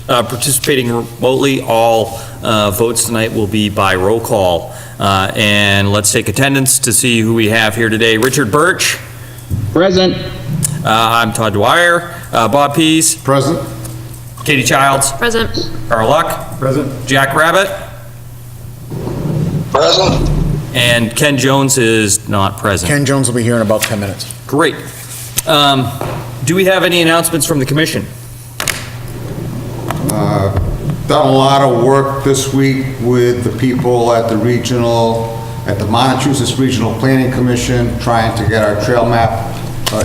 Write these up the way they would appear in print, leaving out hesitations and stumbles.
participating remotely, all votes tonight will be by roll call. And let's take attendance to see who we have here today. Richard Birch. Present. I'm Todd Dwyer. Bob Pease. Present. Katie Childs. Present. Carl Luck. Present. Jack Rabbit. Present. And Ken Jones is not present. Ken Jones will be here in about 10 minutes. Great. Do we have any announcements from the commission? Done a lot of work this week with the people at the Massachusetts Regional Planning Commission, trying to get our trail map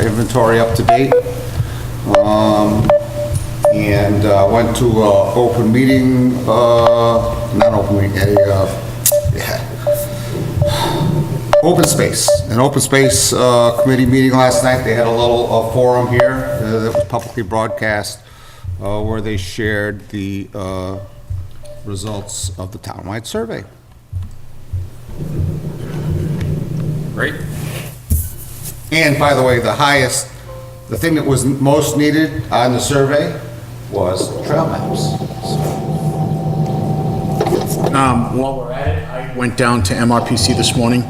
inventory up to date. And went to open meeting, not open meeting, an open space committee meeting last night. They had a little forum here that was publicly broadcast where they shared the results of the townwide survey. Great. And by the way, the thing that was most needed on the survey was trail maps. While we're at it, I went down to MRPC this morning.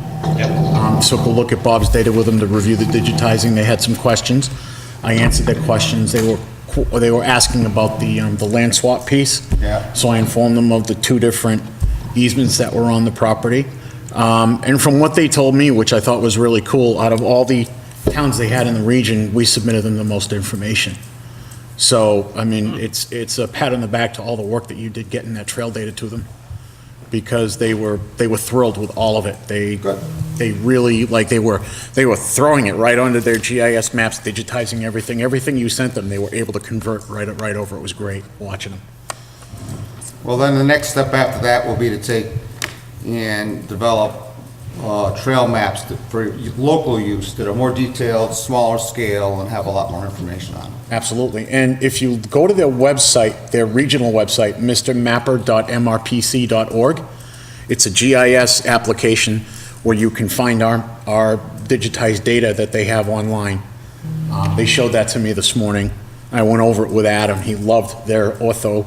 Took a look at Bob's data with them to review the digitizing. They had some questions. I answered their questions. They were asking about the land swap piece. Yeah. So I informed them of the two different easements that were on the property. And from what they told me, which I thought was really cool, out of all the towns they had in the region, we submitted them the most information. So, I mean, it's a pat on the back to all the work that you did getting that trail data to them, because they were thrilled with all of it. They really, like, they were throwing it right onto their GIS maps, digitizing everything you sent them, they were able to convert right over. It was great watching them. Well, then the next step after that will be to take and develop trail maps for local use that are more detailed, smaller scale, and have a lot more information on them. Absolutely. And if you go to their website, their regional website, mrmapper.mrpc.org, it's a GIS application where you can find our digitized data that they have online. They showed that to me this morning. I went over it with Adam. He loved their ortho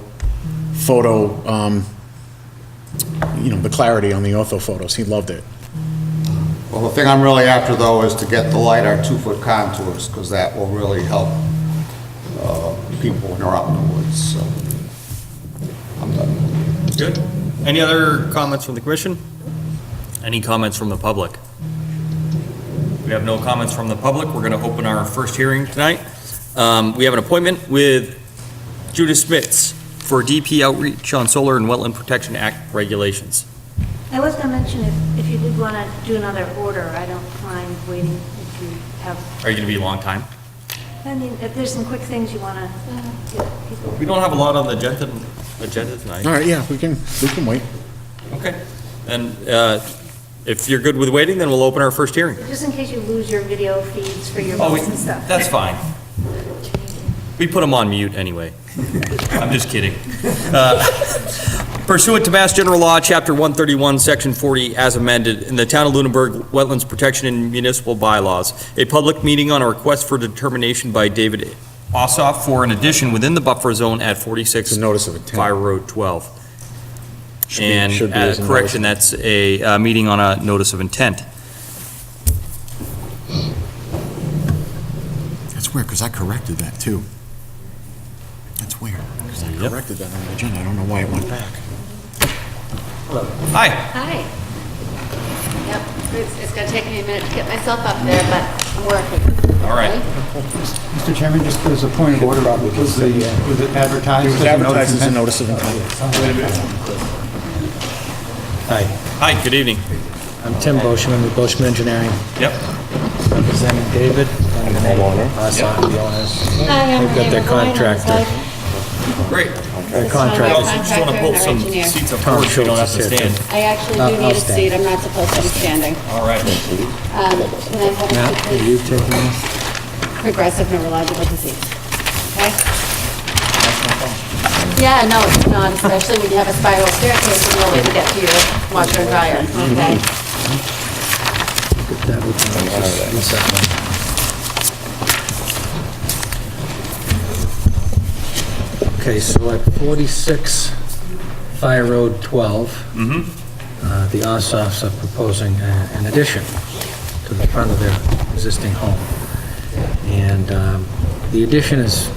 photo, the clarity on the ortho photos. He loved it. Well, the thing I'm really after, though, is to get the LiDAR 2-foot contours, because that will really help people when they're out in the woods, so I'm done. Good. Any other comments from the commission? Any comments from the public? We have no comments from the public. We're going to open our first hearing tonight. We have an appointment with Judith Smits for DP outreach on Solar and Wetland Protection Act regulations. I was going to mention if you did want to do another order, I don't mind waiting if you have. Are you going to be a long time? I mean, if there's some quick things you want to get people. We don't have a lot on the agenda tonight. All right, yeah, we can wait. Okay. And if you're good with waiting, then we'll open our first hearing. Just in case you lose your video feeds for your votes and stuff. That's fine. We put them on mute anyway. I'm just kidding. Pursuant to Mass General Law, Chapter 131, Section 40, as amended, in the Town of Lunenburg Wetlands Protection and Municipal Bylaws, a public meeting on a request for determination by David Ossoff for an addition within the buffer zone at 46 It's a notice of intent. Fire Road 12. Should be And as a correction, that's a meeting on a notice of intent. That's weird, because I corrected that too. That's weird, because I corrected that on the agenda. I don't know why it went back. Hi. Hi. Yep, it's gonna take me a minute to get myself up there, but I'm working. All right. Mr. Chairman, just as a point of order, was it advertised? It was advertised as a notice of intent. Hi, Hi, good evening. I'm Tim Boschman with Boschman Engineering, Yep. representing David. They've got their contractor. Great. Their contractor. Just want to pull some seats up forward so you don't have to stand. I actually do I'll need a stand. seat, I'm not supposed to be standing. All right. Can I have Matt, a are you taking this? progressive neurological disease? Okay? Yeah, no, it's not, especially when you have a spiral staircase and no way to get to your washer and dryer, okay? Get that with me. Just a second. Okay, so at 46 Fire Road 12, the Ossoffs are proposing an addition to the front of their existing home. And the addition is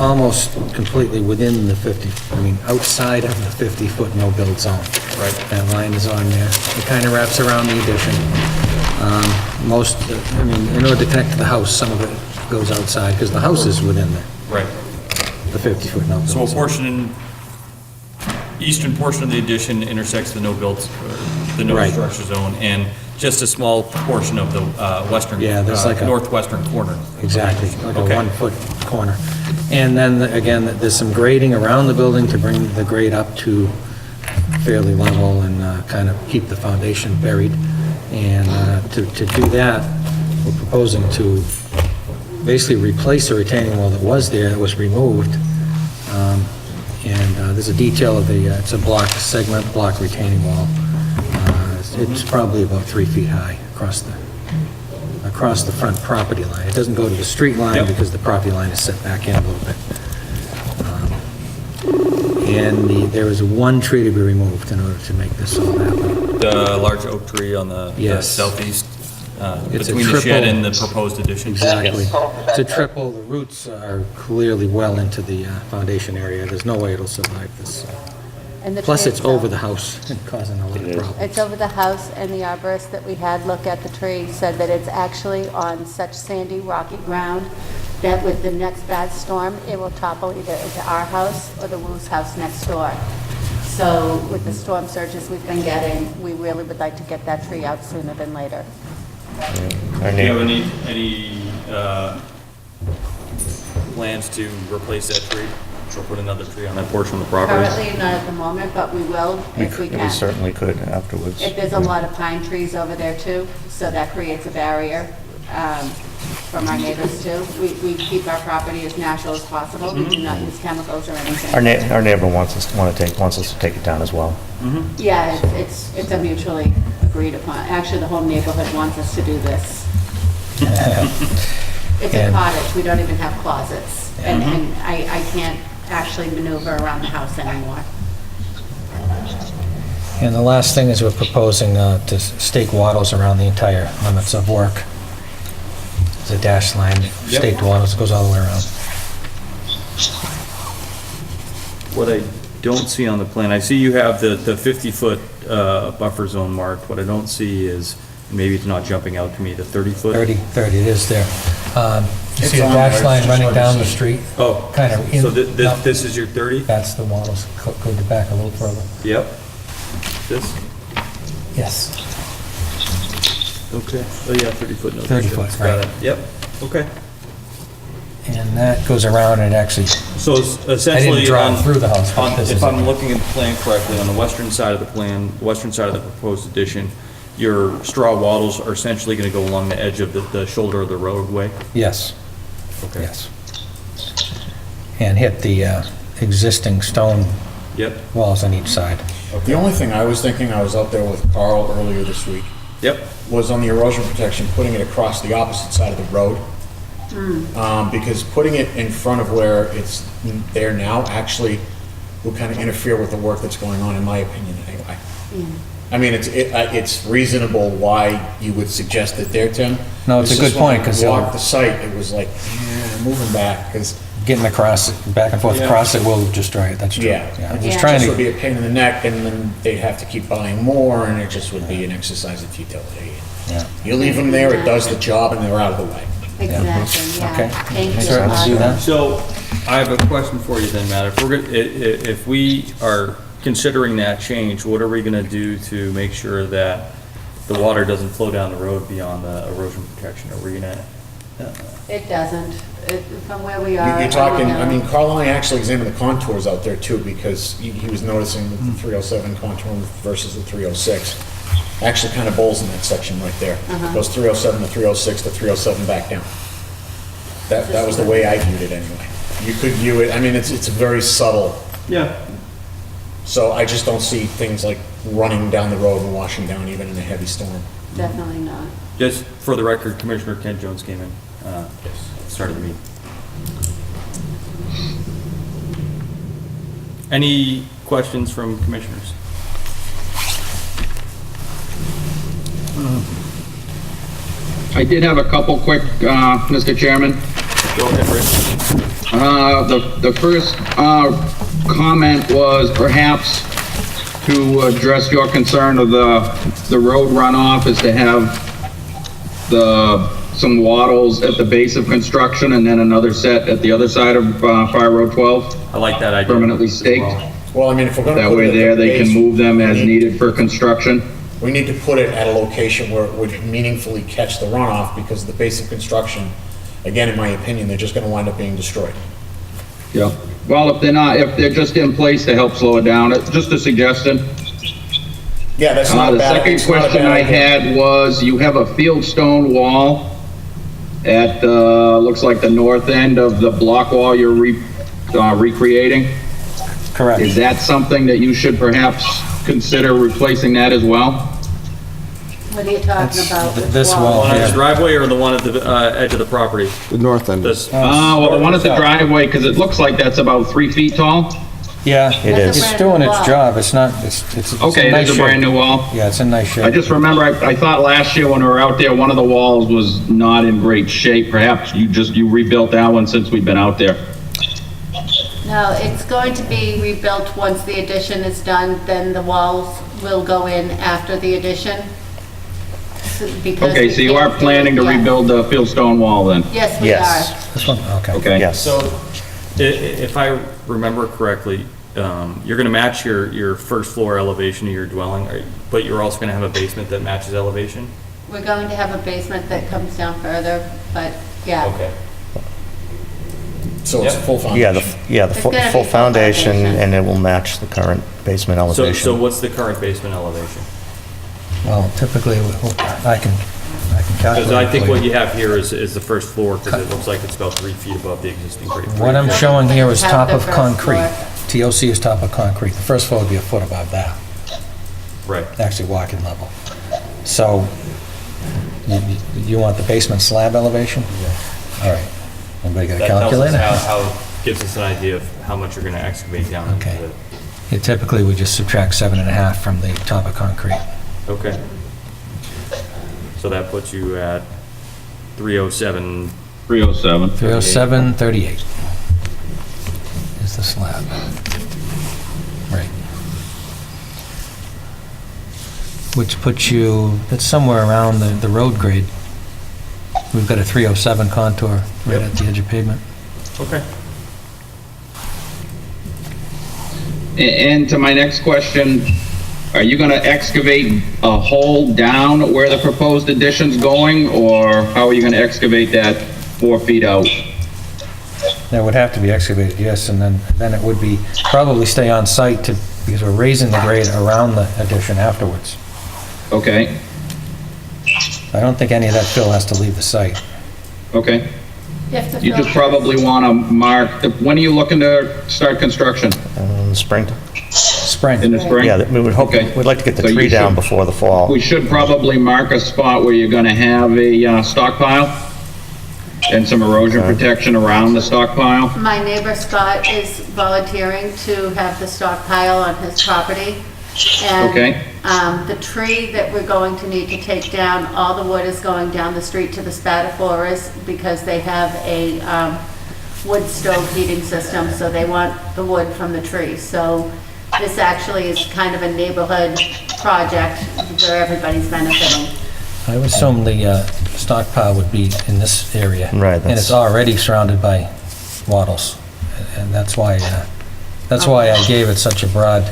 almost completely within the 50, outside of the 50-foot no-build zone. Right. That line is on there. It kind of wraps around the addition. In order to connect to the house, some of it goes outside, because the house is within Right. the 50-foot no-build So a zone. portion, eastern portion of the addition intersects the no-build, the no Right. structure zone, and just a small portion of the western, Yeah, there's like a- northwestern corner. Exactly, like a Okay. 1-foot corner. And then, again, there's some grading around the building to bring the grade up to fairly level and kind of keep the foundation buried. And to do that, we're proposing to basically replace the retaining wall that was there, that was removed. And there's a detail of it's a segment block retaining wall. It's probably about 3 feet high across the front property line. It doesn't go to the street line Yep. because the property line is set back in a little bit. And there is one tree to be removed in order to make this all happen. The large oak tree on the Yes. southeast, It's a between the shed triple- and the proposed addition. Exactly. It's a triple, the roots are clearly well into the foundation area. There's no way it'll survive this. And the Plus, tree it's over itself. the house and causing a lot of problems. It's over the house, and the arborist that we had look at the tree said that it's actually on such sandy, rocky ground that with the next bad storm, it will topple either into our house or the Wu's house next door. So with the storm surges we've been getting, we really would like to get that tree out sooner than later. Do you have any plans to replace that tree or put another tree on that portion of the property? Currently, not at the moment, but we will if we We can. certainly could afterwards. There's a lot of pine trees over there too, so that creates a barrier from our neighbors too. We keep our property as natural as possible. We do not use chemicals or anything. Our neighbor wants us to take it down as well. Yeah, it's a mutually agreed upon. Actually, the whole neighborhood wants us to do this. It's a And- cottage, we don't even have closets. And I can't actually maneuver around the house anymore. And the last thing is we're proposing to stake wattles around the entire limits of work. There's a dash line, staked wattles, goes all the way around. What I don't see on the plan, I see you have the 50-foot buffer zone marked. What I don't see is, maybe it's not jumping out to me, the 30-foot? 30, it is there. You It's see a on dash there, line it's just running hard to down the see. street? Oh, Kind of in. so no, this is your 30? That's the wattles, go back a little further. Yep. This? Yes. Okay. Oh, yeah, 30-foot notice. 30 foot, Got right. it. Yep, okay. And that goes around and actually, So it's essentially. I didn't drive on- through the house, but this If is I'm it. looking at the plan correctly, on the western side of the plan, western side of the proposed addition, your straw wattles are essentially going to go along the edge of the shoulder of the roadway? yes, Okay. yes. And hit the existing stone Yep, walls on each side. The only thing I was thinking, I was out there with Carl earlier this week, yep. was on the erosion protection, putting it across the opposite side of the road. Because putting it in front of where it's there now actually will kind of interfere with the work that's going on, in my opinion, anyway. I mean, it's reasonable why you would suggest it there, Tim. No, it's a good point, 'cause When I they'll- walked the site, it was like, moving back, because, Getting across, back and forth Yeah. across it will destroy it, that's true. yeah. I'm It just Yeah. trying just would to, be a pain in the neck, and then they'd have to keep buying more, and it just would be an exercise in futility. yeah. You leave them there, it does the job, and they're out of the way. Exactly, yeah. Okay. Thank you. Certainly do that. So I have a question for you then, Matt. If we are considering that change, what are we going to do to make sure that the water doesn't flow down the road beyond the erosion protection? Are we going to? It doesn't. From where we are. You're talking, don't I mean, know. Carl and I actually examined the contours out there too, because he was noticing that the 307 contour versus the 306 actually kind of bowls in that section right there. It goes 307 to 306 to 307 back down. That was the way I viewed it anyway. You could view it, I mean, it's very subtle, Yeah. so I just don't see things like running down the road and washing down even in a heavy storm. Definitely not. Just for the record, Commissioner Ken Jones came in, started the meeting. Any questions from commissioners? I did have a couple quick, Mr. Chairman. Go ahead, Rich. The first comment was perhaps to address your concern of the road runoff is to have some wattles at the base of construction and then another set at the other side of Fire Road 12, I like that idea. permanently as staked. well. Well, I mean, if we're gonna That put way it at the there, they can base, move them as we need- needed for construction. We need to put it at a location where it would meaningfully catch the runoff, because the base of construction, again, in my opinion, they're just gonna wind up being destroyed. Yeah. Well, if they're just in place to help slow it down, it's just a suggestion. Yeah, that's not a The bad. second it's not a question bad I idea. had was, you have a field stone wall at, looks like the north end of the block wall you're recreating. Correct. Is that something that you should perhaps consider replacing that as well? What are you talking about? Which this The wall. one on Yeah. the driveway or the one at the edge of the property? The north end. This, Well, the one at the driveway, because it looks like that's about 3 feet tall. Yeah. It That's a is. It's brand doing new its wall. job. It's not, it's a Okay, nice it's a brand shape. new wall. Yeah, it's in nice shape. I just remember, I thought last year when we were out there, one of the walls was not in great shape. Perhaps you rebuilt that one since we've been out there. No, it's going to be rebuilt once the addition is done, then the walls will go in after the addition. Because Okay, we so you are can't do it planning to yet. rebuild the fieldstone wall then? Yes, we Yes. are. This one, okay. Okay. Yes. so, if I remember correctly, you're gonna match your first floor elevation of your dwelling, but you're also gonna have a basement that matches elevation? We're going to have a basement that comes down further, but yeah. Okay. So it's a Yep. full Yeah, foundation. the It's gonna be full full foundation, foundation. and it will match the current basement So elevation. what's the current basement elevation? Well, typically, I can calculate. Because I think for what you. you have here is the first floor, because it looks like it's about 3 feet above the existing grade. What I'm showing here is Have top the of first concrete. floor. TOC is top of concrete. The first floor would be a foot above that, Right. actually walking level. So, you want the basement slab elevation? All right. Anybody got a That tells us calculator? how, gives us an idea of how much you're gonna excavate down into Okay. the. You typically would just subtract 7.5 from the top of concrete. Okay. So that puts you at 307. 307. 307.38 is the slab. Right. Which puts you, that's somewhere around the road grade. We've got a 307 contour right at the edge of pavement. Okay. And to my next question, are you gonna excavate a hole down where the proposed addition's going, or how are you gonna excavate that 4 feet out? That would have to be excavated, yes, and then it would be, probably stay on site to, because we're raising the grade around the addition afterwards. Okay, I don't think any of that fill has to leave the site. okay. You have to You fill just probably wanna mark, when are you looking to start construction? In the spring? Spring. In the spring? Yeah, we would hope, Okay. we'd like to get the So you tree down should- before the fall. We should probably mark a spot where you're gonna have a stockpile and some erosion protection around the stockpile. My neighbor Scott is volunteering to have the stockpile on his property. Okay. And the tree that we're going to need to take down, all the wood is going down the street to the Spatafores because they have a wood stove heating system, so they want the wood from the tree. So this actually is kind of a neighborhood project where everybody's benefiting. I would assume the stockpile would be in this area. Right, And it's already surrounded by wattles, and that's why I gave it such a broad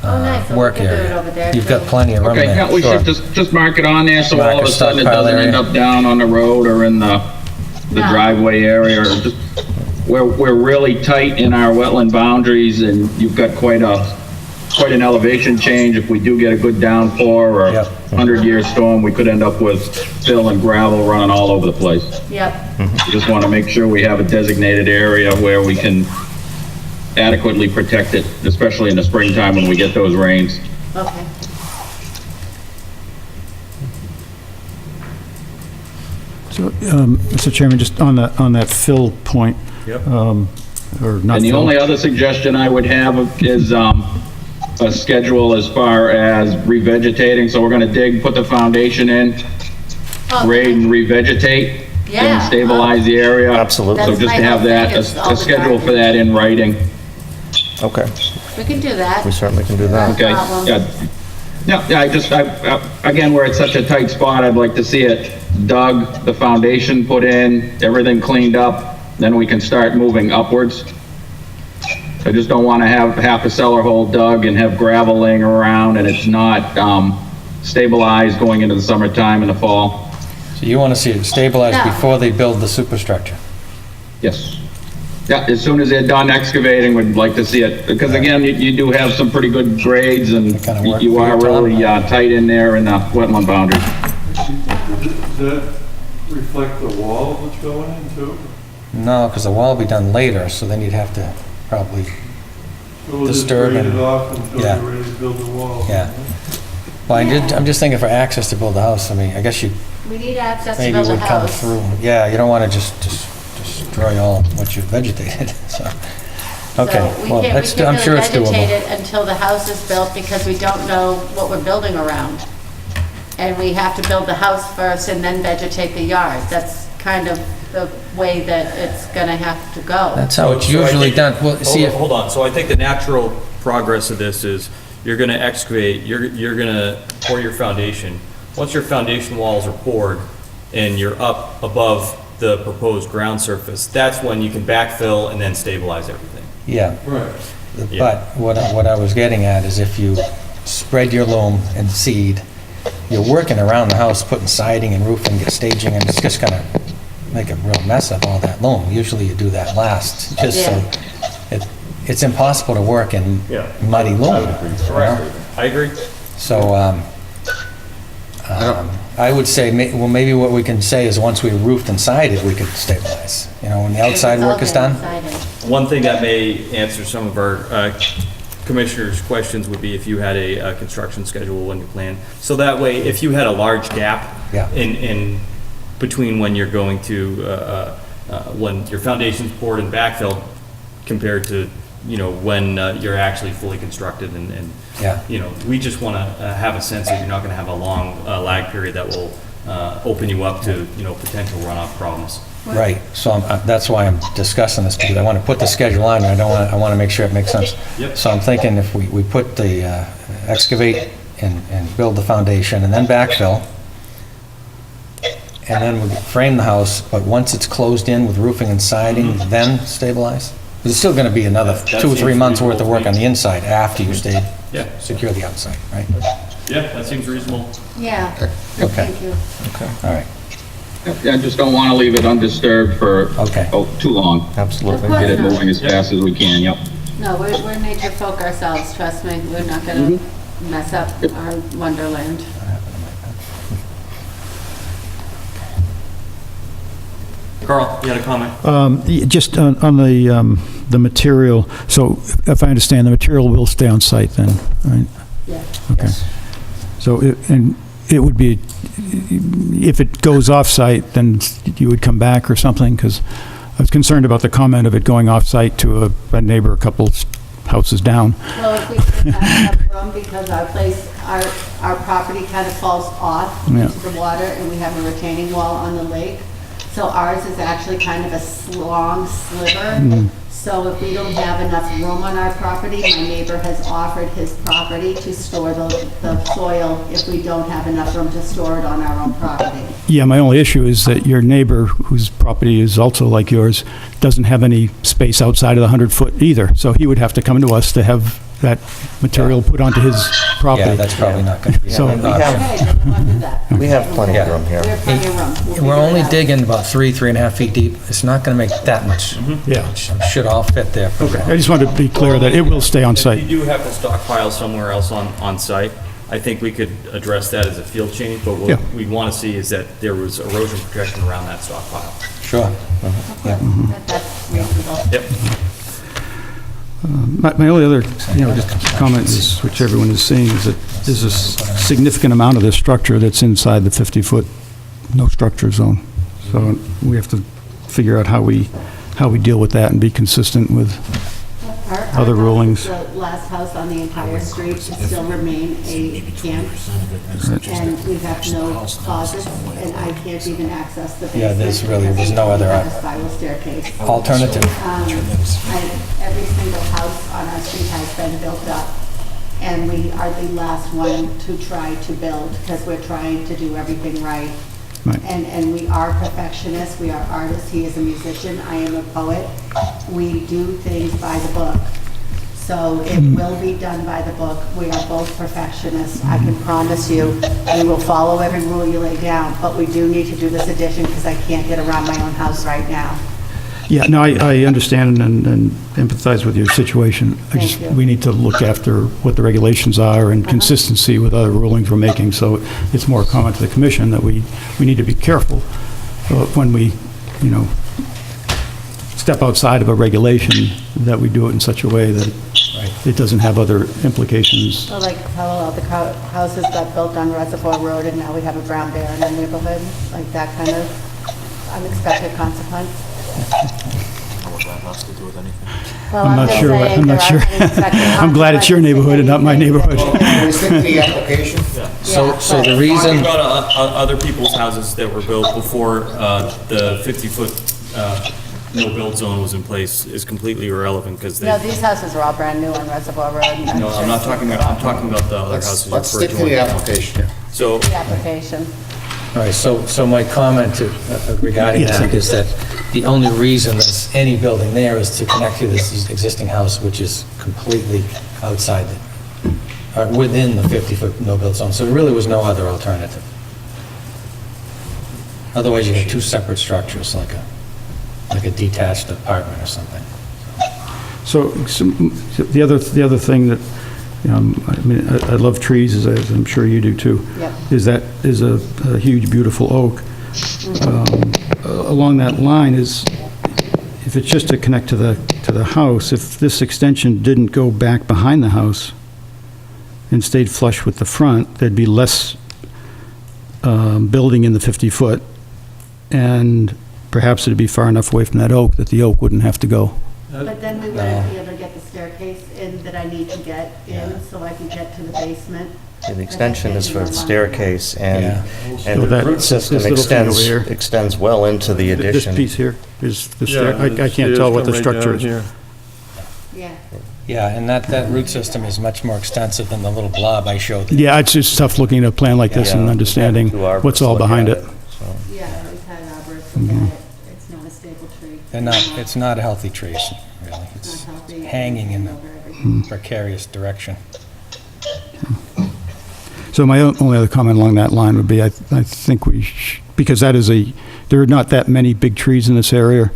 Oh, nice. So we work can do it area. over there, You've got too. plenty of room Okay, yeah, there. we should just mark it on there so Mark all of a a sudden it stockpile doesn't end area. up down on the road or in the No. driveway area. Or just, we're really tight in our wetland boundaries and you've got quite an elevation change. If we do get a good downpour or Yep. 100-year storm, we could end up with fill and gravel running all over the place. Yep. We just want to make sure we have a designated area where we can adequately protect it, especially in the springtime when we get those rains. Okay. So, Mr. Chairman, just on that fill point, Yep. or not And the fill? only other suggestion I would have is a schedule as far as revegetating. So we're gonna dig, put the foundation in, grade and revegetate, Yeah. and stabilize the area. Absolutely. So That's just my to have whole that, thing is all a the schedule for garden. that in writing. Okay, We can do that. we certainly can do that. Okay, problem. yeah, again, we're at such a tight spot, I'd like to see it dug, the foundation put in, everything cleaned up, then we can start moving upwards. I just don't want to have half a cellar hole dug and have gravel laying around and it's not, stabilized going into the summertime and the fall. So you want to see it stabilized No. before they build the superstructure? Yes. Yeah, as soon as they're done excavating, we'd like to see it, because again, you do have some pretty good grades and That kinda work you for are you, Tom? really tight in there in the wetland boundary. Does that reflect the wall that's going in too? No, because the wall will be done later, so then you'd have to probably, Or will just Disturb grade and- it off until yeah. you're ready to build the wall? yeah. Well, I'm just thinking for access to build a house, I mean, I guess you We need access to maybe build a would come house. through. Yeah, you don't want to just destroy all what you've vegetated, so. Okay, So well, we that's, can't I'm really sure it's vegetate doable. it until the house is built because we don't know what we're building around. And we have to build the house first and then vegetate the yard. That's kind of the way that it's gonna have to go. That's how it's So I usually think- done. Well, see, if, Hold on, so I think the natural progress of this is, you're gonna excavate, you're gonna pour your foundation. Once your foundation walls are poured, and you're up above the proposed ground surface, that's when you can backfill and then stabilize everything. yeah, Right. but what I was getting at is if you spread your loam and seed, you're working around the house, putting siding and roofing, staging, and it's just gonna make a real mess of all that loam. Usually you do that last, just so, it's impossible to work in Yeah. muddy loam. you know? I agree. So, I would say, well, maybe what we can say is once we roofed and sided, we could stabilize. You know, when the outside work is done. One thing that may answer some of our commissioners' questions would be if you had a construction schedule when you plan. So that way, if you had a large gap Yeah. in between when you're going to, when your foundation's poured and backfilled compared to, you know, when you're actually fully constructed and, Yeah. you know, we just want to have a sense that you're not going to have a long lag period that will open you up to, you know, potential runoff problems. Right, so that's why I'm discussing this, because I want to put the schedule on, and I want to make sure it makes sense. Yep. So I'm thinking if we put the, excavate and build the foundation, and then backfill, and then we frame the house, but once it's closed in with roofing and siding, then stabilize? There's still going to be another That 2 or 3 seems months worth of work reasonable on to the me. inside after you Yeah. secure the outside, right? Yeah, that seems reasonable. Yeah, Okay. thank you. All right, I just don't want to leave it undisturbed for Okay. too long. Absolutely. Get it moving as fast as we can, yep. No, we're nature folk ourselves, trust me. We're not gonna mess up our wonderland. Carl, you had a comment? Just on the material, so if I understand, the material will stay on site then, right? Yeah. Okay. So, it would be, if it goes off-site, then you would come back or something? Because I was concerned about the comment of it going off-site to a neighbor a couple houses down. Well, if we could have enough room, because our place, our property kind of falls off Yeah. into the water, and we have a retaining wall on the lake. So ours is actually kind of a long sliver. So if we don't have enough room on our property, my neighbor has offered his property to store the soil if we don't have enough room to store it on our own property. Yeah, my only issue is that your neighbor, whose property is also like yours, doesn't have any space outside of the 100-foot either. So he would have to come to us to have that material put onto his property. yeah, that's probably not going to be. So- an We option. have, Okay, then we won't do that. we have plenty of room We here. have plenty of room. We'll We're figure only it out. digging about 3.5 feet deep. It's not going to make that much. Yeah. Should all fit there. Okay, I just wanted to be clear that it will stay on If site. you do have to stockpile somewhere else on site, I think we could address that as a field change, but Yeah. what we want to see is that there was erosion protection around that stockpile. Sure. Yeah. That's reasonable. Yep. My only other, just comment is, which everyone is seeing, is that there's a significant amount of this structure that's inside the 50-foot no structure zone. So we have to figure out how we how we deal with that and be consistent with Our other house rulings. is the last house on the entire street to still remain a camp, and we have no closets, and I can't even access the basement. Yeah, there's no because other we have a spiral staircase. Alternative. Every single house on our street has been built up, and we are the last one to try to build, because we're trying to do everything right. Right. And we are perfectionists, we are artists, he is a musician, I am a poet. We do things by the book. So it will be done by the book. We are both perfectionists. I can promise you, we will follow every rule you lay down, but we do need to do this addition because I can't get around my own house right now. Yeah, no, I understand and empathize with your situation. Thank you. We need to look after what the regulations are and consistency with other rulings we're making. So it's more a comment to the commission that we need to be careful when we, step outside of a regulation, that we do it in such a way that it doesn't have other implications. So like parallel, the houses got built on Reservoir Road and now we have a brown bear in our neighborhood, like that kind of unexpected consequence. Well, I'm not just sure. saying I'm not there sure. are unexpected I'm glad it's your consequences neighborhood and not my neighborhood. Can we stick to the application? So the Talking reason, about other people's houses that were built before the 50-foot no-build zone was in place is completely irrelevant because they, No, these houses are all brand new on Reservoir Road. and no, I'm not talking about, I'm talking about the other houses. Let's you're stick to the referring application. So, The application. all right, so my comment regarding that is that the only reason there's any building there is to connect to this existing house, which is completely outside, within the 50-foot no-build zone. So there really was no other alternative. Otherwise, you have two separate structures, like a detached apartment or something. So the other thing that, I love trees, as I'm sure you do too. Yep. Is a huge, beautiful oak. Along that line is, if it's just to connect to the house, if this extension didn't go back behind the house and stayed flush with the front, there'd be less building in the 50-foot, and perhaps it'd be far enough away from that oak that the oak wouldn't have to go. But then we wouldn't be able to get the staircase in that I need to get in so I can get to the basement. The extension is for the staircase, and So the that- root system this little thing over here. extends well into the This addition. piece here is the Yeah, stair, I can't tell what the structure is. Yeah. Yeah, and that root system is much more extensive than the little blob I showed. Yeah, it's just tough looking at a plan like this and Yeah, understanding two arborists what's all look behind at it. so. Yeah, I always had arborists look at it. It's not a stable tree. It's not a healthy tree, really. It's Not healthy. hanging in Over everything. a precarious direction. So my only other comment along that line would be, I think because there are not that many big trees in this area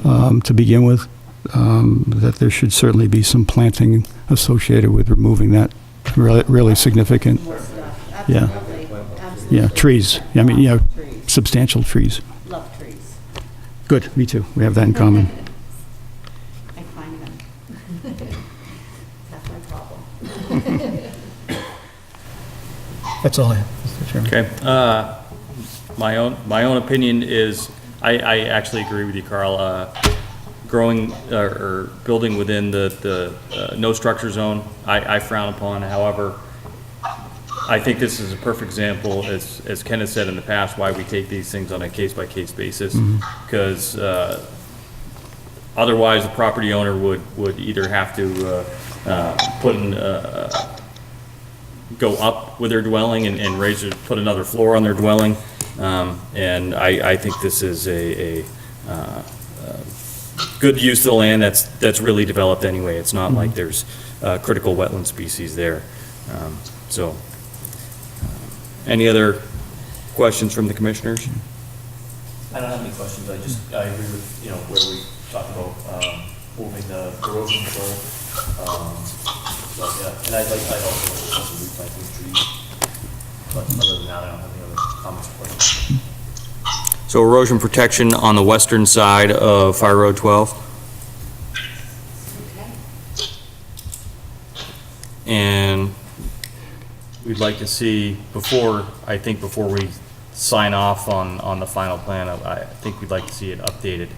to begin with, that there should certainly be some planting associated with removing that really significant, More stuff. Yeah. Absolutely. Absolutely. yeah, trees. I mean, Trees. substantial trees. Love trees. Good, me too. We have that in common. I find them. That's my problem. That's all I have, Mr. Chairman. okay. My own opinion is, I actually agree with you, Carl. Growing or building within the no structure zone, I frown upon. However, I think this is a perfect example, as Ken has said in the past, why we take these things on a case-by-case basis. Because otherwise, the property owner would either have to go up with their dwelling and put another floor on their dwelling. And I think this is a good use of the land that's really developed anyway. It's not like there's critical wetland species there. Any other questions from the commissioners? I don't have any questions. I agree with, where we talked about moving the erosion control. So, yeah, and I'd also like to replanting trees. But other than that, I don't have any other comments or questions. So erosion protection on the western side of Fire Road 12. Okay. And we'd like to see, before we sign off on the final plan, I think we'd like to see it updated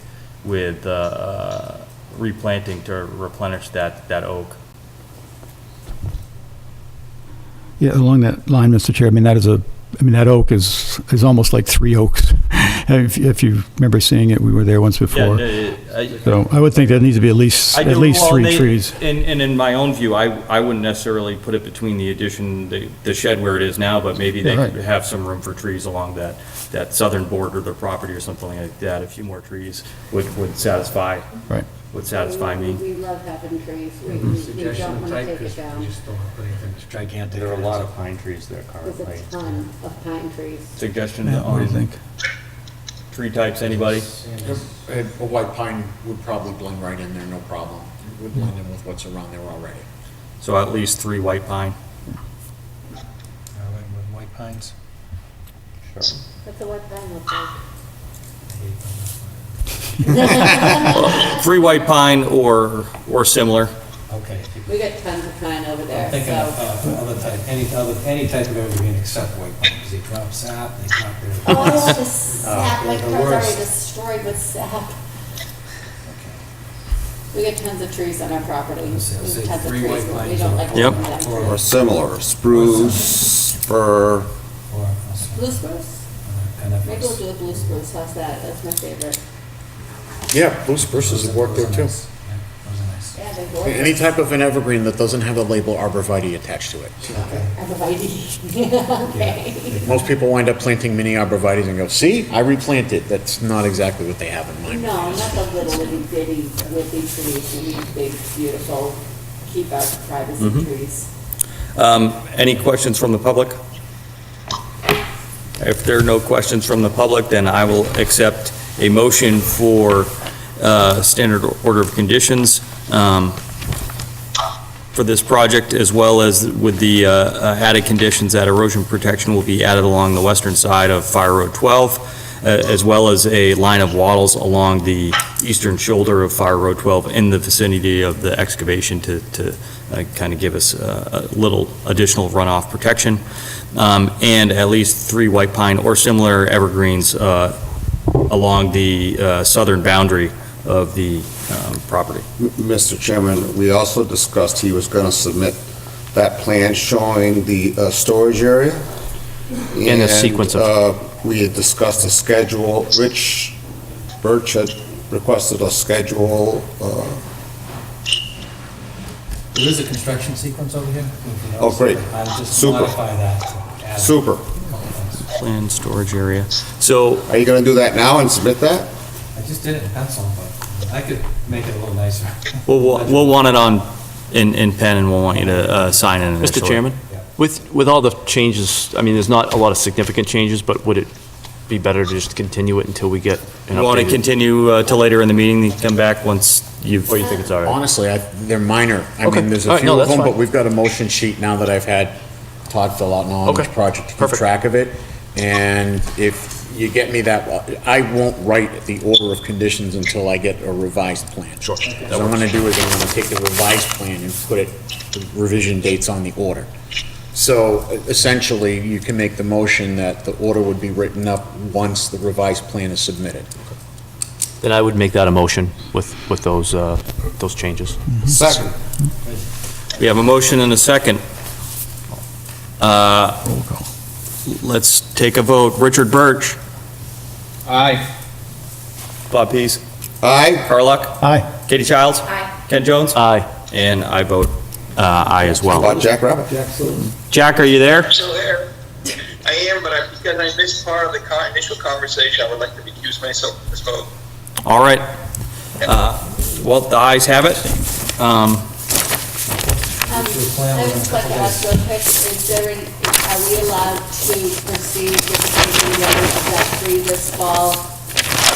replanting to replenish that oak. Yeah, along that line, Mr. Chair, I mean, that oak is almost like 3 oaks. If you remember seeing it, we were there once before. So I would think there needs to be at least 3 trees. And in my own view, I wouldn't necessarily put it between the addition, the shed where it is now, but maybe they could have some room for trees along that southern border of their property or something like that. A few more trees would satisfy. Right. Would satisfy me. We love having trees. We don't want to take it down. We just don't want to put anything that's gigantic. There are a lot of pine trees there There's currently. a ton of pine trees. Suggestion Matt, what do you on think? tree types, anybody? A white pine would probably blend right in there, no problem. It would blend in with what's around there already. So at least 3 white pine. With white pines. Sure. What's a white pine look like? 3 white pine or similar. Okay. We got tons of pine over there, I'm thinking so. of other type, any type of evergreen except white pine, because they drop sap, they drop their. Oh, the sap, my the car's already worst. destroyed with sap. We got tons of trees on our property. We Say have tons of 3 trees, white but we pines don't or- like Yep. cutting them Or- down. Or similar, spruce, fir. Or, Blue spruce? kind of. Maybe we'll do a blue spruce, how's that? That's my favorite. Yeah, blue spruces would work there too. Those are nice. Yeah, they're gorgeous. Any type of an evergreen that doesn't have the label arborvitae attached to it. Arborvitae. Okay. Most people wind up planting mini arborvitaes and go, see, I replanted. That's not exactly what they have in mind. No, not the little itty bitty wimpy trees. We need big, beautiful, keep our privacy trees. Any questions from the public? If there are no questions from the public, then I will accept a motion for standard order of conditions for this project, as well as with the added conditions that erosion protection will be added along the western side of Fire Road 12, as well as a line of wattles along the eastern shoulder of Fire Road 12 in the vicinity of the excavation to kind of give us a little additional runoff protection, and at least 3 white pine or similar evergreens along the southern boundary of the property. Mr. Chairman, we also discussed he was going to submit that plan showing the storage area. And a sequence of- We had discussed a schedule. Rich Birch had requested a schedule. There is a construction sequence over here. if you Oh, great. notice. I'll just Super. modify that. to add it. Super. Planned storage area. So, Are you going to do that now and submit that? I just did it in pencil, but I could make it a little nicer. we'll want it in pen, and we'll want you to sign it initially. Mr. Chairman, with all the changes, I mean, there's not a lot of significant changes, but would it be better to just continue it until we get an You want to updated? continue till later in the meeting, then come back once you've... Or you think it's all right? Honestly, they're minor. I Okay. mean, there's All a right, few no, of that's them, fine. but we've got a motion sheet now that I've had Todd fill out on Okay. each project to keep Perfect. track of it. And if you get me that, I won't write the order of conditions until I get a revised plan. Sure. So what I'm gonna do is I'm gonna take the revised plan and put the revision dates on the order. So essentially, you can make the motion that the order would be written up once the revised plan is submitted. Then I would make that a motion with those changes. Second. We have a motion and a second. Let's take a vote. Richard Birch. Aye. Bob Pease. Aye. Carl Luck. Aye. Katie Childs. Aye. Ken Jones. Aye. And I vote aye as How well. about Jack Rabbit? Jack, are you there? Still there. I am, but because I missed part of the initial conversation, I would like to recuse myself from this vote. All right. Well, the ayes have it. I would just like to ask real quick, are we allowed to proceed with the taking down of that tree this fall so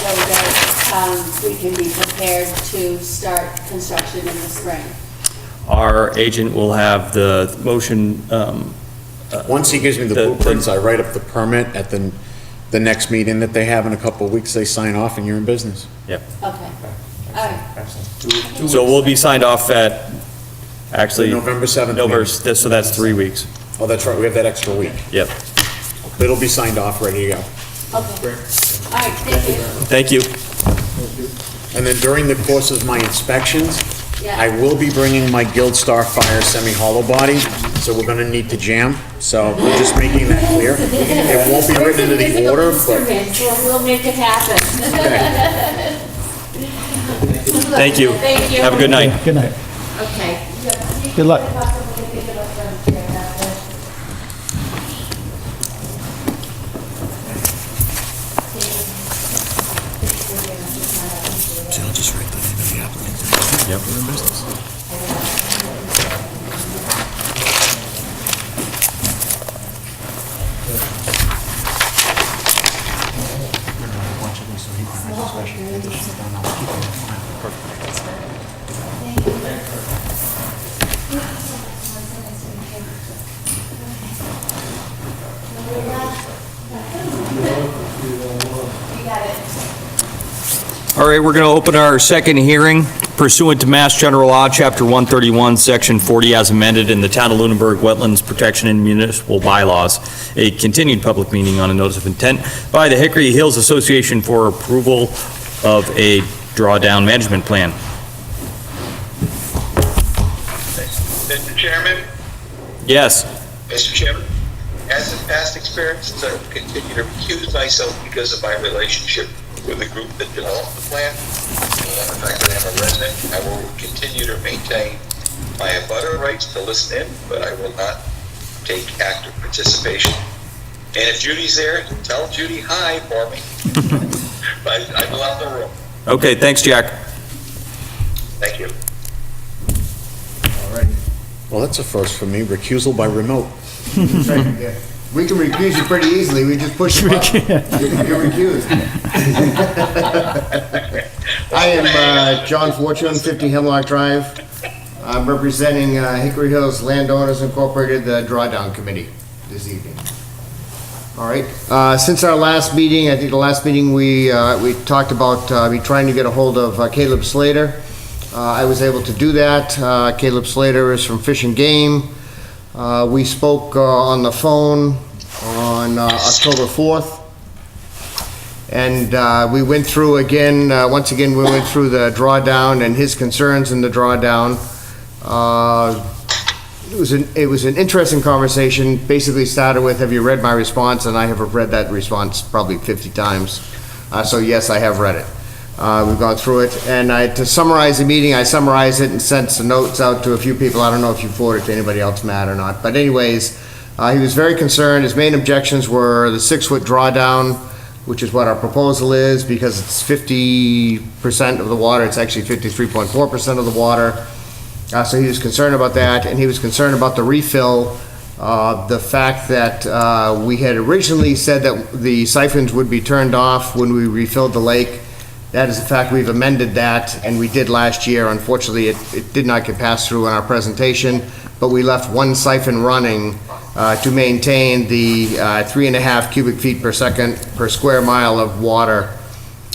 that we can be prepared to start construction in the spring? Our agent will have the motion, Once he gives me the The- blueprints, I write up the permit at the next meeting that they have in a couple of weeks, they sign off and you're in business. Okay, all right. Excellent. so we'll be signed off at, actually... November 7th November, meeting. so that's 3 weeks. Oh, that's right, we have that extra week. Yep. It'll be signed off, ready to go. Okay. All right, thank you. Thank you. And then during the course of my inspections, Yeah. I will be bringing my Guild Star Fire semi-hollow body, so we're gonna need to jam. So we're just making that clear. It won't be written into the order, but We'll make it happen. Thank you. Thank you. Have a good night. Good night. Okay. Good luck. I'll just write the name of the applicant. Yep. We're in business. All right, we're going to open our second hearing pursuant to Mass General Law, Chapter 131, Section 40, as amended in the Town of Lunenburg Wetlands Protection and Municipal Bylaws, a continued public meeting on a notice of intent by the Hickory Hills Association for approval of a drawdown management plan. Mr. Chairman, Yes. Mr. Chairman, as in past experiences, I will continue to recuse myself because of my relationship with the group that developed the plan. And the fact that I'm a resident, I will continue to maintain my abutter rights to listen in, but I will not take active participation. And if Judy's there, tell Judy hi for me. But I will have the room. Okay, thanks, Jack. Thank you. Well, that's a first for me, recusal by remote. We can recuse you pretty easily, we just push the button. You're recused. I am John Fortune, 50 Hemlock Drive. I'm representing Hickory Hills Landowners Incorporated, the Drawdown Committee this evening. All right, since our last meeting, I think the last meeting we talked about trying to get a hold of Caleb Slater. I was able to do that. Caleb Slater is from Fish and Game. We spoke on the phone on October 4th, and we went through again, once again, we went through the drawdown and his concerns in the drawdown. It was an interesting conversation. Basically started with, have you read my response? And I have read that response probably 50 times. So yes, I have read it. We've gone through it, and to summarize the meeting, I summarized it and sent some notes out to a few people. I don't know if you forwarded it to anybody else, Matt, or not. But anyways, he was very concerned. His main objections were the 6-foot drawdown, which is what our proposal is, because it's 50% of the water. It's actually 53.4% of the water. So he was concerned about that, and he was concerned about the refill. The fact that we had originally said that the siphons would be turned off when we refilled the lake. That is the fact. We've amended that, and we did last year. Unfortunately, it did not get passed through in our presentation, but we left one siphon running to maintain the 3.5 cubic feet per second per square mile of water,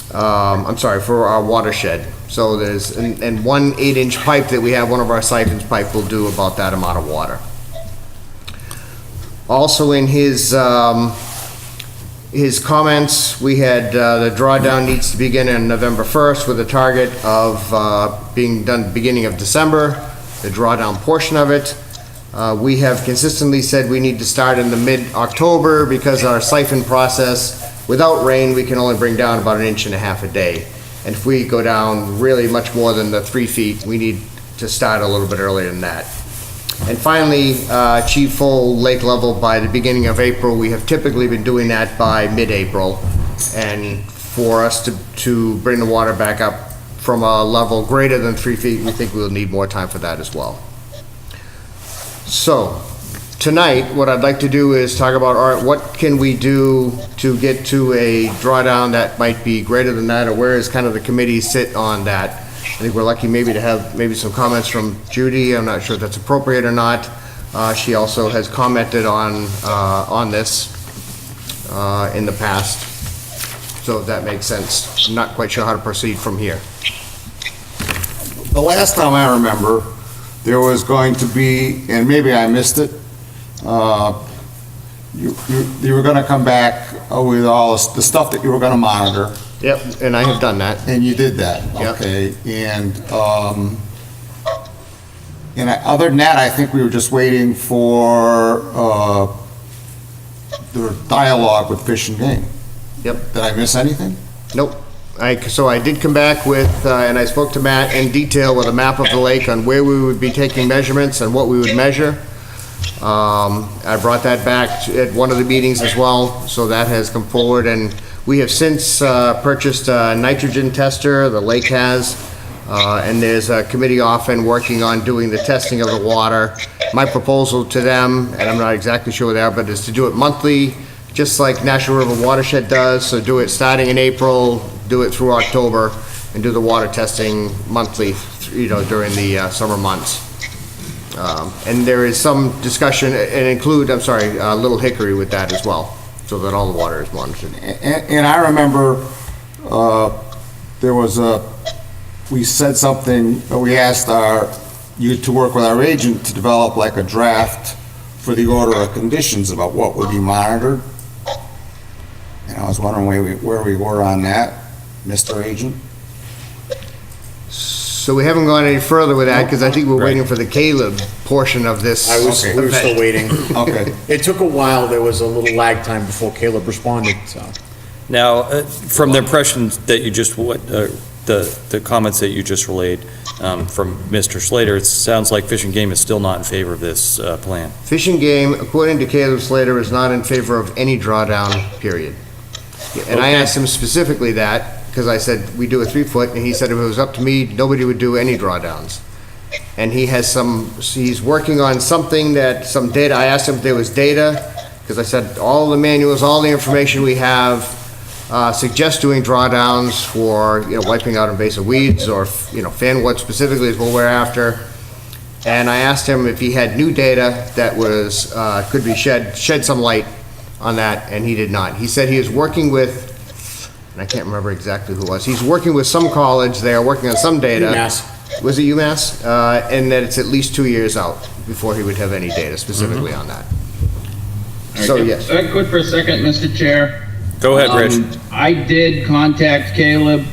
for our watershed. So there's, and one 8-inch pipe that we have, one of our siphons pipe will do about that amount of water. Also in his comments, we had the drawdown needs to begin on November 1st with a target of being done beginning of December, the drawdown portion of it. We have consistently said we need to start in the mid-October because our siphon process, without rain, we can only bring down about 1.5 inches a day. And if we go down really much more than the 3 feet, we need to start a little bit earlier than that. And finally, achieve full lake level by the beginning of April. We have typically been doing that by mid-April. And for us to bring the water back up from a level greater than 3 feet, we think we'll need more time for that as well. So, tonight, what I'd like to do is talk about, all right, what can we do to get to a drawdown that might be greater than that, or where is kind of the committee sit on that? I think we're lucky maybe to have maybe some comments from Judy. I'm not sure if that's appropriate or not. She also has commented on this in the past, so if that makes sense. I'm not quite sure how to proceed from here. The last time I remember, there was going to be, and maybe I missed it, you were going to come back with all the stuff that you were going to monitor, Yep, and I have done that. And you did that, Yep. okay, other than that, I think we were just waiting for, the dialogue with Fish and Game. Yep. Did I miss anything? Nope. So I did come back with, and I spoke to Matt in detail with a map of the lake on where we would be taking measurements and what we would measure. I brought that back at one of the meetings as well, so that has come forward, and we have since purchased a nitrogen tester, the lake has, and there's a committee often working on doing the testing of the water. My proposal to them, and I'm not exactly sure what they are, but is to do it monthly, just like National River Watershed does, so do it starting in April, do it through October, and do the water testing monthly, during the summer months. And there is some discussion, and include, Little Hickory with that as well, so that all the water is monitored. And I remember, there was we said something, we asked you to work with our agent to develop like a draft for the order of conditions about what would be monitored. And I was wondering where we were on that, Mr. Agent. So we haven't gone any further with that, because I think we're waiting for the Caleb portion of this. We were still waiting. Okay. It took a while, there was a little lag time before Caleb responded, so. Now, from the impressions that you just, the comments that you just relayed from Mr. Slater, it sounds like Fish and Game is still not in favor of this plan. Fish and Game, according to Caleb Slater, is not in favor of any drawdown, period. And I asked him specifically that, because I said, we do a 3 foot, and he said if it was up to me, nobody would do any drawdowns. And he has he's working on something some data, I asked him if there was data, because I said, all the manuals, all the information we have suggest doing drawdowns for, wiping out invasive weeds, or, fanwood specifically is what we're after. And I asked him if he had new data that was, could be shed some light on that, and he did not. He said he is working with, and I can't remember exactly who it was, he's working with some college, they are working on some data. UMass. Was it UMass? And that it's at least 2 years out before he would have any data specifically on that. So, yes. I could for a second, Mr. Chair. Go ahead, Rich. I did contact Caleb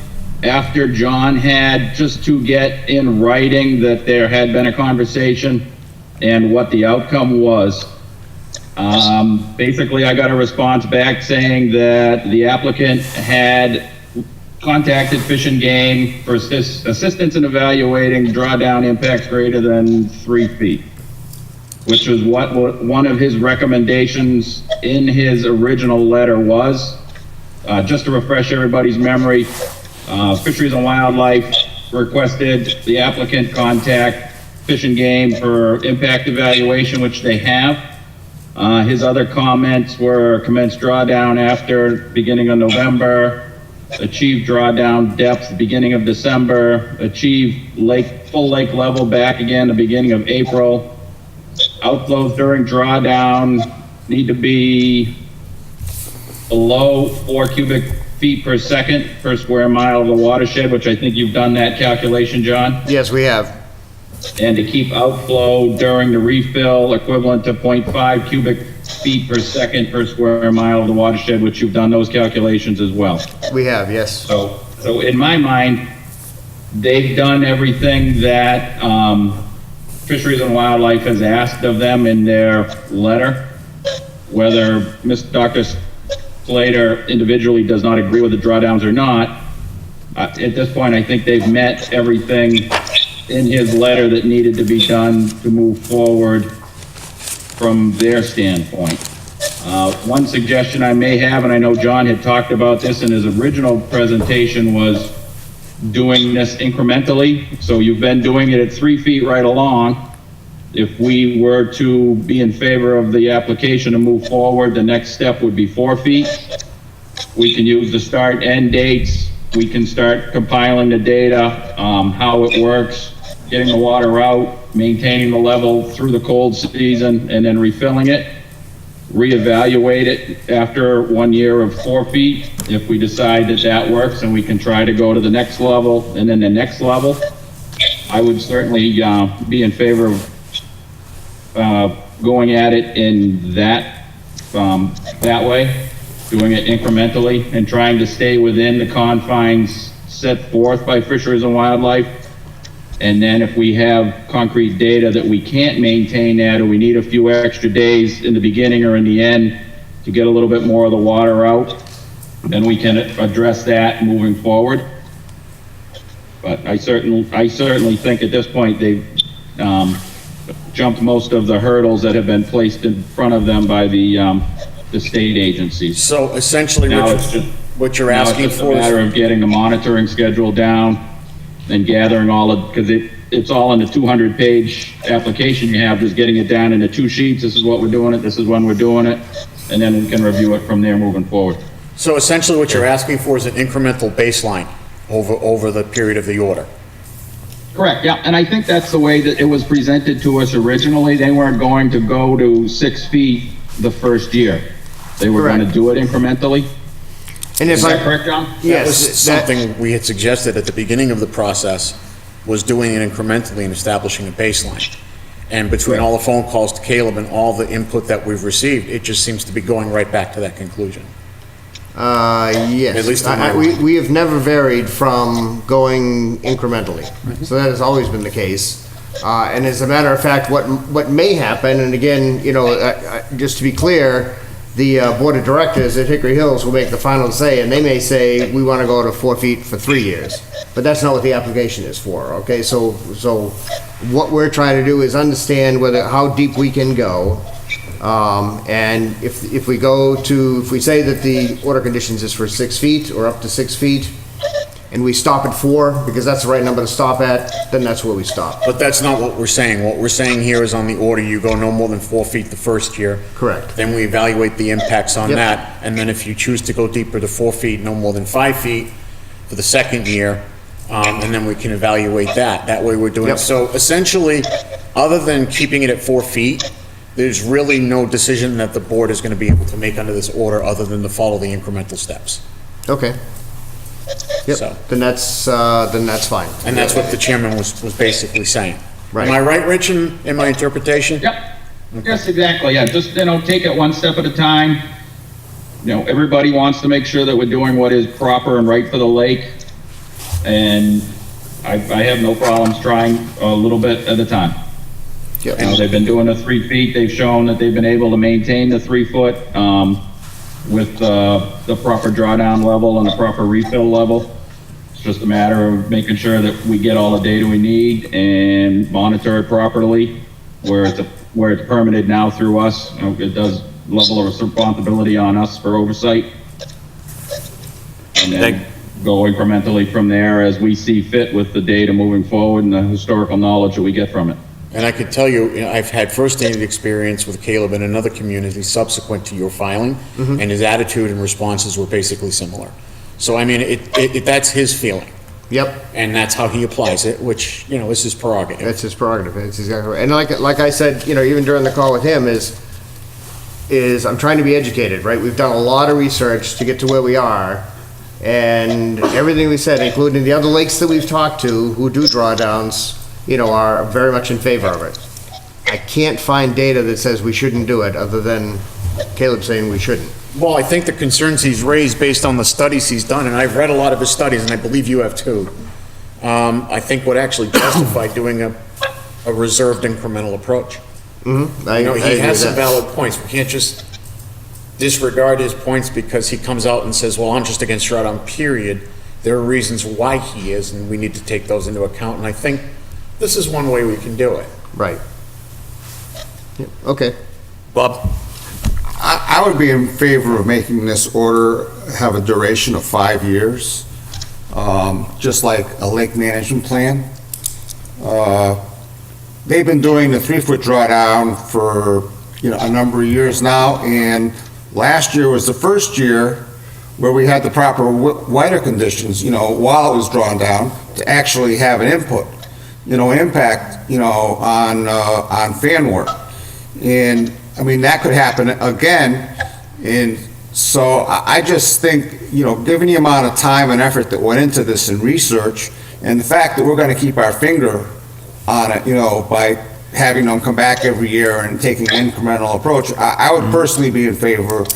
after John had, just to get in writing that there had been a conversation and what the outcome was. Basically, I got a response back saying that the applicant had contacted Fish and Game for assistance in evaluating drawdown impacts greater than 3 feet, which was what one of his recommendations in his original letter was. Just to refresh everybody's memory, Fisheries and Wildlife requested the applicant contact Fish and Game for impact evaluation, which they have. His other comments were commence drawdown after beginning of November, achieve drawdown depth beginning of December, achieve full lake level back again the beginning of April. Outflows during drawdown need to be below 4 cubic feet per second per square mile of the watershed, which I think you've done that calculation, John. Yes, we have. And to keep outflow during the refill equivalent to 0.5 cubic feet per second per square mile of the watershed, which you've done those calculations as well. We have, yes. So in my mind, they've done everything that Fisheries and Wildlife has asked of them in their letter. Whether Dr. Slater individually does not agree with the drawdowns or not, at this point, I think they've met everything in his letter that needed to be done to move forward from their standpoint. One suggestion I may have, and I know John had talked about this in his original presentation, was doing this incrementally. So you've been doing it at 3 feet right along. If we were to be in favor of the application to move forward, the next step would be 4 feet. We can use the start end dates. We can start compiling the data, how it works, getting the water out, maintaining the level through the cold season, and then refilling it. Reevaluate it after 1 year of 4 feet. If we decide that that works, and we can try to go to the next level and then the next level, I would certainly be in favor of going at it in that way. doing it incrementally and trying to stay within the confines set forth by Fisheries and Wildlife. And then if we have concrete data that we can't maintain that, or we need a few extra days in the beginning or in the end to get a little bit more of the water out, then we can address that moving forward. But I certainly think at this point they've jumped most of the hurdles that have been placed in front of them by the state agencies. So essentially, Now it's just what you're now asking it's just for a matter is, of getting the monitoring schedule down and gathering all of, because it's all in the 200-page application you have, just getting it down into 2 sheets. This is what we're doing it, this is when we're doing it, and then we can review it from there moving forward. so essentially what you're asking for is an incremental baseline over the period of the order. Correct, yeah, and I think that's the way that it was presented to us originally. They weren't going to go to 6 feet the first year. They were going to do it incrementally. And if Is that correct, John? That was something we had suggested at the beginning of the process, was doing it incrementally and establishing a baseline. And between all the phone calls to Caleb and all the input that we've received, it just seems to be going right back to that conclusion. Yes. At least in my we have never varied from going incrementally. So that has always been the case. And as a matter of fact, what may happen, and again, just to be clear, the Board of Directors at Hickory Hills will make the final say, and they may say, we want to go to 4 feet for 3 years. But that's not what the application is for, okay? So what we're trying to do is understand how deep we can go. And if we say that the order conditions is for 6 feet or up to 6 feet, and we stop at 4, because that's the right number to stop at, then that's where we stop. But that's not what we're saying. What we're saying here is on the order, you go no more than 4 feet the first year. Correct. Then we evaluate the impacts on Yep. that, and then if you choose to go deeper to 4 feet, no more than 5 feet for the second year, and then we can evaluate that. That way we're doing it. Yep. So essentially, other than keeping it at 4 feet, there's really no decision that the board is going to be able to make under this order other than to follow the incremental steps. Okay. Yep, So- then that's fine. And that's what the chairman was basically saying. Right. Am I right, Rich, in my interpretation? Yep. Yes, exactly, yeah, just, take it one step at a time. Everybody wants to make sure that we're doing what is proper and right for the lake. And I have no problems trying a little bit at a time. Yep. They've been doing the 3 feet, they've shown that they've been able to maintain the 3 foot, with the proper drawdown level and the proper refill level. It's just a matter of making sure that we get all the data we need and monitor it properly, where it's permitted now through us. It does level of responsibility on us for oversight. And then go incrementally from there as we see fit with the data moving forward and the historical knowledge that we get from it. And I could tell you, I've had firsthand experience with Caleb in another community subsequent to your filing, and his attitude and responses were basically similar. So, I mean, that's his feeling. Yep. And that's how he applies it, which, is his prerogative. That's his prerogative, that's exactly right. And like I said, even during the call with him, is I'm trying to be educated, right? We've done a lot of research to get to where we are, and everything we said, including the other lakes that we've talked to who do drawdowns, are very much in favor of it. I can't find data that says we shouldn't do it, other than Caleb saying we shouldn't. Well, I think the concerns he's raised based on the studies he's done, and I've read a lot of his studies, and I believe you have too, I think would actually justify doing a reserved incremental approach. Mm-hmm. He has some valid points. We can't just disregard his points because he comes out and says, well, I'm just against drawdown, period. There are reasons why he is, and we need to take those into account, and I think this is one way we can do it. Right. Yep. Okay. Bob? I would be in favor of making this order have a duration of 5 years, just like a lake management plan. They've been doing the 3 foot drawdown for, a number of years now, and last year was the first year where we had the proper wider conditions, while it was drawn down, to actually have an input, impact, on fan work. And I mean, that could happen again. And so I just think, given the amount of time and effort that went into this and research, and the fact that we're going to keep our finger on it, by having them come back every year and taking an incremental approach, I would personally be in favor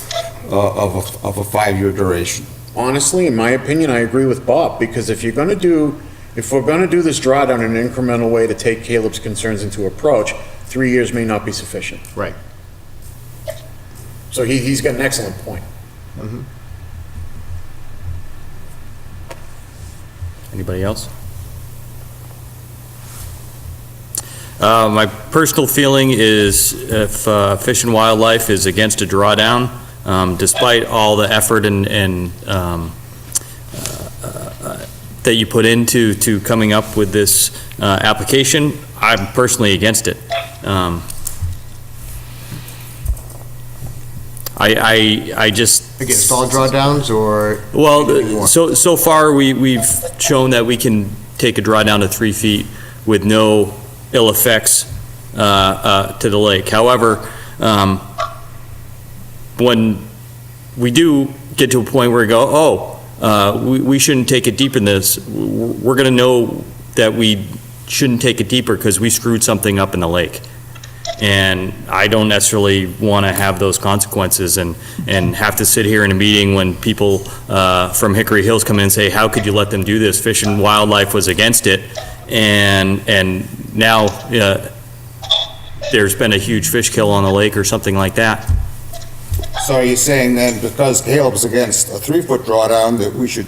of a 5-year duration. Honestly, in my opinion, I agree with Bob, because if we're gonna do this drawdown in an incremental way to take Caleb's concerns into approach, 3 years may not be sufficient. Right. So he's got an excellent point. Anybody else? My personal feeling is if Fish and Wildlife is against a drawdown, despite all the effort and that you put into coming up with this application, I'm personally against it. I just... Against all drawdowns, or? Well, so far, we've shown that we can take a drawdown to 3 feet with no ill effects to the lake. However, when we do get to a point where we go, we shouldn't take it deeper than this, we're going to know that we shouldn't take it deeper because we screwed something up in the lake. And I don't necessarily want to have those consequences and have to sit here in a meeting when people from Hickory Hills come in and say, how could you let them do this? Fish and Wildlife was against it. And now there's been a huge fish kill on the lake or something like that. So are you saying then, because Caleb's against a 3-foot drawdown, that we should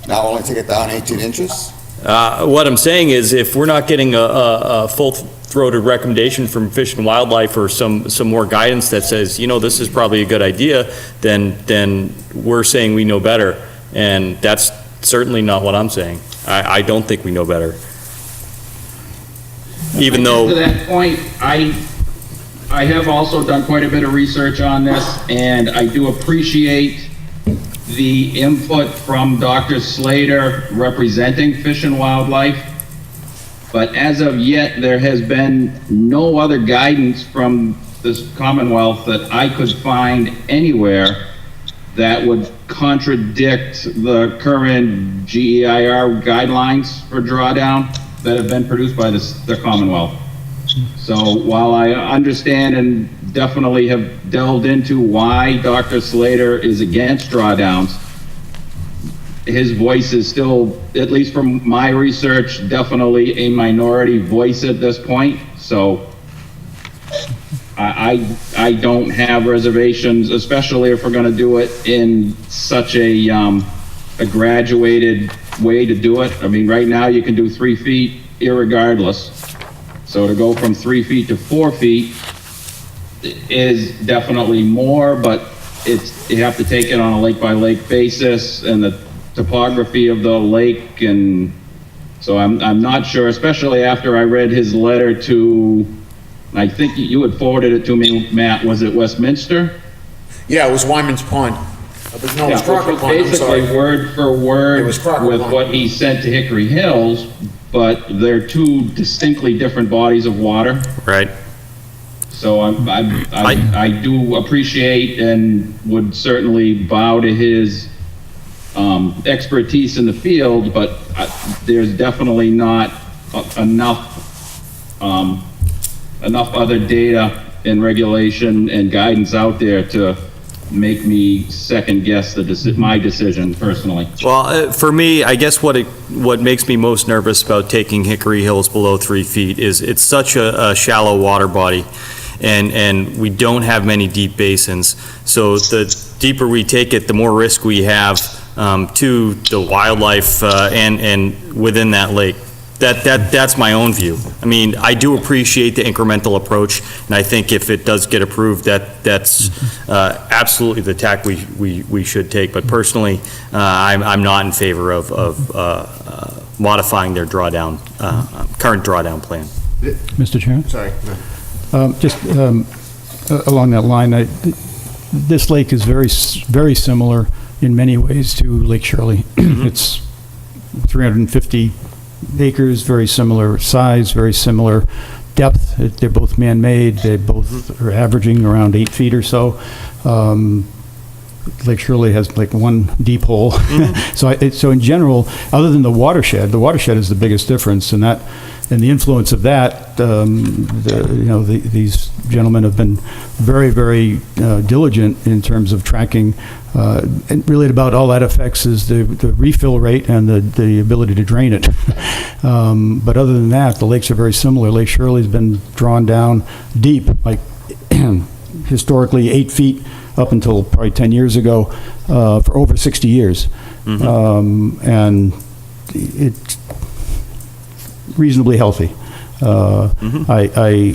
now only take it down 18 inches? What I'm saying is, if we're not getting a full-throated recommendation from Fish and Wildlife or some more guidance that says, this is probably a good idea, then we're saying we know better. And that's certainly not what I'm saying. I don't think we know better. Even though... To that point, I have also done quite a bit of research on this, and I do appreciate the input from Dr. Slater representing Fish and Wildlife, but as of yet, there has been no other guidance from this Commonwealth that I could find anywhere that would contradict the current GEIR guidelines for drawdown that have been produced by the Commonwealth. So while I understand and definitely have delved into why Dr. Slater is against drawdowns, his voice is still, at least from my research, definitely a minority voice at this point. So I don't have reservations, especially if we're going to do it in such a graduated way to do it. I mean, right now you can do 3 feet irregardless. So to go from 3 feet to 4 feet is definitely more, but you have to take it on a lake-by-lake basis and the topography of the lake, and so I'm not sure, especially after I read his letter to, I think you had forwarded it to me, Matt, was it Westminster? Yeah, it was Wyman's Pond. No, it was Crocker Pond, I'm sorry. Basically word for word with what he sent to Hickory Hills, but they're two distinctly different bodies of water. Right. So I do appreciate and would certainly bow to his expertise in the field, but there's definitely not enough other data and regulation and guidance out there to make me second guess my decision personally. Well, for me, I guess what makes me most nervous about taking Hickory Hills below 3 feet is it's such a shallow water body, and we don't have many deep basins. So the deeper we take it, the more risk we have to the wildlife and within that lake. That's my own view. I mean, I do appreciate the incremental approach, and I think if it does get approved, that's absolutely the tack we should take. But personally, I'm not in favor of modifying their current drawdown plan. Mr. Chairman? Sorry. Just along that line, this lake is very similar in many ways to Lake Shirley. It's 350 acres, very similar size, very similar depth. They're both man-made. They both are averaging around 8 feet or so. Lake Shirley has like one deep hole. So in general, other than the watershed is the biggest difference, and the influence of that, these gentlemen have been very, very diligent in terms of tracking. And really about all that affects is the refill rate and the ability to drain it. But other than that, the lakes are very similar. Lake Shirley's been drawn down deep, like historically 8 feet up until probably 10 years ago, for over 60 years. And it's reasonably healthy. I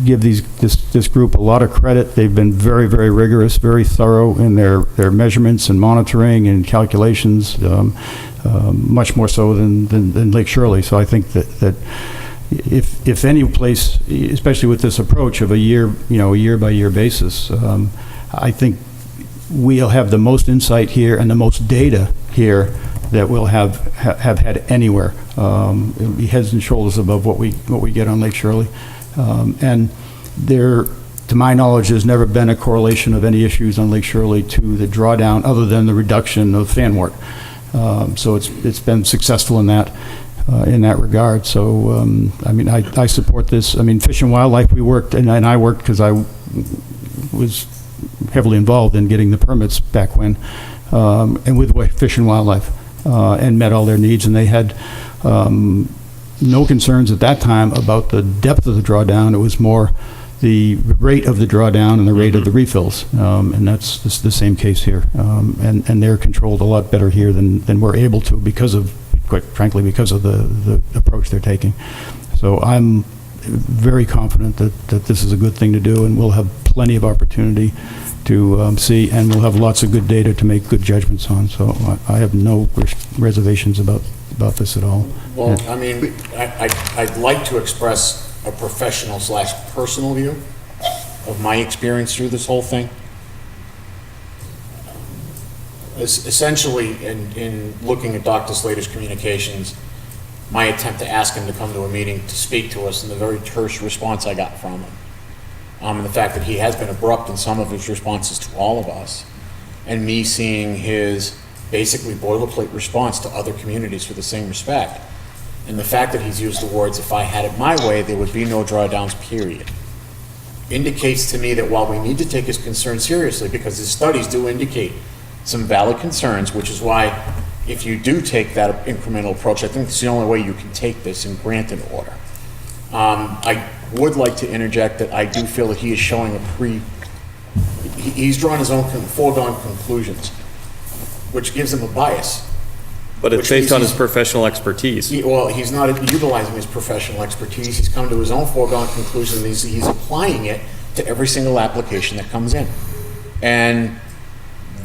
give this group a lot of credit. They've been very, very rigorous, very thorough in their measurements and monitoring and calculations, much more so than Lake Shirley. So I think that if any place, especially with this approach of a year by year basis, I think we'll have the most insight here and the most data here that we'll have had anywhere. It'll be heads and shoulders above what we get on Lake Shirley. And there, to my knowledge, there's never been a correlation of any issues on Lake Shirley to the drawdown other than the reduction of fanwort. So it's been successful in that regard. So, I mean, I support this. I mean, Fish and Wildlife, we worked, and I worked because I was heavily involved in getting the permits back when, and with Fish and Wildlife, and met all their needs, and they had no concerns at that time about the depth of the drawdown. It was more the rate of the drawdown and the rate of the refills, and that's the same case here. And they're controlled a lot better here than we're able to quite frankly, because of the approach they're taking. So I'm very confident that this is a good thing to do, and we'll have plenty of opportunity to see, and we'll have lots of good data to make good judgments on. So I have no reservations about this at all. Well, I mean, I'd like to express a professional/personal view of my experience through this whole thing. Essentially, in looking at Dr. Slater's communications, my attempt to ask him to come to a meeting to speak to us, and the very terse response I got from him, and the fact that he has been abrupt in some of his responses to all of us, and me seeing his basically boilerplate response to other communities for the same respect, and the fact that he's used the words, "If I had it my way, there would be no drawdowns, period," indicates to me that while we need to take his concerns seriously, because his studies do indicate some valid concerns, which is why if you do take that incremental approach, I think it's the only way you can take this and grant an order. I would like to interject that I do feel that he is showing he's drawn his own foregone conclusions, which gives him a bias. But it's based on his professional expertise. He's not utilizing his professional expertise. He's come to his own foregone conclusion, and he's applying it to every single application that comes in. And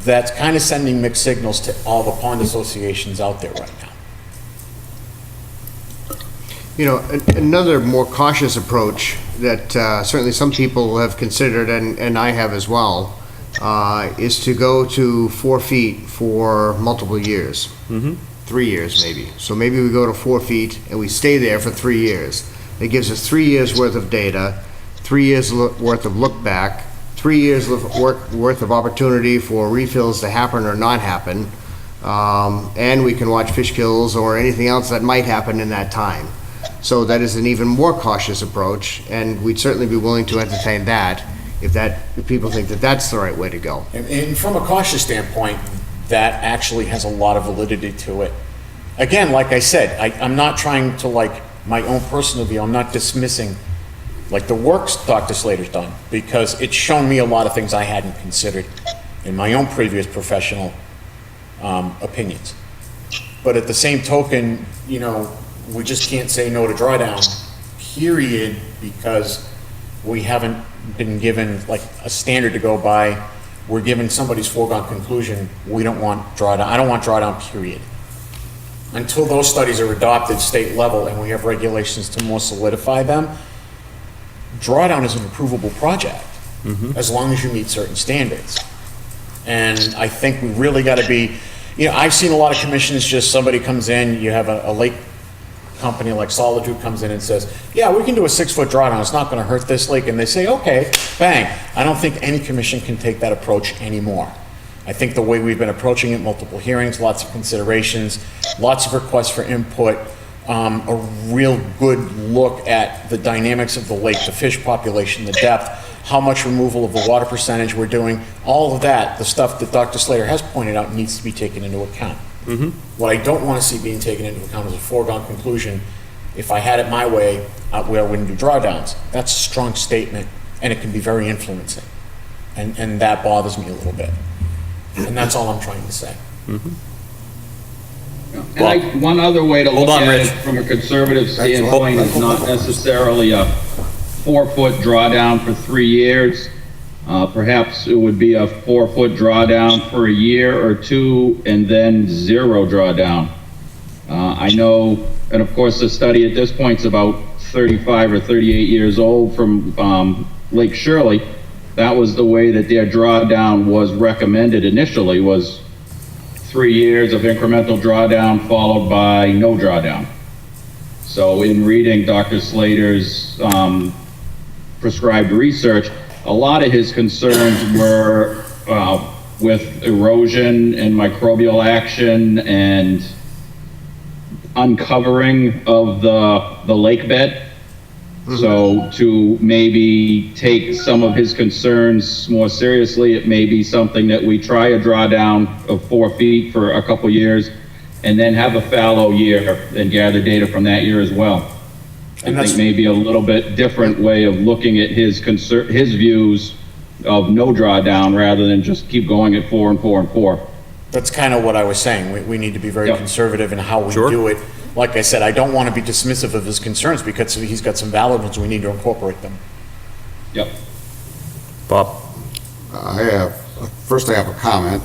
that's kind of sending mixed signals to all the pond associations out there right now. You know, another more cautious approach that certainly some people have considered, and I have as well, is to go to 4 feet for multiple years. 3 years maybe. So maybe we go to 4 feet and we stay there for 3 years. It gives us 3 years worth of data, 3 years worth of look back, 3 years worth of opportunity for refills to happen or not happen, and we can watch fish kills or anything else that might happen in that time. So that is an even more cautious approach, and we'd certainly be willing to entertain that if people think that that's the right way to go. And from a cautious standpoint, that actually has a lot of validity to it. Again, like I said, I'm not trying to, my own personal view, I'm not dismissing the works Dr. Slater's done, because it's shown me a lot of things I hadn't considered in my own previous professional opinions. But at the same token, we just can't say no to drawdown, period, because we haven't been given a standard to go by. We're given somebody's foregone conclusion, we don't want drawdown. I don't want drawdown, period. Until those studies are adopted state level and we have regulations to more solidify them, drawdown is an approvable project, as long as you meet certain standards. And I think we really got to be, I've seen a lot of commissions, just somebody comes in, you have a lake company like Solitude comes in and says, yeah, we can do a 6-foot drawdown, it's not going to hurt this lake, and they say, okay, bang. I don't think any commission can take that approach anymore. I think the way we've been approaching it, multiple hearings, lots of considerations, lots of requests for input, a real good look at the dynamics of the lake, the fish population, the depth, how much removal of the water percentage we're doing, all of that, the stuff that Dr. Slater has pointed out needs to be taken into account. What I don't want to see being taken into account is a foregone conclusion. If I had it my way, I wouldn't do drawdowns. That's a strong statement, and it can be very influencing. And that bothers me a little bit. And that's all I'm trying to say. And one other way to Hold look on, at Rich. it from a conservative standpoint is not necessarily a 4-foot drawdown for 3 years. Perhaps it would be a 4-foot drawdown for a year or two and then 0 drawdown. I know, and of course the study at this point is about 35 or 38 years old from Lake Shirley. That was the way that their drawdown was recommended initially, was 3 years of incremental drawdown followed by no drawdown. So in reading Dr. Slater's prescribed research, a lot of his concerns were with erosion and microbial action and uncovering of the lake bed. So to maybe take some of his concerns more seriously, it may be something that we try a drawdown of 4 feet for a couple years and then have a fallow year and gather data from that year as well. I think maybe a little bit different way of looking at his views of no drawdown rather than just keep going at 4 and 4 and 4. That's kind of what I was saying. We need to be very conservative in how we do it. Like I said, I don't want to be dismissive of his concerns because he's got some valid ones. We need to incorporate them. Yep. Bob? First I have a comment,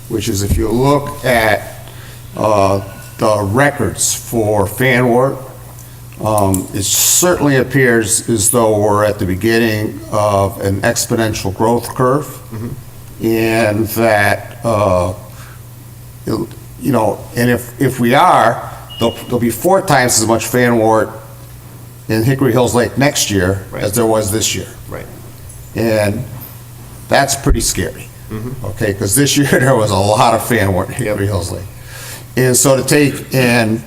which is if you look at the records for fan work, it certainly appears as though we're at the beginning of an exponential growth curve, and that, and if we are, there'll be 4 times as much fan wart in Hickory Hills Lake next year as there was this year. Right. And that's pretty scary, okay, because this year there was a lot of fan wart in Hickory Hills Lake. And so to take and,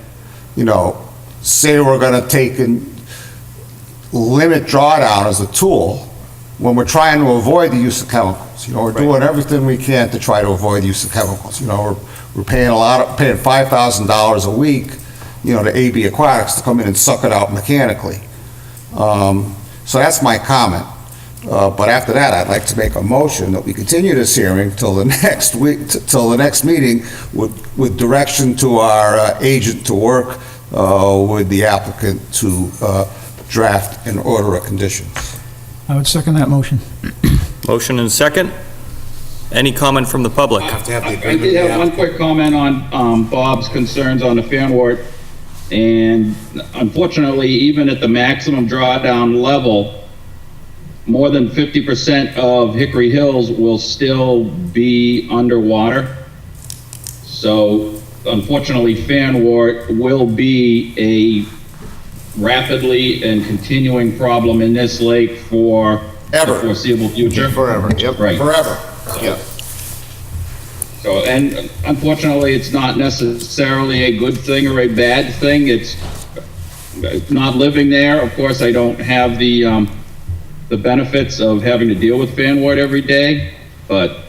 say we're gonna take and limit drawdown as a tool when we're trying to avoid the use of chemicals. We're doing everything we can to try to avoid the use of chemicals. We're paying paying $5,000 a week, to AB Aquatics to come in and suck it out mechanically. So that's my comment. But after that, I'd like to make a motion that we continue this hearing till the next week, till the next meeting, with direction to our agent to work with the applicant to draft an order of conditions. I would second that motion. Motion and second. Any comment from the public? Have to have the I agreement. did have one quick comment on Bob's concerns on the fan wart. And unfortunately, even at the maximum drawdown level, more than 50% of Hickory Hills will still be underwater. So unfortunately, fan wart will be a rapidly and continuing problem in this lake for the foreseeable future. Forever, yep. Right. Forever. Yep. So, and unfortunately, it's not necessarily a good thing or a bad thing. It's not living there. Of course, I don't have the benefits of having to deal with fan wart every day, but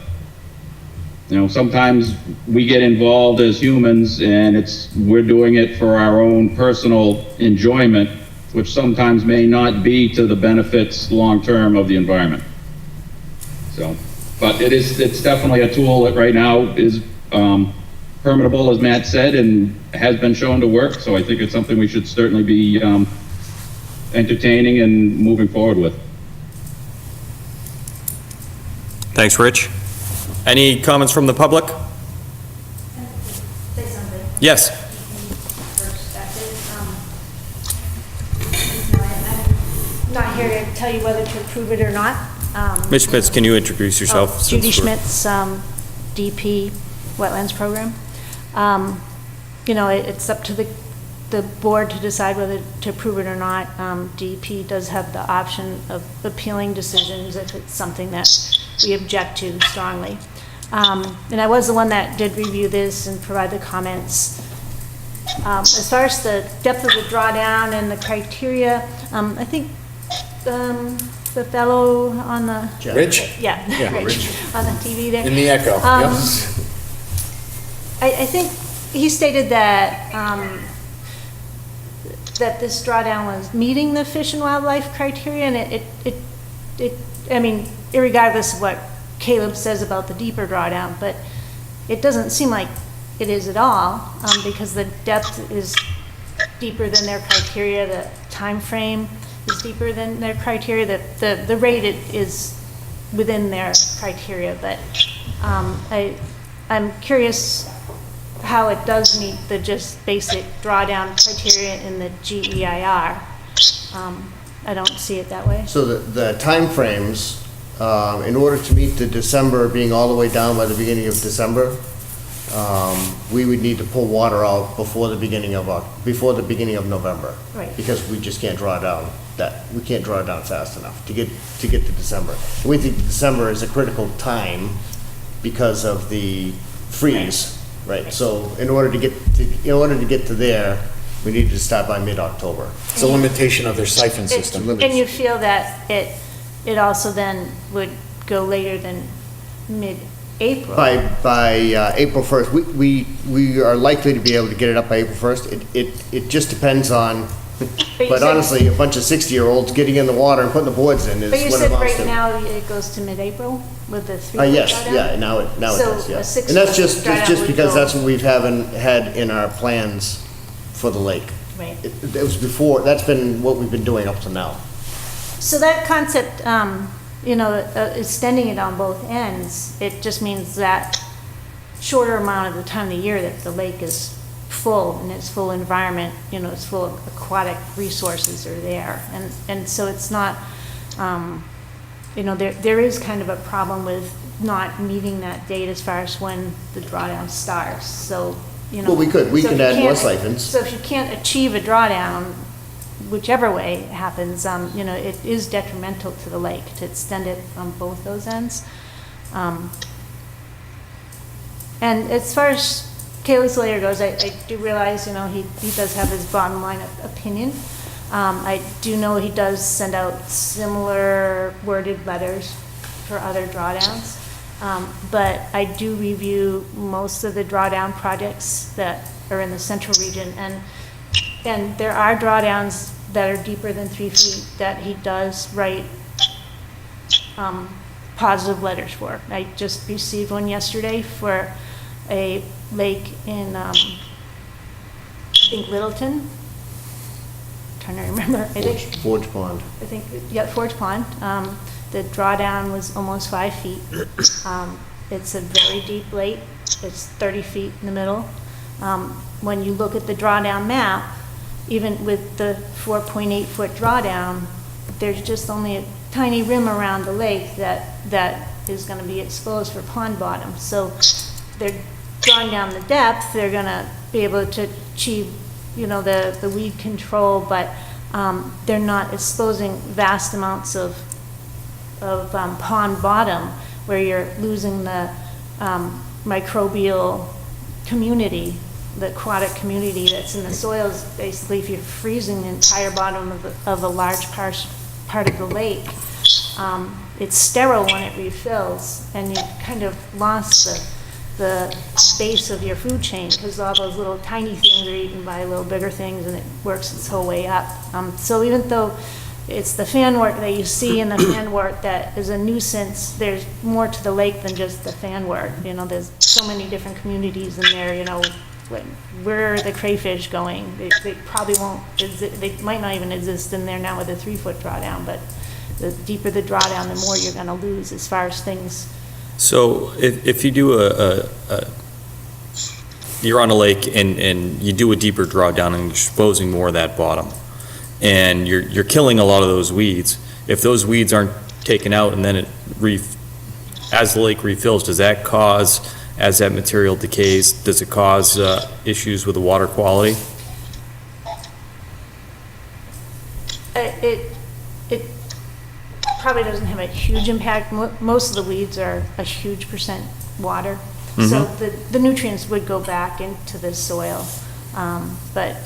sometimes we get involved as humans and we're doing it for our own personal enjoyment, which sometimes may not be to the benefits long-term of the environment. So, but it's definitely a tool that right now is permittable, as Matt said, and has been shown to work. So I think it's something we should certainly be entertaining and moving forward with. Thanks, Rich. Any comments from the public? Say something. Yes. I'm not here to tell you whether to approve it or not. Ms. Schmitz, can you introduce yourself? Judy since we're- Schmitz, DP Wetlands Program. It's up to the board to decide whether to approve it or not. DP does have the option of appealing decisions if it's something that we object to strongly. And I was the one that did review this and provide the comments. As far as the depth of the drawdown and the criteria, I think the fellow on the... Rich? Yeah, Rich, on the TV there. In the Echo, I think he stated that, that this drawdown was meeting the Fish and Wildlife criteria, and I mean, irregardless of what Caleb says about the deeper drawdown, but it doesn't seem like it is at all, because the depth is deeper than their criteria, the time frame is deeper than their criteria, the rate is within their criteria, but I'm curious how it does meet the just basic drawdown criteria in the GEIR. I don't see it that way. So the timeframes, in order to meet the December being all the way down by the beginning of December, we would need to pull water out before the beginning of November. Right. Because we just can't draw down we can't draw it down fast enough to get to December. We think December is a critical time because of the freeze, right? So in order to get to there, we needed to start by mid-October. It's a limitation of their siphon system. And you feel that it also then would go later than mid-April? By April 1st, we are likely to be able to get it up by April 1st. It just depends on, but honestly, a bunch of 60-year-olds getting in the water and putting the boards in is But you what it said amounts right to. now it goes to mid-April with the 3 Yes, drawdown? yeah, now it does, So yeah. a 6 And that's just drawdown would because go- that's what we've had in our plans for the lake. Right. It was before, that's been what we've been doing up to now. So that concept, extending it on both ends, it just means that shorter amount of the time of the year that the lake is full and its full environment, it's full of aquatic resources are there. And so it's not, there is kind of a problem with not meeting that date as far as when the drawdown starts. So, Well, we could so if you add more can't- siphons. So if you can't achieve a drawdown, whichever way it happens, it is detrimental to the lake to extend it on both those ends. And as far as Kaylee's lawyer goes, I do realize, he does have his bottom line opinion. I do know he does send out similar worded letters for other drawdowns. But I do review most of the drawdown projects that are in the central region, and there are drawdowns that are deeper than 3 feet that he does write positive letters for. I just received one yesterday for a lake in, I think Littleton. Trying to remember. Forge Pond. I think, yeah, Forge Pond. The drawdown was almost 5 feet. It's a very deep lake. It's 30 feet in the middle. When you look at the drawdown map, even with the 4.8 foot drawdown, there's just only a tiny rim around the lake that is going to be exposed for pond bottom. So they're drawing down the depth. They're going to be able to achieve, the weed control, but they're not exposing vast amounts of pond bottom where you're losing the microbial community, the aquatic community that's in the soils. Basically, if you're freezing the entire bottom of a large part of the lake, it's sterile when it refills, and you kind of lost the base of your food chain because all those little tiny things are eaten by little bigger things, and it works its whole way up. So even though it's the fan work that you see and the fan work that is a nuisance, there's more to the lake than just the fan work. There's so many different communities in there, where are the crayfish going? They probably won't, they might not even exist in there now with a 3 foot drawdown, but the deeper the drawdown, the more you're gonna lose as far as things. So if you do you're on a lake and you do a deeper drawdown and you're exposing more of that bottom, and you're killing a lot of those weeds, if those weeds aren't taken out and then as the lake refills, does that cause, as that material decays, does it cause issues with the water quality? It probably doesn't have a huge impact. Most of the weeds are a huge percent water. So the nutrients would go back into the soil. But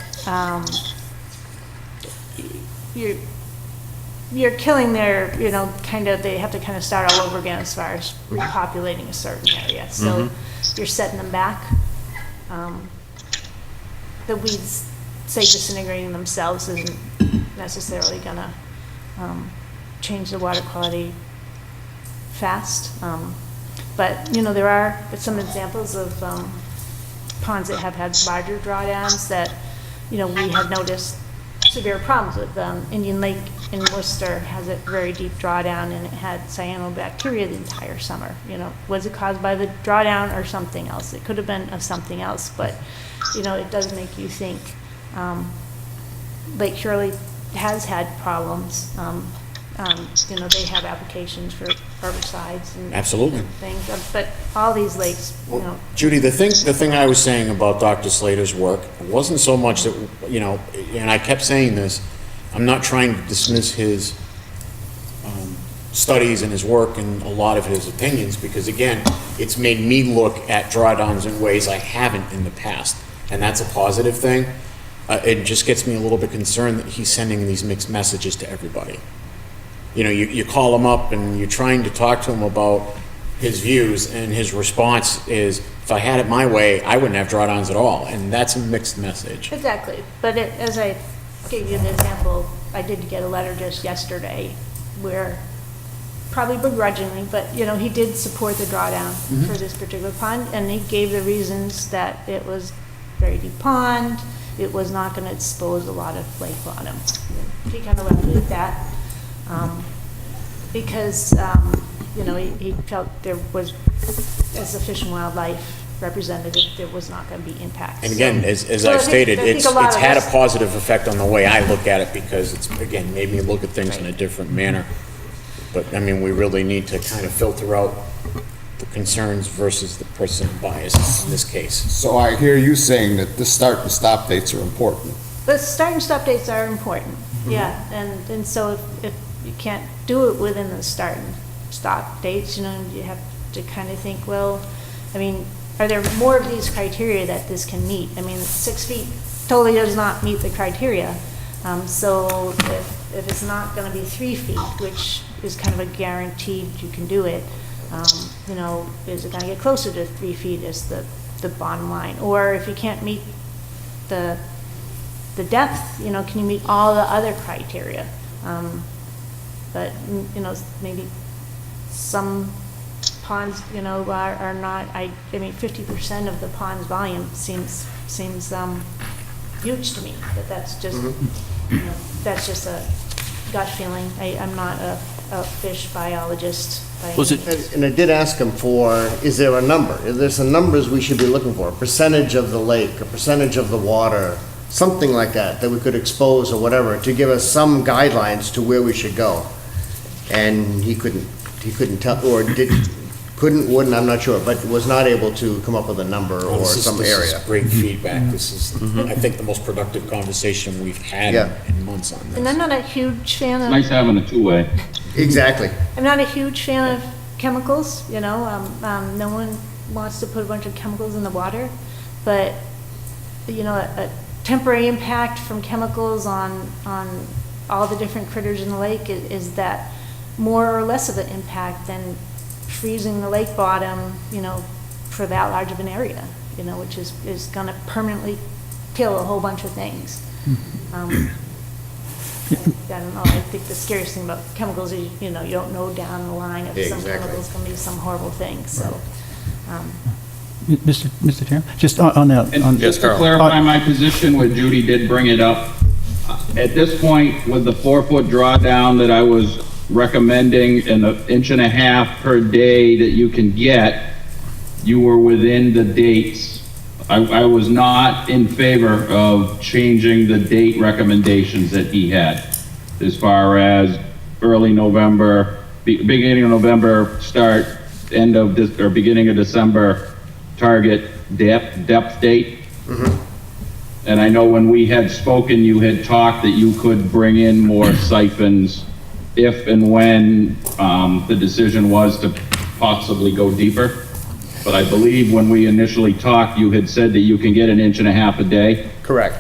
you're killing their, you know, they have to kind of start all over again as far as repopulating a certain area. So you're setting them back. The weeds, say, disintegrating themselves isn't necessarily gonna change the water quality fast. But, you know, there are some examples of ponds that have had larger drawdowns that, you know, we had noticed severe problems with. Indian Lake in Worcester has a very deep drawdown, and it had cyanobacteria the entire summer. You know, was it caused by the drawdown or something else? It could have been of something else, but, you know, it does make you think. Lake Shirley has had problems. You know, they have applications for herbicides and Absolutely. things, but all these lakes, you know. Judy, the thing I was saying about Dr. Slater's work wasn't so much that, you know, and I kept saying this, I'm not trying to dismiss his studies and his work and a lot of his opinions, because again, it's made me look at drawdowns in ways I haven't in the past, and that's a positive thing. It just gets me a little bit concerned that he's sending these mixed messages to everybody. You know, you call him up and you're trying to talk to him about his views, and his response is, if I had it my way, I wouldn't have drawdowns at all, and that's a mixed message. Exactly, but as I gave you an example, I did get a letter just yesterday where, probably begrudgingly, but, you know, he did support the drawdown for this particular pond, and he gave the reasons that it was very deep pond, it was not going to expose a lot of lake bottom. He kind of left it at that. Because, you know, he felt there was, as a Fish and Wildlife representative, there was not going to be impact. And again, So- as so I've stated, I think it's a lot of had a us- positive effect on the way I look at it, because it's, again, made me look at things in a different manner. But, I mean, we really need to kind of filter out the concerns versus the person bias in this case. So I hear you saying that the start and stop dates are important. The start and stop dates are important, yeah, and so if you can't do it within the start and stop dates, you know, you have to kind of think, well, I mean, are there more of these criteria that this can meet? I mean, 6 feet totally does not meet the criteria. So if it's not going to be 3 feet, which is kind of a guaranteed you can do it, you know, is it going to get closer to 3 feet is the bottom line? Or if you can't meet the depth, you know, can you meet all the other criteria? But, you know, maybe some ponds, you know, are not, I mean, 50% of the pond's volume seems huge to me, but that's just, you know, that's just a gut feeling. I'm not a fish biologist by any means. And I did ask him for, is there a number? Is there some numbers we should be looking for? A percentage of the lake, a percentage of the water, something like that we could expose or whatever, to give us some guidelines to where we should go. And he couldn't tell, or wouldn't, I'm not sure, but was not able to come up with a number Well, or some area. This is great feedback. This is, I think, the most productive conversation we've had in months on this. And I'm not a huge fan of. Nice having a two-way. Exactly. I'm not a huge fan of chemicals, you know, no one wants to put a bunch of chemicals in the water, but, you know, a temporary impact from chemicals on all the different critters in the lake is that more or less of an impact than freezing the lake bottom, you know, for that large of an area, you know, which is going to permanently kill a whole bunch of things. I don't know, I think the scariest thing about chemicals is, you know, you don't know down the line if some chemical's going to be some horrible thing, so. Mr. Chairman, just on that. And just to clarify my position, where Judy did bring it up, at this point, with the 4-foot drawdown that I was recommending and 1.5 inches per day that you can get, you were within the dates. I was not in favor of changing the date recommendations that he had, as far as early November, beginning of November start, end of this, or beginning of December target depth date. And I know when we had spoken, you had talked that you could bring in more siphons if and when the decision was to possibly go deeper. But I believe when we initially talked, you had said that you can get 1.5 inches a day. Correct.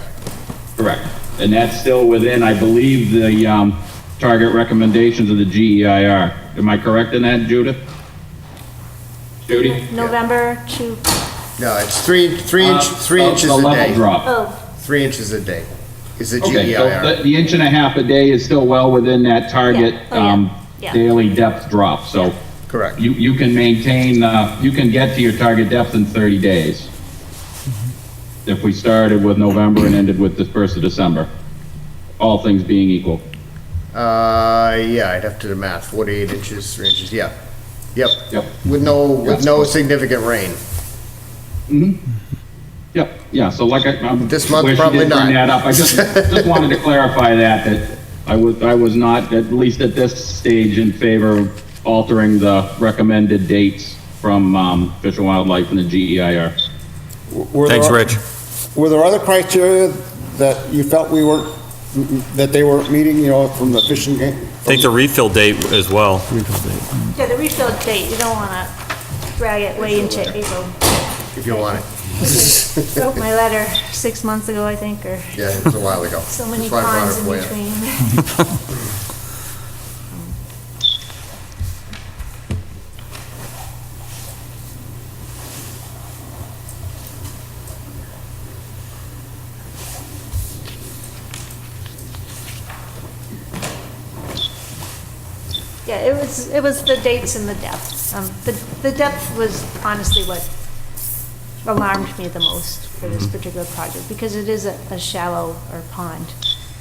Correct. And that's still within, I believe, the target recommendations of the GEIR. Am I correct in that, Judith? Judy? November to, No, it's three inches The a level day. drop. oh, 3 inches a day is the Okay, so GEIR. the 1.5 inches a day is still well within that target Yeah. Oh, yeah. Yeah. daily depth drop. So Correct. you can maintain, you can get to your target depth in 30 days. If we started with November and ended with the 1st of December, all things being equal. Yeah, I'd have to do the math, 48 inches, 3 inches, yeah. Yep. Yep. With no significant rain. Yep, yeah, so like I'm. This month, wish you probably did bring not. that up. I just wanted to clarify that I was not, at least at this stage, in favor of altering the recommended dates from Fish and Wildlife and the GEIR. Thanks, Rich. Were there other criteria that you felt that they weren't meeting, from the fishing game? I think the refill date as well. yeah, the refill date, you don't want to drag it way into April. If you want it. Wrote my letter 6 months ago, I think, or Yeah, it was a while ago. so many That's why I brought ponds it in for you. between. Yeah, it was the dates and the depth. The depth was honestly what alarmed me the most for this particular project, because it is a shallower pond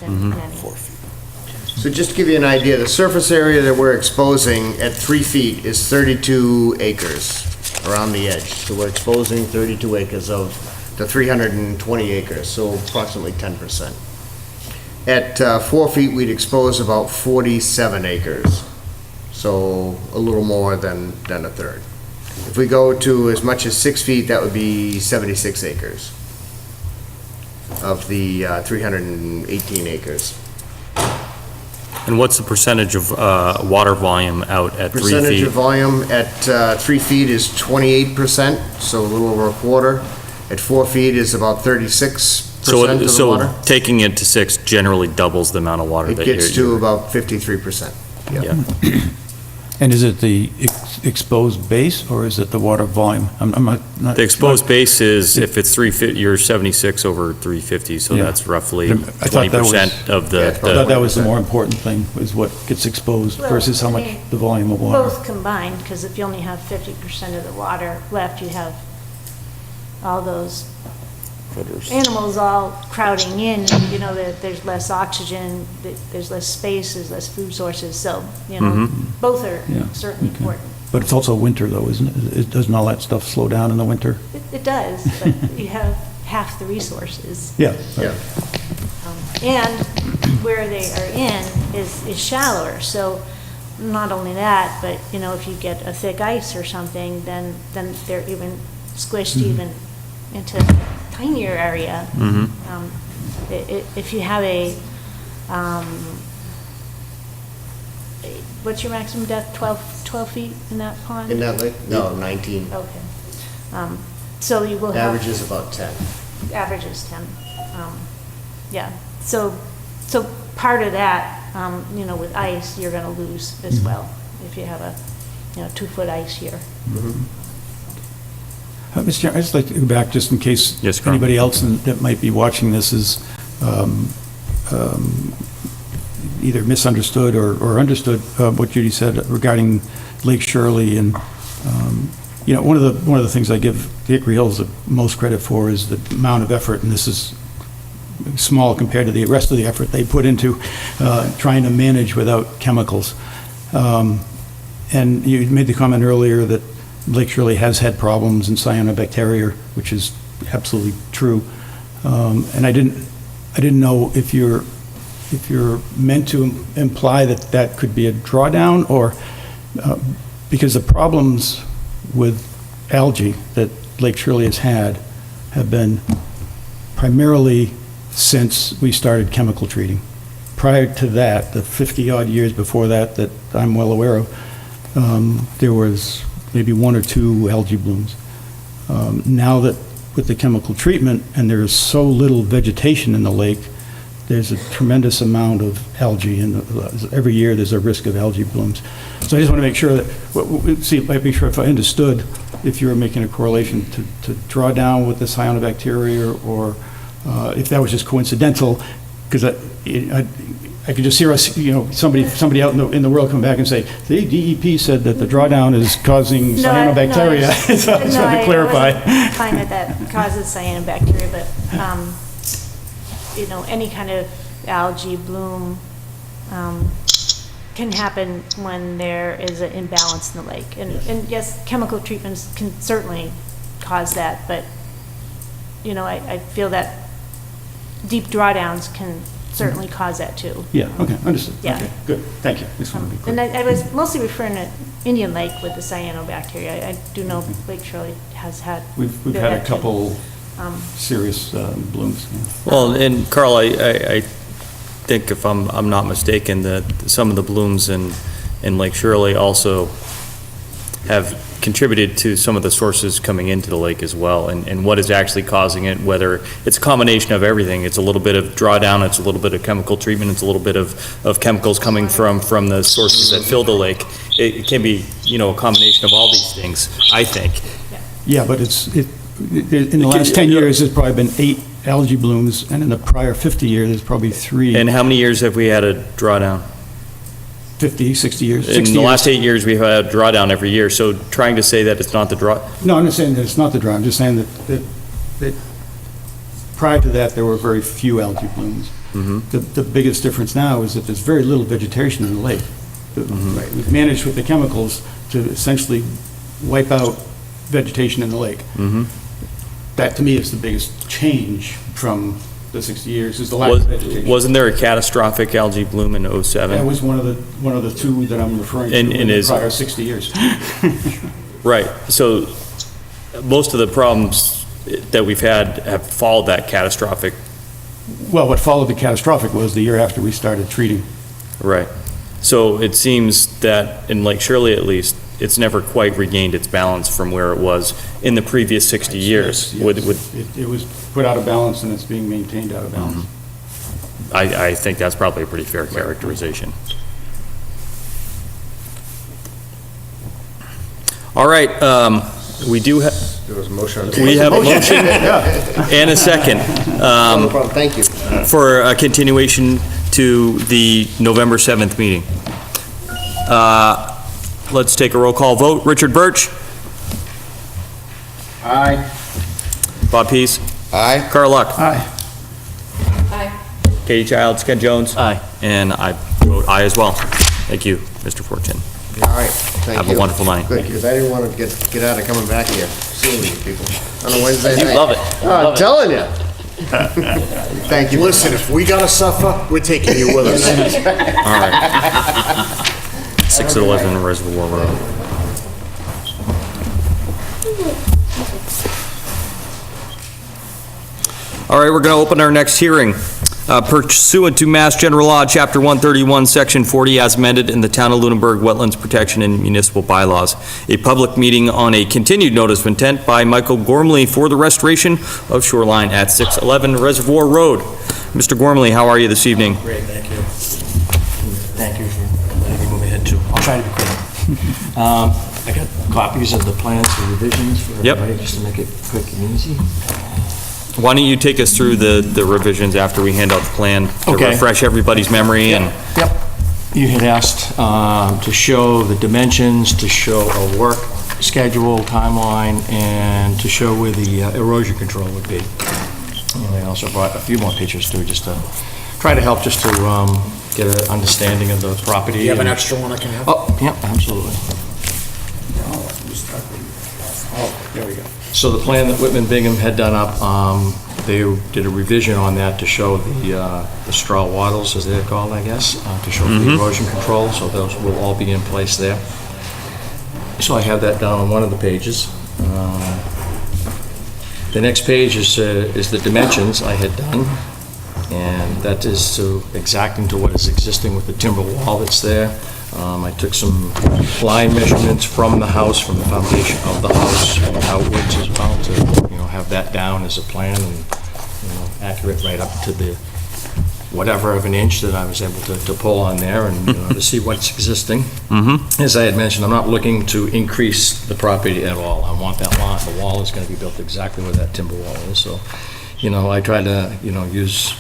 than many. So just to give you an idea, the surface area that we're exposing at 3 feet is 32 acres around the edge. So we're exposing 32 acres of the 320 acres, so approximately 10%. At 4 feet, we'd expose about 47 acres, so a little more than a third. If we go to as much as 6 feet, that would be 76 acres of the 318 acres. And what's the percentage of water volume out at 3 feet? Percentage of volume at 3 feet is 28%, so a little over a quarter. At 4 feet is about 36% of the So water. taking it to 6 generally doubles the amount of water It that gets to about 53%. Yeah. And is it the exposed base, or is it the water volume? I'm not. The exposed base is, if it's 3 feet, you're 76 over 350, so Yeah. that's roughly I thought that was- 20% of Yeah, the. I thought that was the more important thing, was what gets exposed Well, versus how I much mean, the volume of water. Both combined, because if you only have 50% of the water left, you have all those animals all crowding in, there's less oxygen, there's less space, there's less food sources, so, both are Yeah, certainly okay. important. But it's also winter, though, isn't it? Doesn't all that stuff slow down in the winter? It does, but you have half the resources. Yeah. Yeah. And where they are in is shallower, so not only that, but, if you get a thick ice or something, then they're even squished even into a tinier area. If you have what's your maximum depth, 12 feet in that pond? In that lake? No, 19. Okay. So you will have. Average is about 10. Average is 10. Yeah, so part of that, with ice, you're gonna lose as well, if you have a, 2-foot ice here. Mr. Chairman, I'd just like to go back, just in case Yes, Carl. anybody else that might be watching this is either misunderstood or understood what Judy said regarding Lake Shirley. And, one of the things I give the Hickory Hills the most credit for is the amount of effort, and this is small compared to the rest of the effort they put into trying to manage without chemicals. And you made the comment earlier that Lake Shirley has had problems in cyanobacteria, which is absolutely true. And I didn't know if you're meant to imply that could be a drawdown, or because the problems with algae that Lake Shirley has had have been primarily since we started chemical treating. prior to that, the 50-odd years before that, that I'm well aware of, there was maybe 1 or 2 algae blooms. Now that with the chemical treatment, and there is so little vegetation in the lake, there's a tremendous amount of algae, and every year there's a risk of algae blooms. So I just want to make sure that, make sure if I understood, if you were making a correlation to draw down with the cyanobacteria, or if that was just coincidental, because I could just hear us, somebody out in the world come back and say, the DEP said that the drawdown is causing cyanobacteria. So I just wanted to clarify. I wasn't fine that causes cyanobacteria, but, any kind of algae bloom can happen when there is an imbalance in the lake. And yes, chemical treatments can certainly cause that, but, I feel that deep drawdowns can certainly cause that too. Yeah, okay, understood. Yeah. Okay, good, thank you. Just want to be clear. And I was mostly referring to Indian Lake with the cyanobacteria. I do know Lake Shirley has had. We've had a couple serious blooms. Well, and Carl, I think if I'm not mistaken, that some of the blooms in Lake Shirley also have contributed to some of the sources coming into the lake as well, and what is actually causing it, whether it's a combination of everything. It's a little bit of drawdown, it's a little bit of chemical treatment, it's a little bit of chemicals coming from the sources that fill the lake. It can be, a combination of all these things, I think. Yeah, but in the last 10 years, there's probably been 8 algae blooms, and in the prior 50 years, there's probably 3. And how many years have we had a drawdown? 50, 60 years. In the last 8 years, we've had a drawdown every year, so trying to say that it's not the draw. No, I'm not saying that it's not the draw, I'm just saying that prior to that, there were very few algae blooms. The biggest difference now is that there's very little vegetation in the lake. Right, we've managed with the chemicals to essentially wipe out vegetation in the lake. That, to me, is the biggest change from the 60 years, is the lack of vegetation. Wasn't there a catastrophic algae bloom in '07? That was one of the 2 that I'm referring to in the prior 60 years. Right, so most of the problems that we've had have followed that catastrophic. Well, what followed the catastrophic was the year after we started treating. Right, so it seems that in Lake Shirley at least, it's never quite regained its balance from where it was in the previous 60 years. Yes. It was put out of balance, and it's being maintained out of balance. I think that's probably a pretty fair characterization. All right, we do have. There was a motion. We have a motion and a second. No problem, thank you. For a continuation to the November 7th meeting. Let's take a roll call vote. Richard Birch? Aye. Bob Pease? Aye. Carl Luck? Aye. Aye. Katie Childs? Ken Jones? Aye. And I vote aye as well. Thank you, Mr. Fortune. All right, thank you. Have a wonderful night. Good, because I didn't want to get out of coming back here, seeing you people on a Wednesday night. Love it. Oh, I'm telling you. Thank you. Listen, if we gotta suffer, we're taking you with us. All right. 611 Reservoir Road. All right, we're going to open our next hearing. Pursuant to Mass General Law, Chapter 131, Section 40, as amended in the Town of Lunenburg Wetlands Protection and Municipal Bylaws, a public meeting on a continued notice of intent by Michael Gormley for the restoration of shoreline at 611 Reservoir Road. Mr. Gormley, how are you this evening? Great, thank you. Thank you for letting me move ahead too. I'll try to be quick. I got copies of the plans for revisions for everybody, just to make it quick and easy. Why don't you take us through the revisions after we hand out the plan to refresh everybody's memory? And Yep. You had asked to show the dimensions, to show a work schedule, timeline, and to show where the erosion control would be. And I also brought a few more pictures too, just to try to help just to get an understanding of the property. Do you have an extra one I can have? Oh, yeah, absolutely. Oh, there we go. So the plan that Whitman Bingham had done up, they did a revision on that to show the straw wattles, as they're called, I guess, to show the erosion control, so those will all be in place there. So I have that down on one of the pages. The next page is the dimensions I had done, and that is exacting to what is existing with the timber wall that's there. I took some line measurements from the house, from the foundation of the house, and outwards as well, to, have that down as a plan and, accurate right up to the whatever of an inch that I was able to pull on there and, to see what's existing. As I had mentioned, I'm not looking to increase the property at all. I want that lot, the wall is gonna be built exactly where that timber wall is, so, I try to, use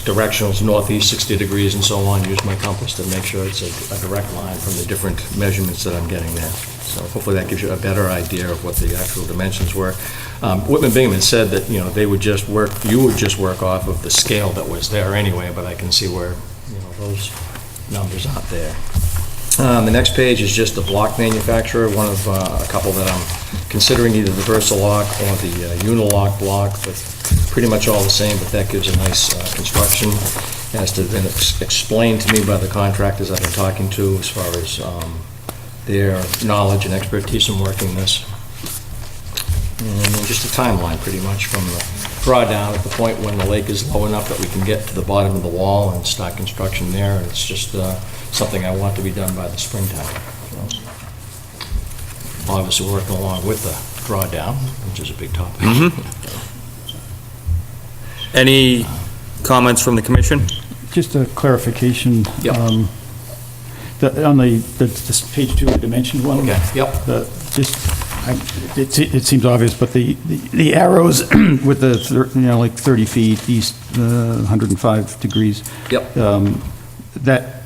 directionals, northeast, 60 degrees and so on, use my compass to make sure it's a direct line from the different measurements that I'm getting there. So hopefully that gives you a better idea of what the actual dimensions were. Whitman Bingham said that, they would just work, you would just work off of the scale that was there anyway, but I can see where, those numbers aren't there. The next page is just the block manufacturer, one of a couple that I'm considering, either the Versalock or the Unilock block, but pretty much all the same, but that gives a nice construction. Has to been explained to me by the contractors I've been talking to as far as their knowledge and expertise in working this. And then just a timeline, pretty much, from the drawdown at the point when the lake is low enough that we can get to the bottom of the wall and start construction there. And it's just something I want to be done by the springtime. So, obviously, we're working along with the drawdown, which is a big topic. Any comments from the commission? Just a clarification. Yep. On this page 2, the dimension one. Okay, yep. It seems obvious, but the arrows with the, like 30 feet east, 105 degrees. Yep. That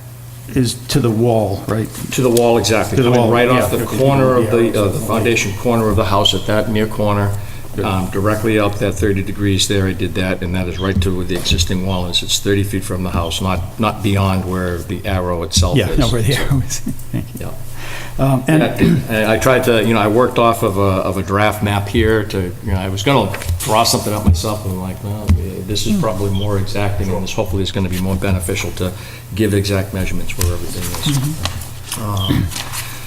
is to the wall, right? To the wall, exactly. To the Coming wall, right off yeah. the corner of the foundation corner of the house, at that near corner, directly up that 30 degrees there, I did that, and that is right to where the existing wall is. It's 30 feet from the house, not beyond where the arrow itself is. Yeah, no, where the arrow is. Thank you. Yeah. And I tried to, I worked off of a draft map here to, I was going to draw something up myself, and I'm like, well, this is probably more exacting, and this hopefully is going to be more beneficial to give exact measurements where everything is.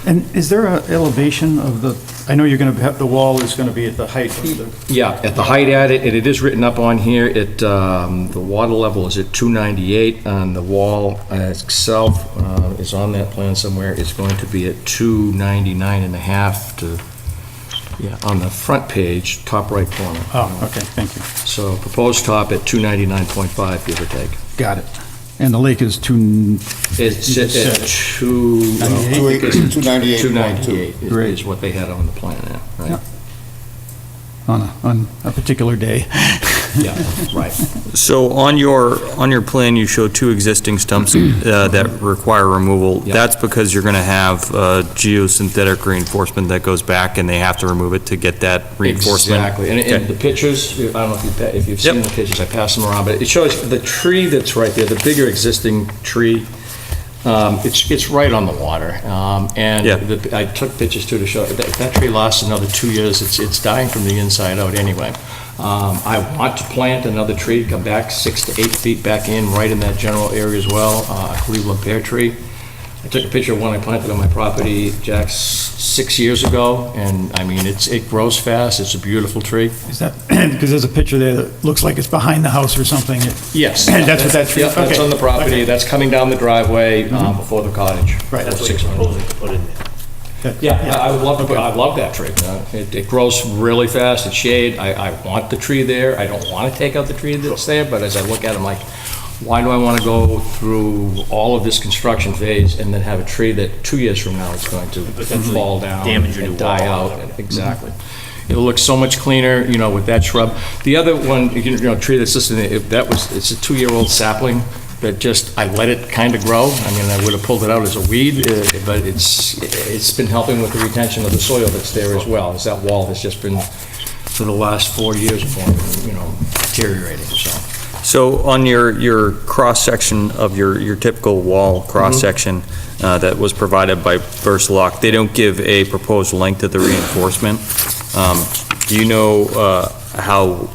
And is there an elevation of the, I know you're going to have, the wall is going to be at the height of the... Yeah, at the height at it, and it is written up on here, the water level is at 298, and the wall itself is on that plan somewhere. It's going to be at 299 and a half to, on the front page, top right corner. Oh, okay, thank you. So proposed top at 299.5, give or take. Got it. And the lake is It's at 298 is what they had on the plan, right? Yeah. On a particular day. Yeah, right. So on your plan, you show 2 existing stumps that require removal. Yep. That's because you're going to have geosynthetic reinforcement that goes back, and they have to remove it to get that reinforcement. Exactly, and the pictures, I don't know if you've seen the pictures, I passed them around, but it shows the tree that's right there, the bigger existing tree. It's right on the water, and I took pictures too to show that tree lasts another 2 years. It's dying from the inside out anyway. I want to plant another tree, come back 6 to 8 feet back in, right in that general area as well, a Cleveland pear tree. I took a picture of one I planted on my property, Jack, 6 years ago, and I mean, it grows fast. It's a beautiful tree. Is that, because there's a picture there that looks like it's behind the house or something? Yes. That's what that tree, Yeah, that's okay. on the property. Okay. That's coming down the driveway before the cottage. Right. That's what you're proposing to put in there. Yeah, I would love to, I love that tree. It grows really fast, it's shade. I want the tree there. I don't want to take out the tree that's there, but as I look at it, I'm like, why do I want to go through all of this construction phase and then have a tree that 2 years from now is going to fall down damage your and new die wall. out? Exactly. It'll look so much cleaner, with that shrub. The other one, tree that's listed, it's a 2-year-old sapling that just, I let it kind of grow. I mean, I would have pulled it out as a weed, but it's been helping with the retention of the soil that's there as well. It's that wall that's just been, for the last 4 years or more, deteriorating, so. So on your cross-section of your typical wall cross-section that was provided by Versalock, they don't give a proposed length of the reinforcement. Do you know how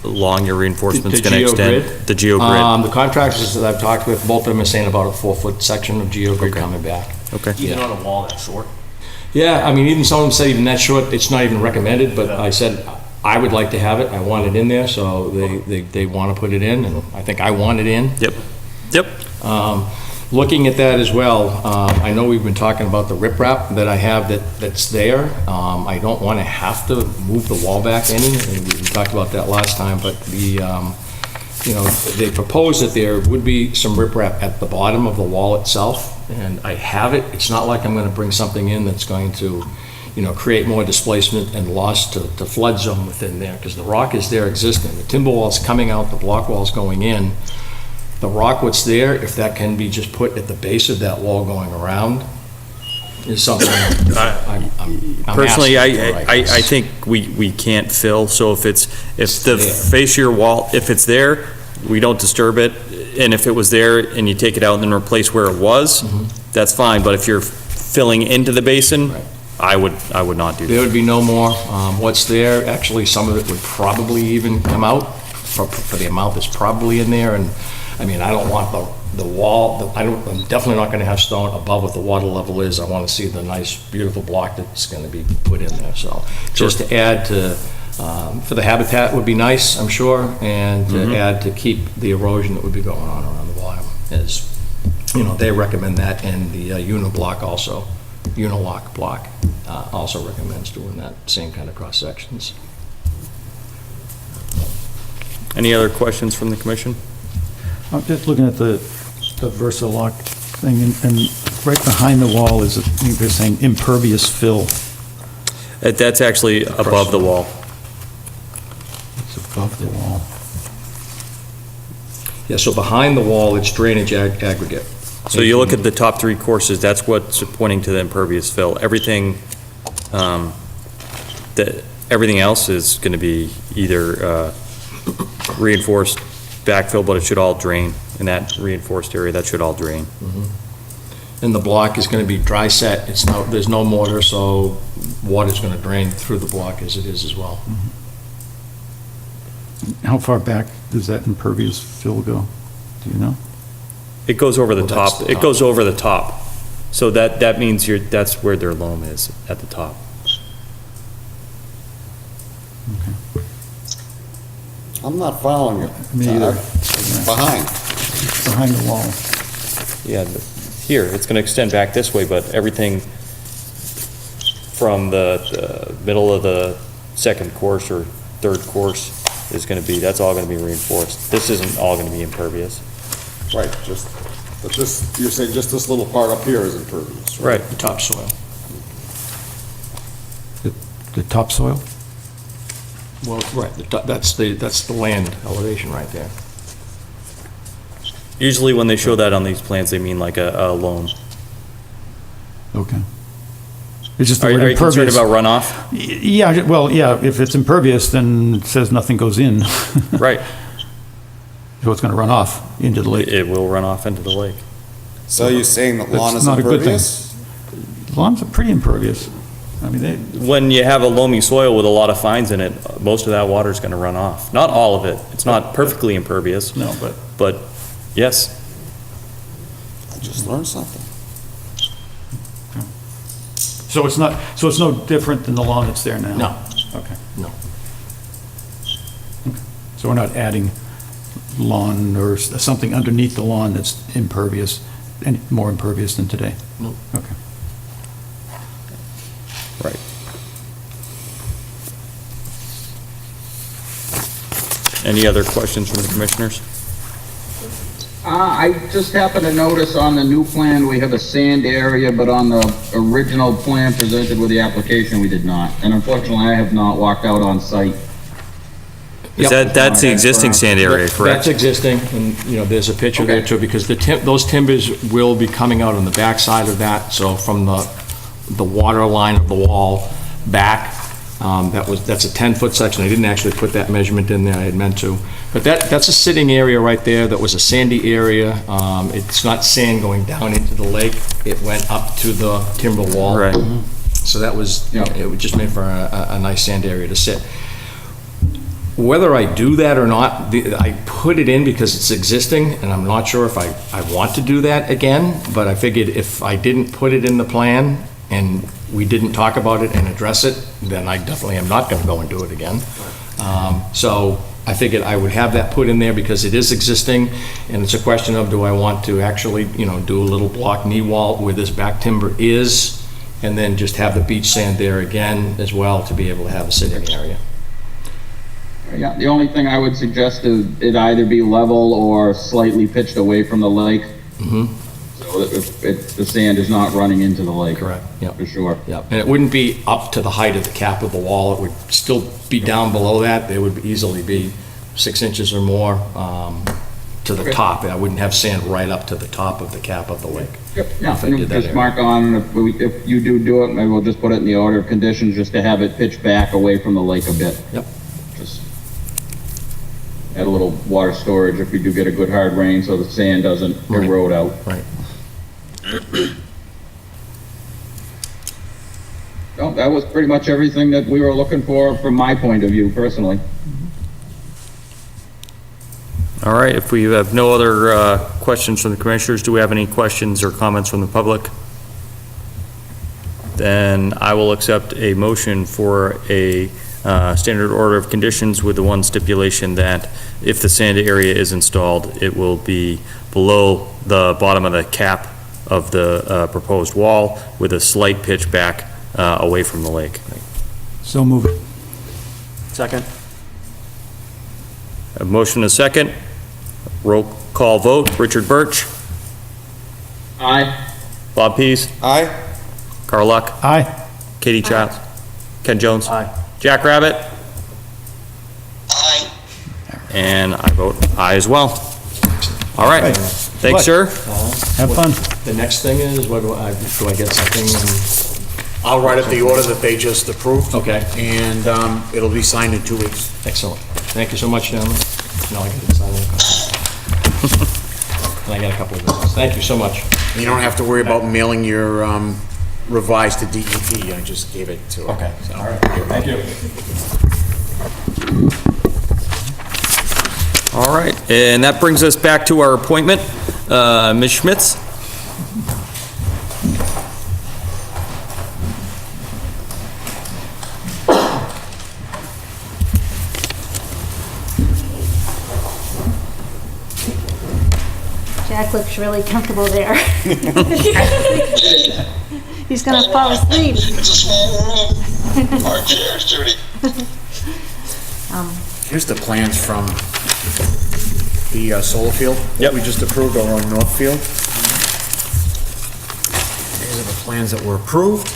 long your reinforcement's The going to extend? geogrid? The geogrid? The contractors that I've talked with, both of them are saying about a 4-foot section of geogrid coming back. Okay. Even on a wall that short? Yeah, I mean, even some of them say even that short, it's not even recommended, but I said, I would like to have it, I want it in there, so they want to put it in, and I think I want it in. Yep. Looking at that as well, I know we've been talking about the riprap that I have that's there. I don't want to have to move the wall back any, and we talked about that last time, but they proposed that there would be some riprap at the bottom of the wall itself, and I have it. It's not like I'm going to bring something in that's going to, create more displacement and loss to flood zone within there, because the rock is there existing. The timber wall's coming out, the block wall's going in. The rock what's there, if that can be just put at the base of that wall going around, is something I'm Personally, asking for, I think we can't fill, so if the face of your wall, if it's there, we don't disturb it, and if it was there and you take it out and then replace where it was, that's fine, but if you're filling into the basin, I would not do that. There would be no more. What's there, actually, some of it would probably even come out for the amount that's probably in there, and I don't want the wall, I'm definitely not gonna have stone above what the water level is. I wanna see the nice, beautiful block that's gonna be put in there, so. Just to add to, for the habitat would be nice, I'm sure, and to add to keep the erosion that would be going on around the bottom, as, they recommend that, and the Uniblock also, Unilock block, also recommends doing that same kind of cross sections. Any other questions from the commission? I'm just looking at the Versalock thing, and right behind the wall is, I think they're saying impervious fill. That's actually above the wall. It's above the wall. Yeah, so behind the wall, it's drainage aggregate. So you look at the top three courses, that's what's pointing to the impervious fill. Everything else is going to be either reinforced backfill, but it should all drain. In that reinforced area, that should all drain. And the block is going to be dry set. There's no mortar, so water's going to drain through the block as it is as well. How far back does that impervious fill go? Do you know? It goes over the Well, that's top. the It top. goes over the top. So that means that's where their loam is, at the top. I'm not following you. Me either. Behind. Behind the wall. Yeah, here, it's going to extend back this way, but everything from the middle of the second course or third course is going to be, that's all going to be reinforced. This isn't all going to be impervious. Right, but this, you're saying just this little part up here is impervious, right? Right. The topsoil. The topsoil? Well, right, that's the land elevation right there. Usually when they show that on these plans, they mean like a loam. Okay. It's just the Are word you concerned impervious. about runoff? Yeah, well, yeah, if it's impervious, then it says nothing goes in. Right. So it's going to run off into the lake. It will run off into the lake. So you're saying that lawn That's is not a good thing. impervious? Lawns are pretty impervious. I mean, When you have a loamy soil with a lot of fines in it, most of that water is going to run off. Not all of it. It's not perfectly impervious. No, But yes. I just learned something. so it's no different than the lawn that's there now? No. Okay. No. Okay. So we're not adding lawn or something underneath the lawn that's impervious, and more impervious than today? Nope. Okay. Right. Any other questions from the commissioners? I just happened to notice on the new plan, we have a sand area, but on the original plan presented with the application, we did not. And unfortunately, I have not walked out on site. That's the existing sand area, correct? That's existing, and, there's a picture there too, because those timbers will be coming out on the back side of that, so from the water line of the wall back, that's a 10-foot section. I didn't actually put that measurement in there, I had meant to. But that's a sitting area right there, that was a sandy area. It's not sand going down into the lake, it went up to the timber wall. Right. So that was, it was just made for a nice sand area to sit. Whether I do that or not, I put it in because it's existing, and I'm not sure if I want to do that again, but I figured if I didn't put it in the plan, and we didn't talk about it and address it, then I definitely am not gonna go and do it again. So I figured I would have that put in there because it is existing, and it's a question of, do I want to actually, do a little block knee wall where this back timber is, and then just have the beach sand there again as well to be able to have a sitting area. Yeah, the only thing I would suggest is it either be level or slightly pitched away from the lake. So that the sand is not running into the lake. Correct, yeah. For sure. Yeah, and it wouldn't be up to the height of the cap of the wall, it would still be down below that, there would easily be 6 inches or more to the top. I wouldn't have sand right up to the top of the cap of the lake. Yeah, If I did that just area. mark on, if you do it, maybe we'll just put it in the order of conditions, just to have it pitched back away from the lake a bit. Yep. Just add a little water storage if we do get a good hard rain, so the sand doesn't erode out. Right. No, that was pretty much everything that we were looking for from my point of view, personally. All right, if we have no other questions from the commissioners, do we have any questions or comments from the public? Then I will accept a motion for a standard order of conditions with the one stipulation that if the sand area is installed, it will be below the bottom of the cap of the proposed wall with a slight pitch back away from the lake. So move it. Second. A motion and a second. Roll call vote. Richard Birch. Aye. Bob Pease. Aye. Carl Luck. Aye. Katie Childs. Ken Jones. Aye. Jack Rabbit. Aye. And I vote aye as well. All right. Right. Thanks, sir. Have fun. The next thing is, what do I get something? I'll write up the order that they just approved. Okay. And it'll be signed in 2 weeks. Excellent. Thank you so much, gentlemen. No, I got to sign it. And I got a couple of those. Thank you so much. You don't have to worry about mailing your revised to DEP, I just gave it to her. Okay. So. All right. Thank you. All right, and that brings us back to our appointment. Ms. Schmitz? Jack looks really comfortable there. He's gonna fall asleep. It's a small room. Our chairs, Judy. Here's the plans from the solar field that we just approved over on Northfield. These are the plans that were approved.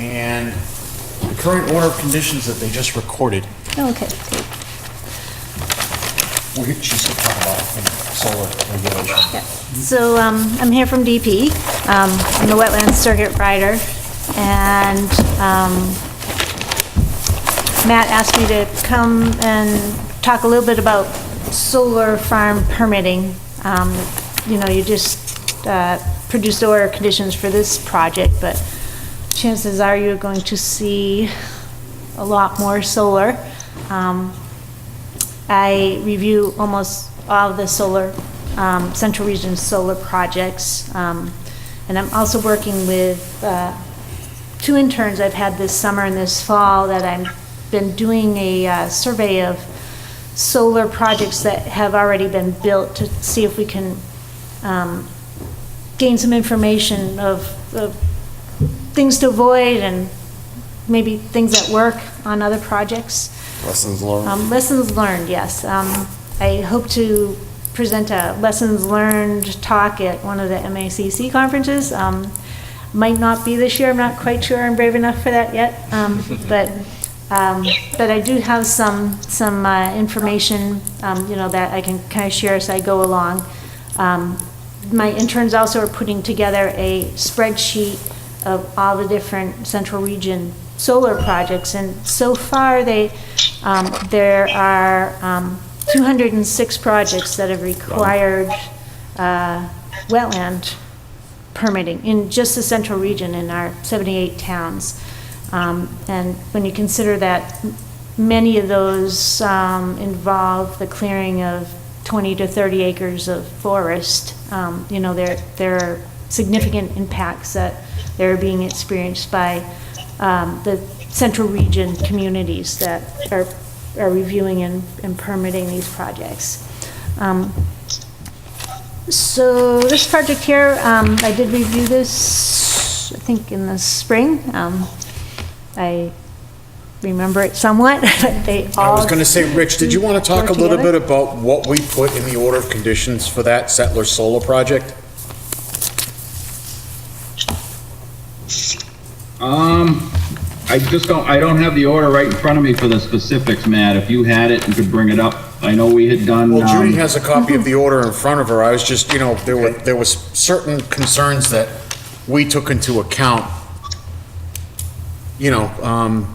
And the current order of conditions that they just recorded. Okay. She's going to talk about solar regulation. Yeah. So I'm here from DP. I'm the wetlands circuit rider, and Matt asked me to come and talk a little bit about solar farm permitting. You just produced the order of conditions for this project, but chances are you're going to see a lot more solar. I review almost all of the solar, Central Region solar projects, and I'm also working with 2 interns I've had this summer and this fall that I've been doing a survey of solar projects that have already been built to see if we can gain some information of things to avoid and maybe things that work on other projects. Lessons learned. Lessons learned, yes. I hope to present a lessons learned talk at one of the MACC conferences. Might not be this year, I'm not quite sure I'm brave enough for that yet. But I do have some information, that I can kind of share as I go along. My interns also are putting together a spreadsheet of all the different Central Region solar projects, and so far there are 206 projects that have required wetland permitting in just the Central Region in our 78 towns. And when you consider that many of those involve the clearing of 20 to 30 acres of forest, there are significant impacts that that are being experienced by the central region communities that are reviewing and permitting these projects. So this project here, I did review this, I think in the spring. I remember it somewhat, but they all. I was going to say, Rich, did you want to talk a little together? bit about what we put in the order of conditions for that Settler Solar project? I don't have the order right in front of me for the specifics, Matt. If you had it, you could bring it up. I know we had done. Well, Judy has a copy of the order in front of her. I was just, there was certain concerns that we took into account. The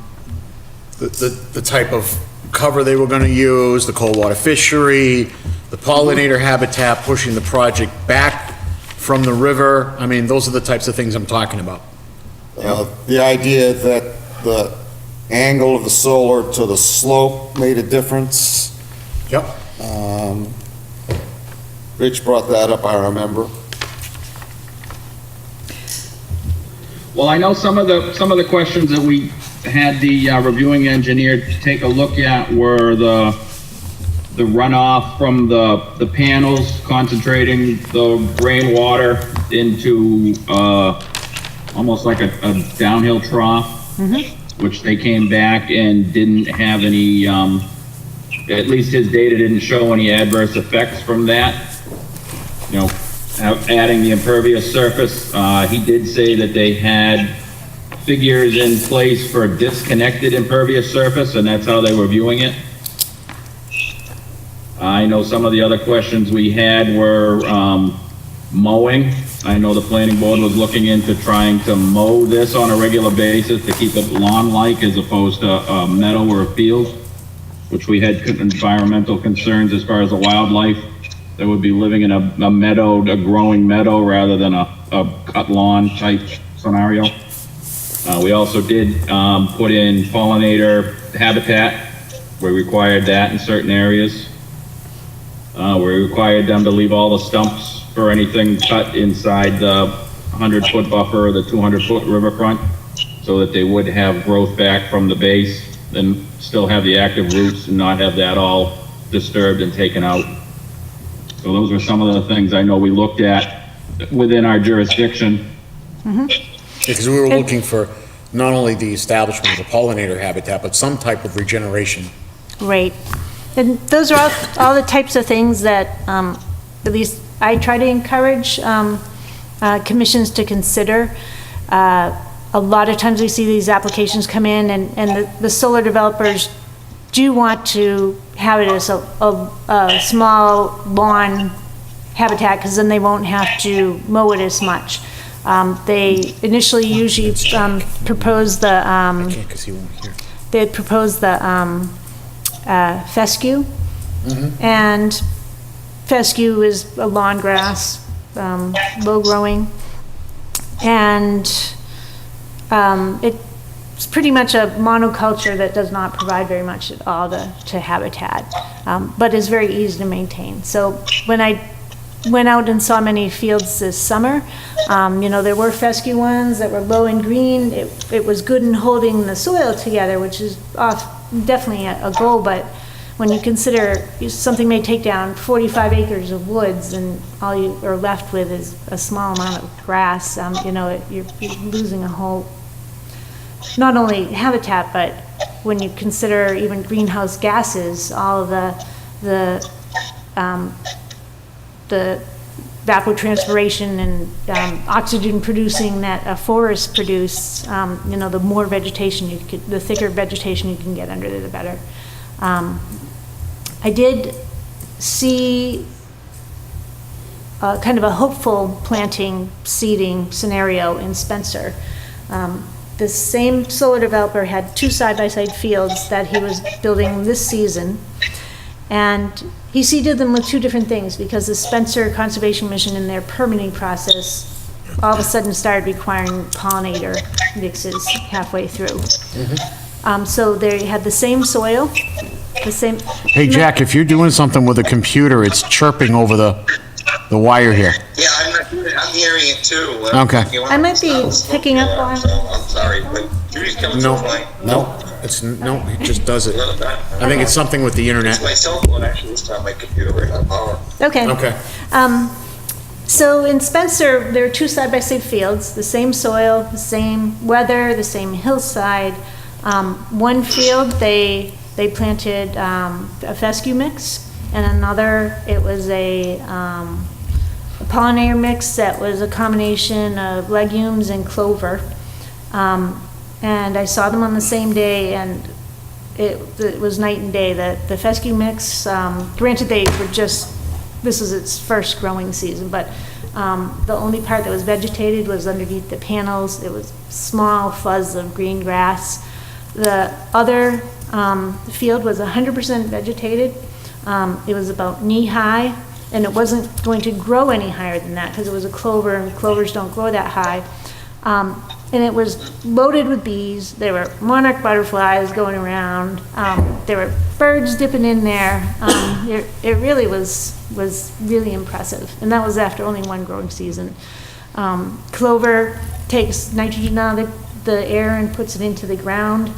type of cover they were going to use, the cold water fishery, the pollinator habitat, pushing the project back from the river. I mean, those are the types of things I'm talking about. The idea that the angle of the solar to the slope made a difference. Yep. Rich brought that up, I remember. Well, I know some of the questions that we had the reviewing engineer take a look at were the runoff from the panels, concentrating the rainwater into almost like a downhill trough, which they came back and didn't have any, at least his data didn't show any adverse effects from that. Adding the impervious surface, he did say that they had figures in place for disconnected impervious surface, and that's how they were viewing it. I know some of the other questions we had were mowing. I know the planning board was looking into trying to mow this on a regular basis to keep it lawn-like as opposed to a meadow or a field, which we had environmental concerns as far as the wildlife that would be living in a meadow, a growing meadow, rather than a cut lawn type scenario. We also did put in pollinator habitat. We required that in certain areas. We required them to leave all the stumps for anything cut inside the 100-foot buffer or the 200-foot riverfront, so that they would have growth back from the base and still have the active roots and not have that all disturbed and taken out. So those are some of the things I know we looked at within our jurisdiction. Because we were looking for not only the establishment of the pollinator habitat, but some type of regeneration. Right. And those are all the types of things that, at least I try to encourage commissions to consider. A lot of times we see these applications come in and the solar developers do want to have it as a small lawn habitat, because then they won't have to mow it as much. They initially usually propose the I can't because he won't hear. they'd propose the fescue, and fescue is a lawn grass, low growing, and it's pretty much a monoculture that does not provide very much at all to habitat, but is very easy to maintain. So when I went out and saw many fields this summer, there were fescue ones that were low in green. It was good in holding the soil together, which is definitely a goal, but when you consider something may take down 45 acres of woods and all you are left with is a small amount of grass, you're losing a whole, not only habitat, but when you consider even greenhouse gases, all of the evapotranspiration and oxygen producing that a forest produce, the more vegetation the thicker vegetation you can get under there, the better. I did see kind of a hopeful planting seeding scenario in Spencer. The same solar developer had 2 side-by-side fields that he was building this season, and he seeded them with 2 different things, because the Spencer Conservation Mission in their permitting process all of a sudden started requiring pollinator mixes halfway through. So they had the same soil, the same... Hey, Jack, if you're doing something with a computer, it's chirping over the wire here. Yeah, I'm not I'm hearing it too. Okay. I might be picking up on. So I'm sorry, but Judy's coming No, so fine. no, it just does it. I think it's something with the internet. It's my cell phone, actually, this time my computer ran out of power. Okay. Okay. So in Spencer, there are two side-by-side fields, the same soil, the same weather, the same hillside. One field, they planted a fescue mix, and another, it was a pollinator mix that was a combination of legumes and clover. And I saw them on the same day, and it was night and day. The fescue mix, granted they were just, this was its first growing season, but the only part that was vegetated was underneath the panels. It was small fuzz of green grass. The other field was 100% vegetated. It was about knee-high, and it wasn't going to grow any higher than that because it was a clover, and clovers don't grow that high. And it was loaded with bees. There were monarch butterflies going around. There were birds dipping in there. It really was really impressive. And that was after only one growing season. Clover takes nitrogen out of the air and puts it into the ground.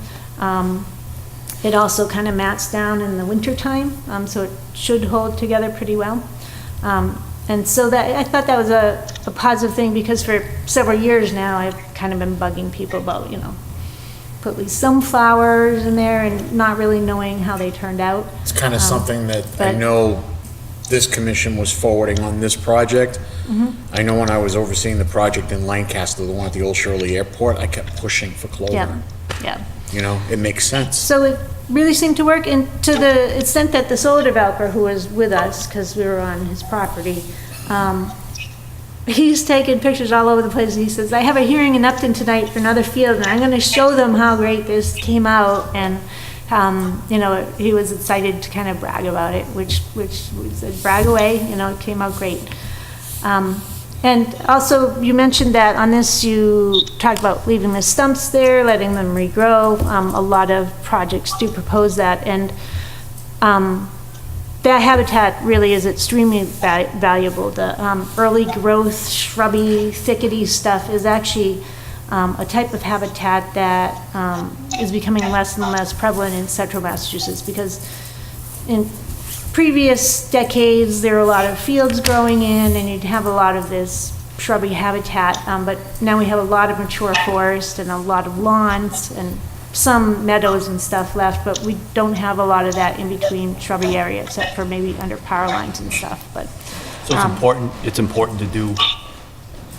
It also kind of mats down in the wintertime, so it should hold together pretty well. And so that, I thought that was a positive thing, because for several years now, I've kind of been bugging people about, put at least some flowers in there and not really knowing how they turned out. It's kind of something that I know this commission was forwarding on this project. I know when I was overseeing the project in Lancaster, the one at the Old Shirley Airport, I kept pushing for clover. Yeah. It makes sense. So it really seemed to work, and to the extent that the solar developer who was with us, because we were on his property, he's taking pictures all over the place, and he says, I have a hearing in Upton tonight for another field, and I'm going to show them how great this came out. And he was excited to kind of brag about it, which we said, brag away, it came out great. And also, you mentioned that on this, you talked about leaving the stumps there, letting them regrow. A lot of projects do propose that, and that habitat really is extremely valuable. The early growth, shrubby, thickety stuff is actually a type of habitat that is becoming less and less prevalent in central Massachusetts, because in previous decades, there were a lot of fields growing in, and you'd have a lot of this shrubby habitat, but now we have a lot of mature forest and a lot of lawns and some meadows and stuff left, but we don't have a lot of that in between shrubby area, except for maybe under power lines and stuff. But So it's important to do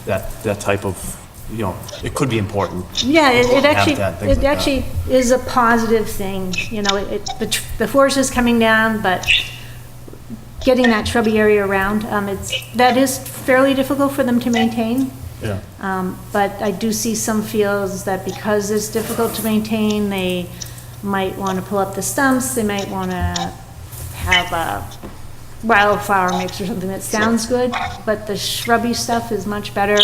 that type of, it could be important. yeah, it Habitat, actually is a positive thing. The forest is coming down, but getting that shrubby area around, that is fairly difficult for them to maintain. Yeah. But I do see some fields that, because it's difficult to maintain, they might want to pull up the stumps, they might want to have a wildflower mix or something that sounds good, but the shrubby stuff is much better.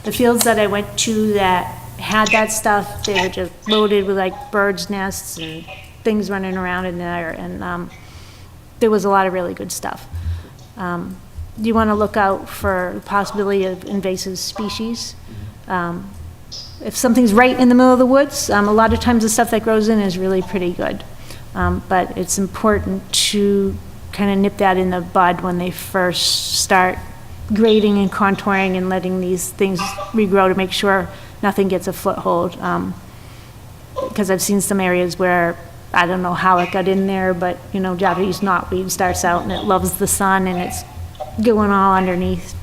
The fields that I went to that had that stuff, they were just loaded with like birds' nests and things running around in there, and there was a lot of really good stuff. You want to look out for the possibility of invasive species. If something's right in the middle of the woods, a lot of times the stuff that grows in is really pretty good. But it's important to kind of nip that in the bud when they first start grading and contouring and letting these things regrow, to make sure nothing gets a foothold. Because I've seen some areas where, I don't know how it got in there, but Japanese knotweed starts out and it loves the sun and it's going all underneath.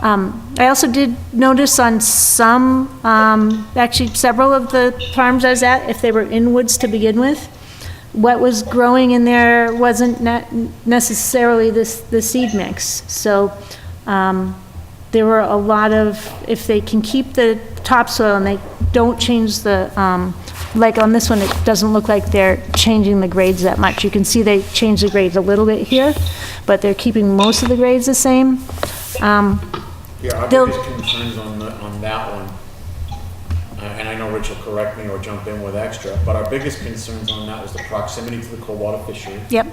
I also did notice on some, actually several of the farms I was at, if they were in woods to begin with, what was growing in there wasn't necessarily the seed mix. So there were a lot of, if they can keep the topsoil and they don't change the, like on this one, it doesn't look like they're changing the grades that much. You can see they changed the grades a little bit here, but they're keeping most of the grades the same. Our biggest concerns on that one, and I know Rich will correct me or jump in with extra, but our biggest concerns on that was the proximity to the cold water fishery. Yep.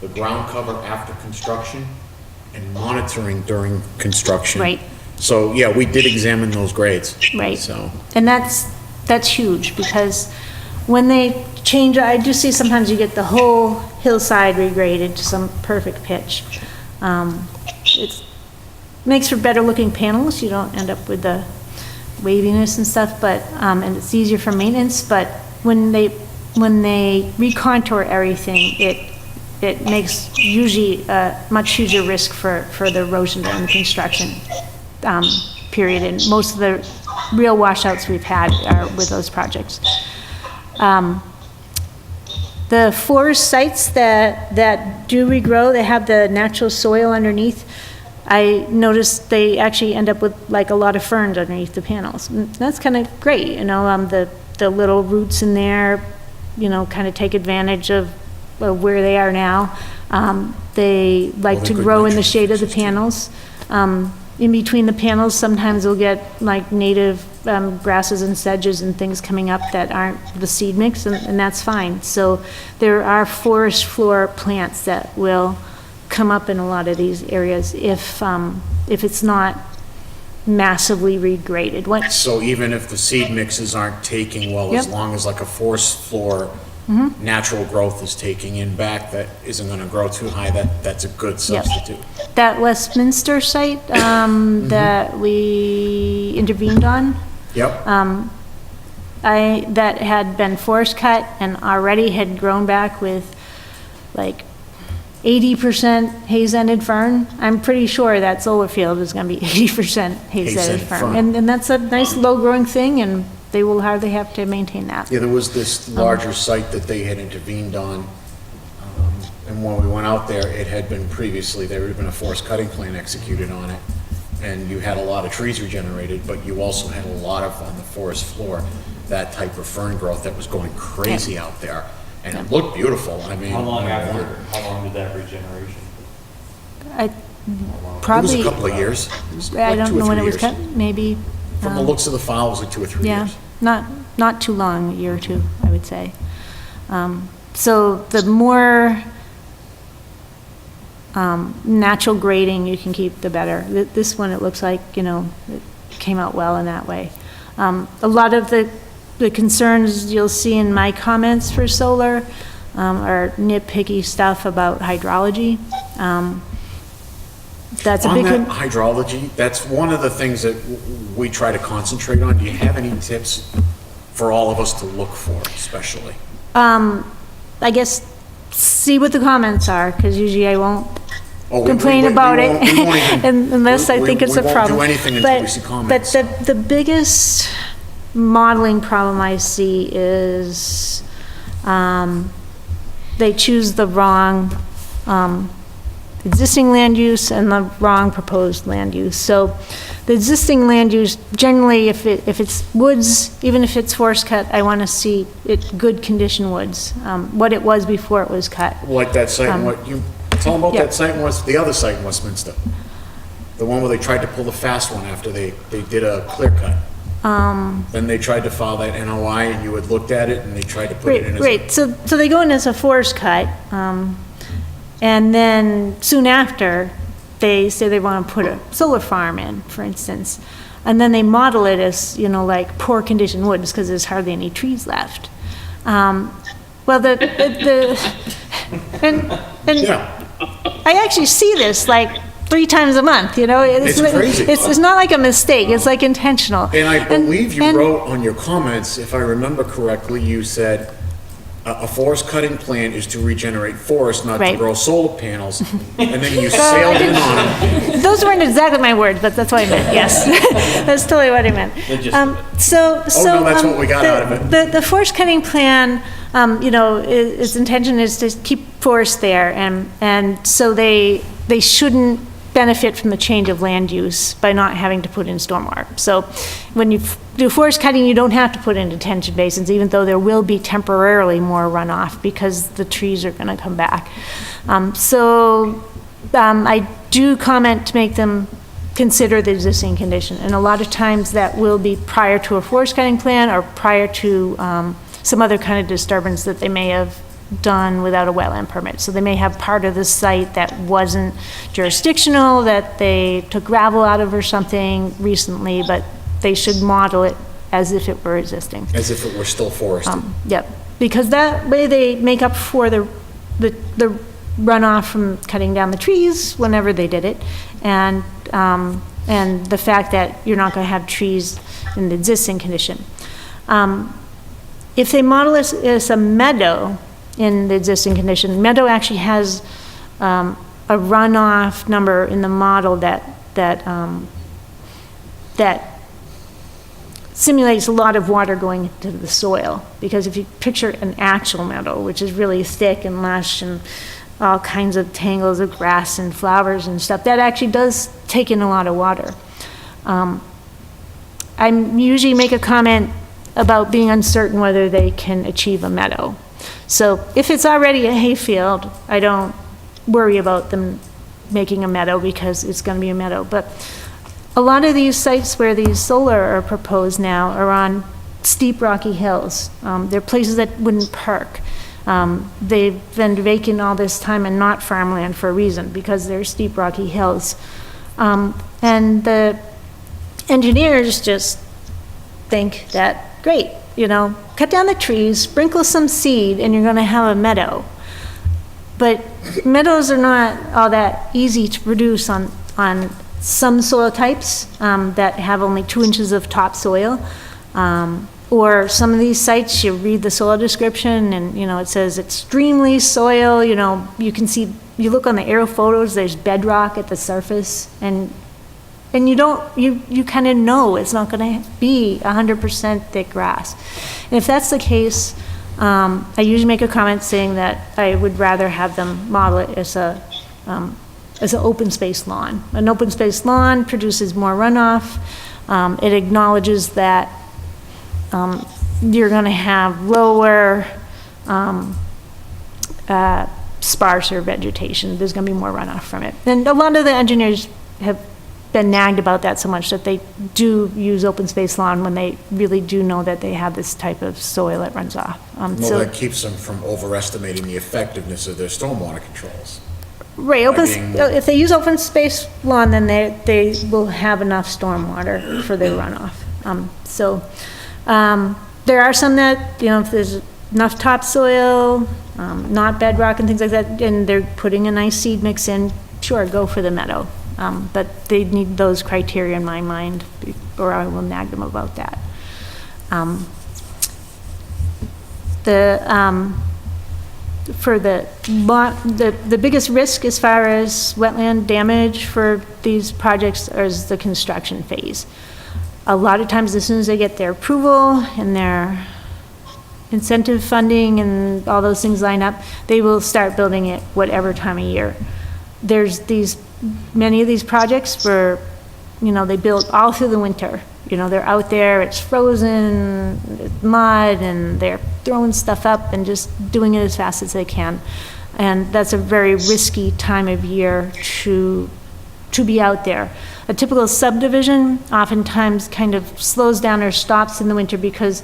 The ground cover after construction, and monitoring during construction. Right. So, yeah, we did examine those grades. Right. So, And that's huge, because when they change, I do see sometimes you get the whole hillside regraded to some perfect pitch. It makes for better looking panels, you don't end up with the waviness and stuff, but, and it's easier for maintenance, but when they recontour everything, it makes usually a much huger risk for the erosion during the construction period, and most of the real washouts we've had are with those projects. The forest sites that do regrow, they have the natural soil underneath. I noticed they actually end up with like a lot of ferns underneath the panels. And that's kind of great, you know, the little roots in there, you know, kind of take advantage of where they are now. They like to grow in the shade of the panels. In between the panels, sometimes we'll get like native grasses and sedges and things coming up that aren't the seed mix, and that's fine. So there are forest floor plants that will come up in a lot of these areas if it's not massively regraded. so even if the seed mixes aren't taking well, as Yep. long as like a forest floor natural growth is taking in back, that isn't gonna grow too high, that's a good substitute. That Westminster site that we intervened on, Yep. that had been forest cut and already had grown back with like 80% haze-ended fern. I'm pretty sure that solar field is gonna be 80% haze-ended Haze-ended fern. fern. And that's a nice low-growing thing, and they will hardly have to maintain that. Yeah, there was this larger site that they had intervened on, and when we went out there, it had been previously, there had been a forest cutting plan executed on it, and you had a lot of trees regenerated, but you also had a lot of, on the forest floor, that type of fern growth that was going crazy out there, and it looked beautiful, I mean. How long did that regeneration? I It probably. was a couple of years. It was I like don't 2 or know when 3 it was years. cut, maybe. From the looks of the file, it was like 2 or 3 Yeah, years. not too long, a year or two, I would say. So the more natural grading you can keep, the better. This one, it looks like, you know, it came out well in that way. A lot of the concerns you'll see in my comments for solar are nitpicky stuff about hydrology. That's a On big that one. hydrology, that's one of the things that we try to concentrate on. Do you have any tips for all of us to look for especially? I guess, see what the comments are, because usually I won't Oh, complain about we it won't even- unless I think it's a problem. We won't do anything until we see comments. But the biggest modeling problem I see is they choose the wrong existing land use and the wrong proposed land use. So the existing land use, generally, if it's woods, even if it's forest cut, I want to see it good condition woods, what it was before it was cut. Like that site, what you, tell them about yeah. that site in the other site in Westminster. The one where they tried to pull the fast one after they did a clear cut. Then they tried to file that NOI and you had looked at it and they tried to put it in as. Right, so they go in as a forest cut, and then soon after, they say they want to put a solar farm in, for instance. And then they model it as, you know, like poor condition woods, because there's hardly any trees left. Well, and Yeah. I actually see this like 3 times a month, you know? It's crazy. It's not like a mistake, it's like intentional. And I believe you and- wrote on your comments, if I remember correctly, you said a forest cutting plan is to regenerate forest, not to Right. grow solar panels. And then you sailed in on them. Those weren't exactly my words, but that's what I meant, yes. That's totally what I meant. So, no, that's what we got out of it. The forest cutting plan, you know, its intention is to keep forest there, and so they shouldn't benefit from the change of land use by not having to put in stormwater. So when you do forest cutting, you don't have to put in detention basins, even though there will be temporarily more runoff because the trees are going to come back. I do comment to make them consider the existing condition, and a lot of times that will be prior to a forest cutting plan or prior to some other kind of disturbance that they may have done without a wetland permit. So they may have part of the site that wasn't jurisdictional, that they took gravel out of or something recently, but they should model it as if it were existing. As if it were still forested. Yep, because that way they make up for the runoff from cutting down the trees whenever they did it, and the fact that you're not going to have trees in the existing condition. If they model it as a meadow in the existing condition, meadow actually has a runoff number in the model that simulates a lot of water going into the soil. Because if you picture an actual meadow, which is really thick and lush and all kinds of tangles of grass and flowers and stuff, that actually does take in a lot of water. I usually make a comment about being uncertain whether they can achieve a meadow. So if it's already a hayfield, I don't worry about them making a meadow because it's going to be a meadow. But a lot of these sites where these solar are proposed now are on steep rocky hills. They're places that wouldn't perk. They've been vacant all this time and not farmland for a reason, because they're steep rocky hills. And the engineers just think that, great, cut down the trees, sprinkle some seed, and you're going to have a meadow. But meadows are not all that easy to produce on some soil types that have only 2 inches of topsoil. Or some of these sites, you read the soil description and, it says extremely soil, you can see, you look on the aerial photos, there's bedrock at the surface, and you kind of know it's not going to be 100% thick grass. And if that's the case, I usually make a comment saying that I would rather have them model it as an open space lawn. An open space lawn produces more runoff. It acknowledges that you're going to have lower, sparser vegetation. There's going to be more runoff from it. And a lot of the engineers have been nagged about that so much that they do use open space lawn when they really do know that they have this type of soil that runs off. That keeps them from overestimating the effectiveness of their stormwater controls. Right, if they use open space lawn, then they will have enough stormwater for their runoff. There are some that, if there's enough topsoil, not bedrock and things like that, and they're putting a nice seed mix in, sure, go for the meadow. But they need those criteria in my mind, or I will nag them about that. For the biggest risk as far as wetland damage for these projects is the construction phase. A lot of times, as soon as they get their approval and their incentive funding and all those things line up, they will start building it whatever time of year. There's many of these projects where, they build all through the winter. They're out there, it's frozen, it's mud, and they're throwing stuff up and just doing it as fast as they can. And that's a very risky time of year to be out there. A typical subdivision oftentimes kind of slows down or stops in the winter because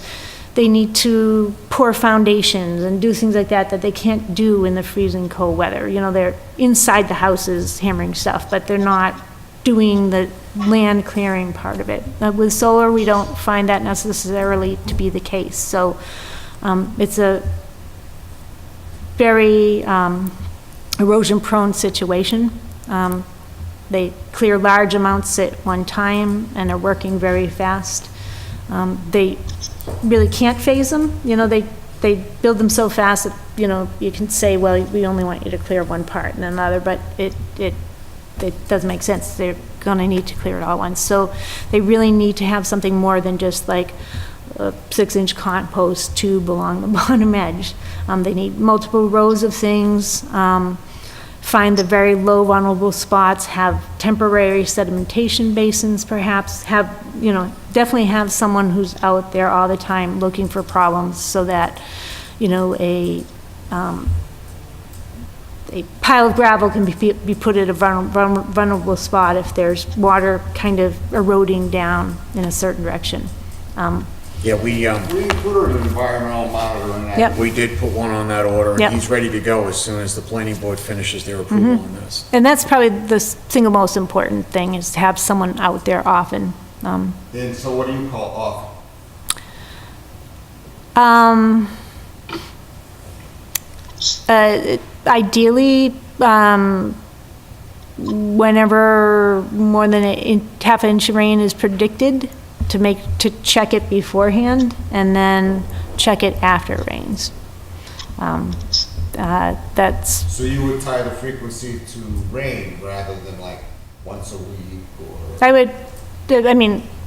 they need to pour foundations and do things like that they can't do in the freezing cold weather. They're inside the houses hammering stuff, but they're not doing the land clearing part of it. With solar, we don't find that necessarily to be the case. So it's a very erosion prone situation. They clear large amounts at one time and are working very fast. They really can't phase them. They build them so fast that, you can say, well, we only want you to clear one part and then another, but it doesn't make sense. They're going to need to clear it all at once. So they really need to have something more than just like a 6-inch compost tube along the bottom edge. They need multiple rows of things. Find the very low vulnerable spots, have temporary sedimentation basins perhaps, definitely have someone who's out there all the time looking for problems so that, a pile of gravel can be put at a vulnerable spot if there's water kind of eroding down in a certain direction. Yeah, We included environmental monitoring. Yep. we did put one on that order. Yep. He's ready to go as soon as the planning board finishes their approval on this. And that's probably the single most important thing, is to have someone out there often. Then, so what do you call off? Ideally, whenever more than half an inch of rain is predicted, to check it beforehand and then check it after it rains. That's, So you would tie the frequency to rain rather than like once a week or?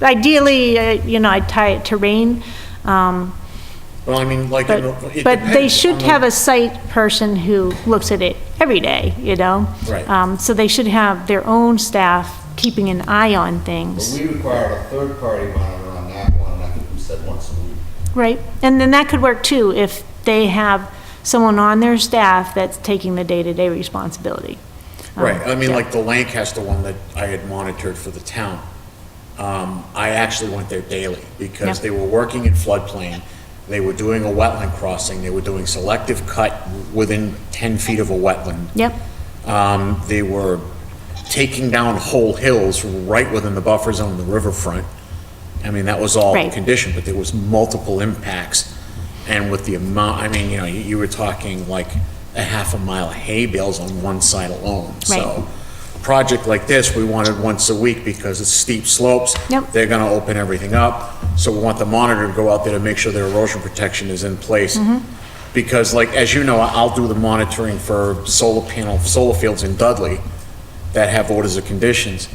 ideally, I'd tie it to rain. Well, I mean, like, But, it but they depends should on the- have a site person who looks at it every day, Right. So they should have their own staff keeping an eye on But things. we required a third-party monitor on that one, and I think we said once a week. Right, and then that could work too, if they have someone on their staff that's taking the day-to-day responsibility. Right, I mean, Yeah. like the Lancaster one that I had monitored for the town, I actually went there daily because Yeah. they were working in floodplain. They were doing a wetland crossing, they were doing selective cut within 10 feet of a wetland. Yep, They were taking down whole hills right within the buffer zone, the riverfront. I mean, that was all Right. conditioned, but there was multiple impacts. And with the amount, I mean, you were talking like a half a mile of hay bales on one side alone. Right. So a project like this, we wanted once a week because it's steep slopes. Yep. They're gonna open everything up. So we want the monitor to go out there to make sure their erosion protection is in place. Because like, as you know, I'll do the monitoring for solar fields in Dudley that have orders of conditions.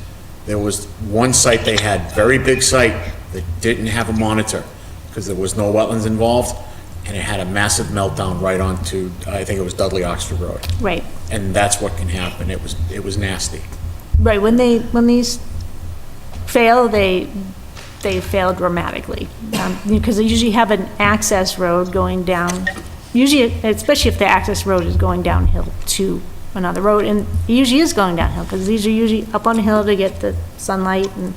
There was one site, they had, very big site, that didn't have a monitor because there was no wetlands involved, and it had a massive meltdown right onto, I think it was Dudley Oxford Road. right, And that's what can happen. It was nasty. right, when these fail, they fail dramatically. Because they usually have an access road going down, usually, especially if the access road is going downhill to another road, and it usually is going downhill, because these are usually up on a hill to get the sunlight, and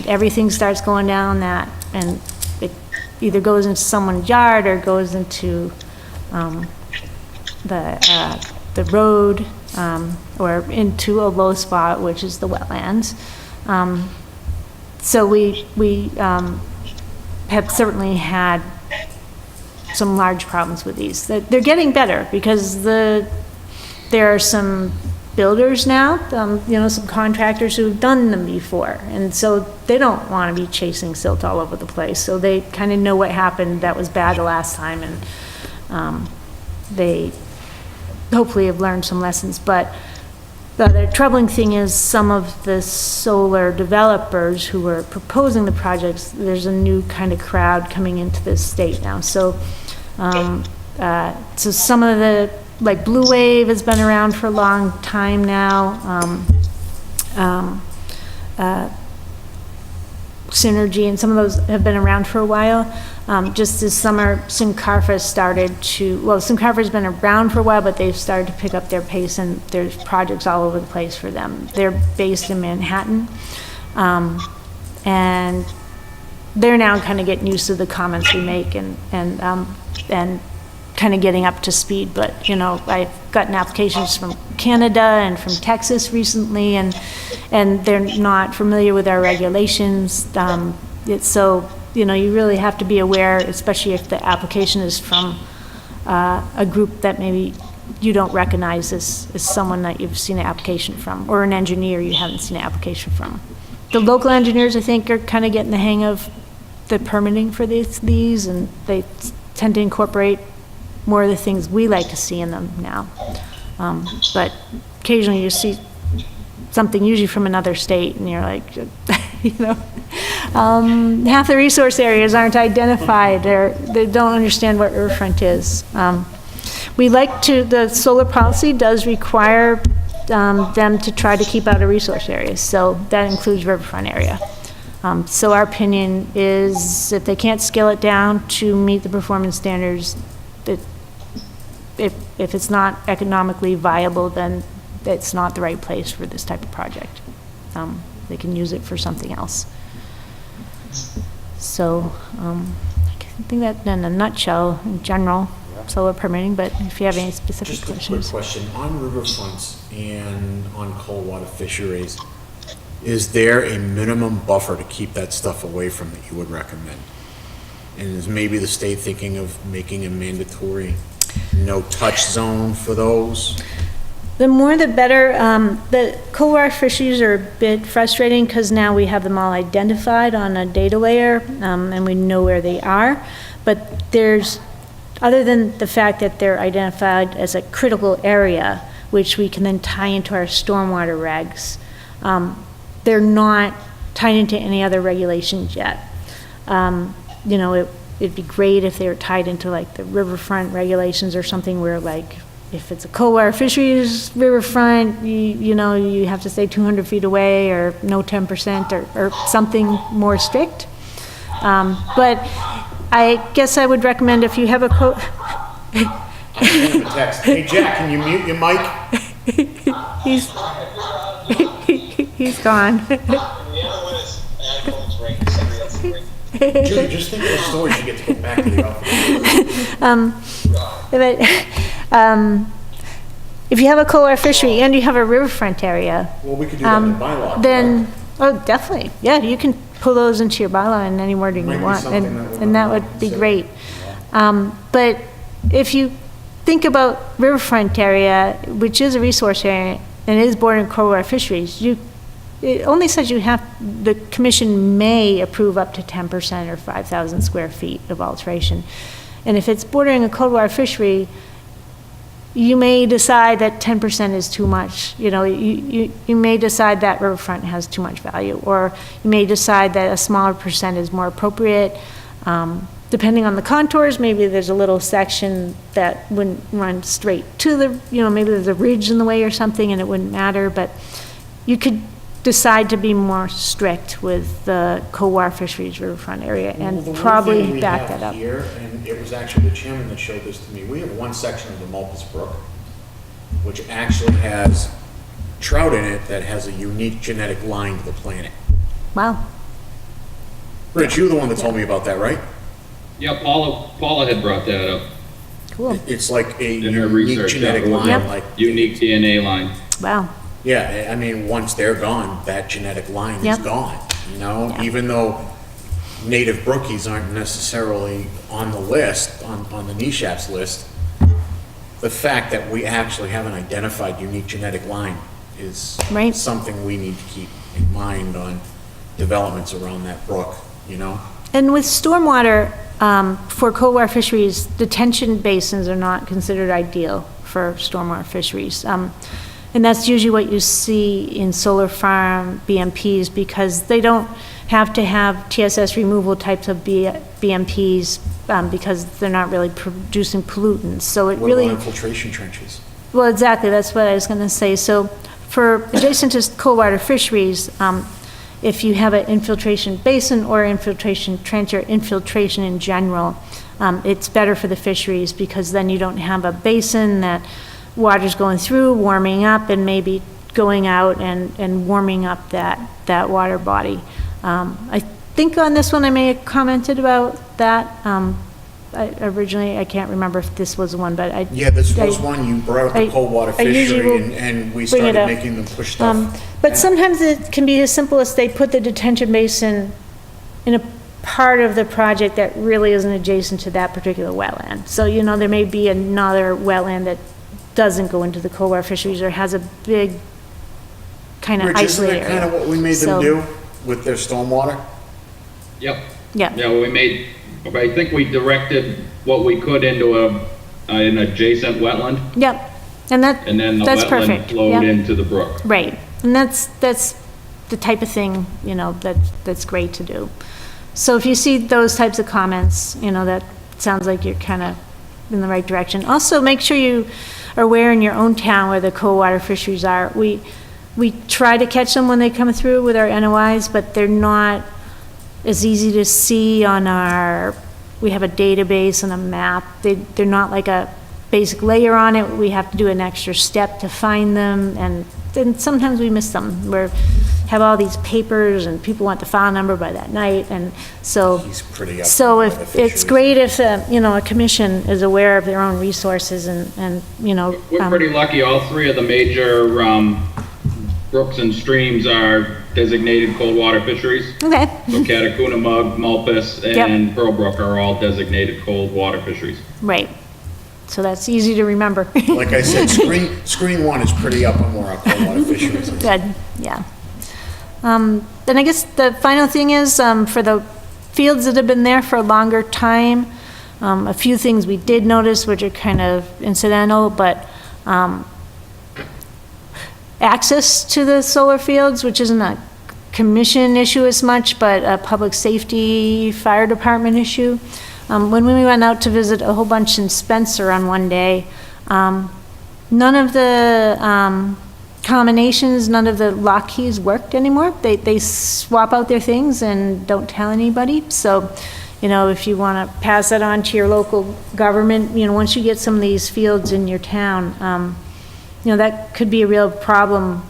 everything starts going down that, and it either goes into someone's yard or goes into the road, or into a low spot, which is the wetlands. So we have certainly had some large problems with these. They're getting better because there are some builders now, some contractors who've done them before. And so they don't want to be chasing silt all over the place. So they kind of know what happened that was bad the last time, and they hopefully have learned some lessons. But the other troubling thing is some of the solar developers who are proposing the projects, there's a new kind of crowd coming into this state now. So, so some of the, like Blue Wave has been around for a long time now. Synergy and some of those have been around for a while. Just this summer, Sincarfa started to, well, Sincarfa's been around for a while, but they've started to pick up their pace, and there's projects all over the place for them. They're based in Manhattan, and they're now kind of getting used to the comments we make and kind of getting up to speed. But, I've gotten applications from Canada and from Texas recently, and they're not familiar with our regulations. So, you really have to be aware, especially if the application is from a group that maybe you don't recognize as someone that you've seen an application from, or an engineer you haven't seen an application from. The local engineers, I think, are kind of getting the hang of the permitting for these, and they tend to incorporate more of the things we like to see in them now. But occasionally you see something usually from another state, and you're like, half the resource areas aren't identified, or they don't understand what riverfront is. The solar policy does require them to try to keep out of resource areas, so that includes riverfront area. So our opinion is if they can't scale it down to meet the performance standards, if it's not economically viable, then it's not the right place for this type of project. They can use it for something else. So I think that in a nutshell, in general, solar permitting, but if you have any specific Just a quick questions. question, on riverfronts and on cold water fisheries, is there a minimum buffer to keep that stuff away from that you would recommend? And is maybe the state thinking of making a mandatory no-touch zone for those? The more the better. The cold water fisheries are a bit frustrating because now we have them all identified on a data layer, and we know where they are. But there's, other than the fact that they're identified as a critical area, which we can then tie into our stormwater regs, they're not tied into any other regulations yet. You know, it'd be great if they were tied into like the riverfront regulations or something where, like, if it's a cold water fisheries riverfront, you know, you have to stay 200 feet away or no 10% or something more strict. But I guess I would recommend if you have a Text. Hey, Jack, can you mute your mic? he's gone. Julie, just think of the stories you get to go back to the office. If you have a cold water fishery and you have a riverfront area, Well, we could do that in the bylaw. then, oh, definitely, yeah, you can pull those into your bylaw in any wording Might you be want, something and that we're and that not would be considering. great. But if you think about riverfront area, which is a resource area and is bordering cold water fisheries, it only says the commission may approve up to 10% or 5,000 square feet of alteration. And if it's bordering a cold water fishery, you may decide that 10% is too much. You know, you may decide that riverfront has too much value, or you may decide that a smaller percent is more appropriate. Depending on the contours, maybe there's a little section that wouldn't run straight to the, you know, maybe there's a ridge in the way or something and it wouldn't matter, but you could decide to be more strict with the cold water fisheries riverfront area Well, the and one probably thing we back have that up. Here, and it was actually the chairman that showed this to me, we have one section of the Mulpus Brook, which actually has trout in it that has a unique genetic line to the planet. Wow. Rich, you're the one that told me about that, right? Yeah, Paula had brought that up Cool. It's like a in her unique research. genetic Yeah, line, Yep. like, unique DNA line. Wow. yeah, I mean, once they're gone, that genetic line is Yep. gone, you know? Yeah. Even though native brookies aren't necessarily on the list, on the NESHAP's list, the fact that we actually have an identified unique genetic line is Right. something we need to keep in mind on developments around that brook, you know? And with stormwater, for cold water fisheries, detention basins are not considered ideal for stormwater fisheries. And that's usually what you see in solar farm BMPs, because they don't have to have TSS removal types of BMPs, because they're not really producing pollutants. So it What really. about infiltration trenches? Well, exactly, that's what I was gonna say. So for adjacent to cold water fisheries, if you have an infiltration basin or infiltration trench or infiltration in general, it's better for the fisheries, because then you don't have a basin that water's going through, warming up, and maybe going out and warming up that water body. I think on this one I may have commented about that. Originally, I can't remember if this was the one, but I. Yeah, this was one, you brought up the cold water I usually fishery, will and we bring it started up. making them push stuff. But sometimes it can be as simple as they put the detention basin in a part of the project that really isn't adjacent to that particular wetland. So, you know, there may be another wetland that doesn't go into the cold water fisheries or has a big kind of Rich, isn't isolated that kind of area. what we made So- them do with their stormwater? Yep. Yeah. Yeah, we made, I think we directed what we could into an adjacent wetland, Yep, and and then the that's wetland perfect. flowed Yep. into the brook. Right, and that's the type of thing, you know, that's great to do. So if you see those types of comments, you know, that sounds like you're kind of in the right direction. Also, make sure you are aware in your own town where the cold water fisheries are. We try to catch them when they come through with our NOIs, but they're not as easy to see on we have a database and a map. They're not like a basic layer on it. We have to do an extra step to find them, and and sometimes we miss them. Have all these papers and people want the file number by that night, and so. He's pretty up. So on if, the it's fisheries. great if, a commission is aware of their own resources and. We're pretty lucky, all three of the major brooks and streams are designated cold water fisheries. Okay. So Catacoonamug, Mulpus, and Pearl Brook are all designated cold water fisheries. Right. So that's easy to remember. Like I said, screen one is pretty up on where our cold water fisheries is. Good, yeah. Then I guess the final thing is, for the fields that have been there for a longer time, a few things we did notice, which are kind of incidental, but access to the solar fields, which isn't a commission issue as much, but a public safety, fire department issue. When we went out to visit a whole bunch in Spencer on one day, none of the combinations, none of the lock keys worked anymore. They swap out their things and don't tell anybody. So, if you want to pass that on to your local government, once you get some of these fields in your town, that could be a real problem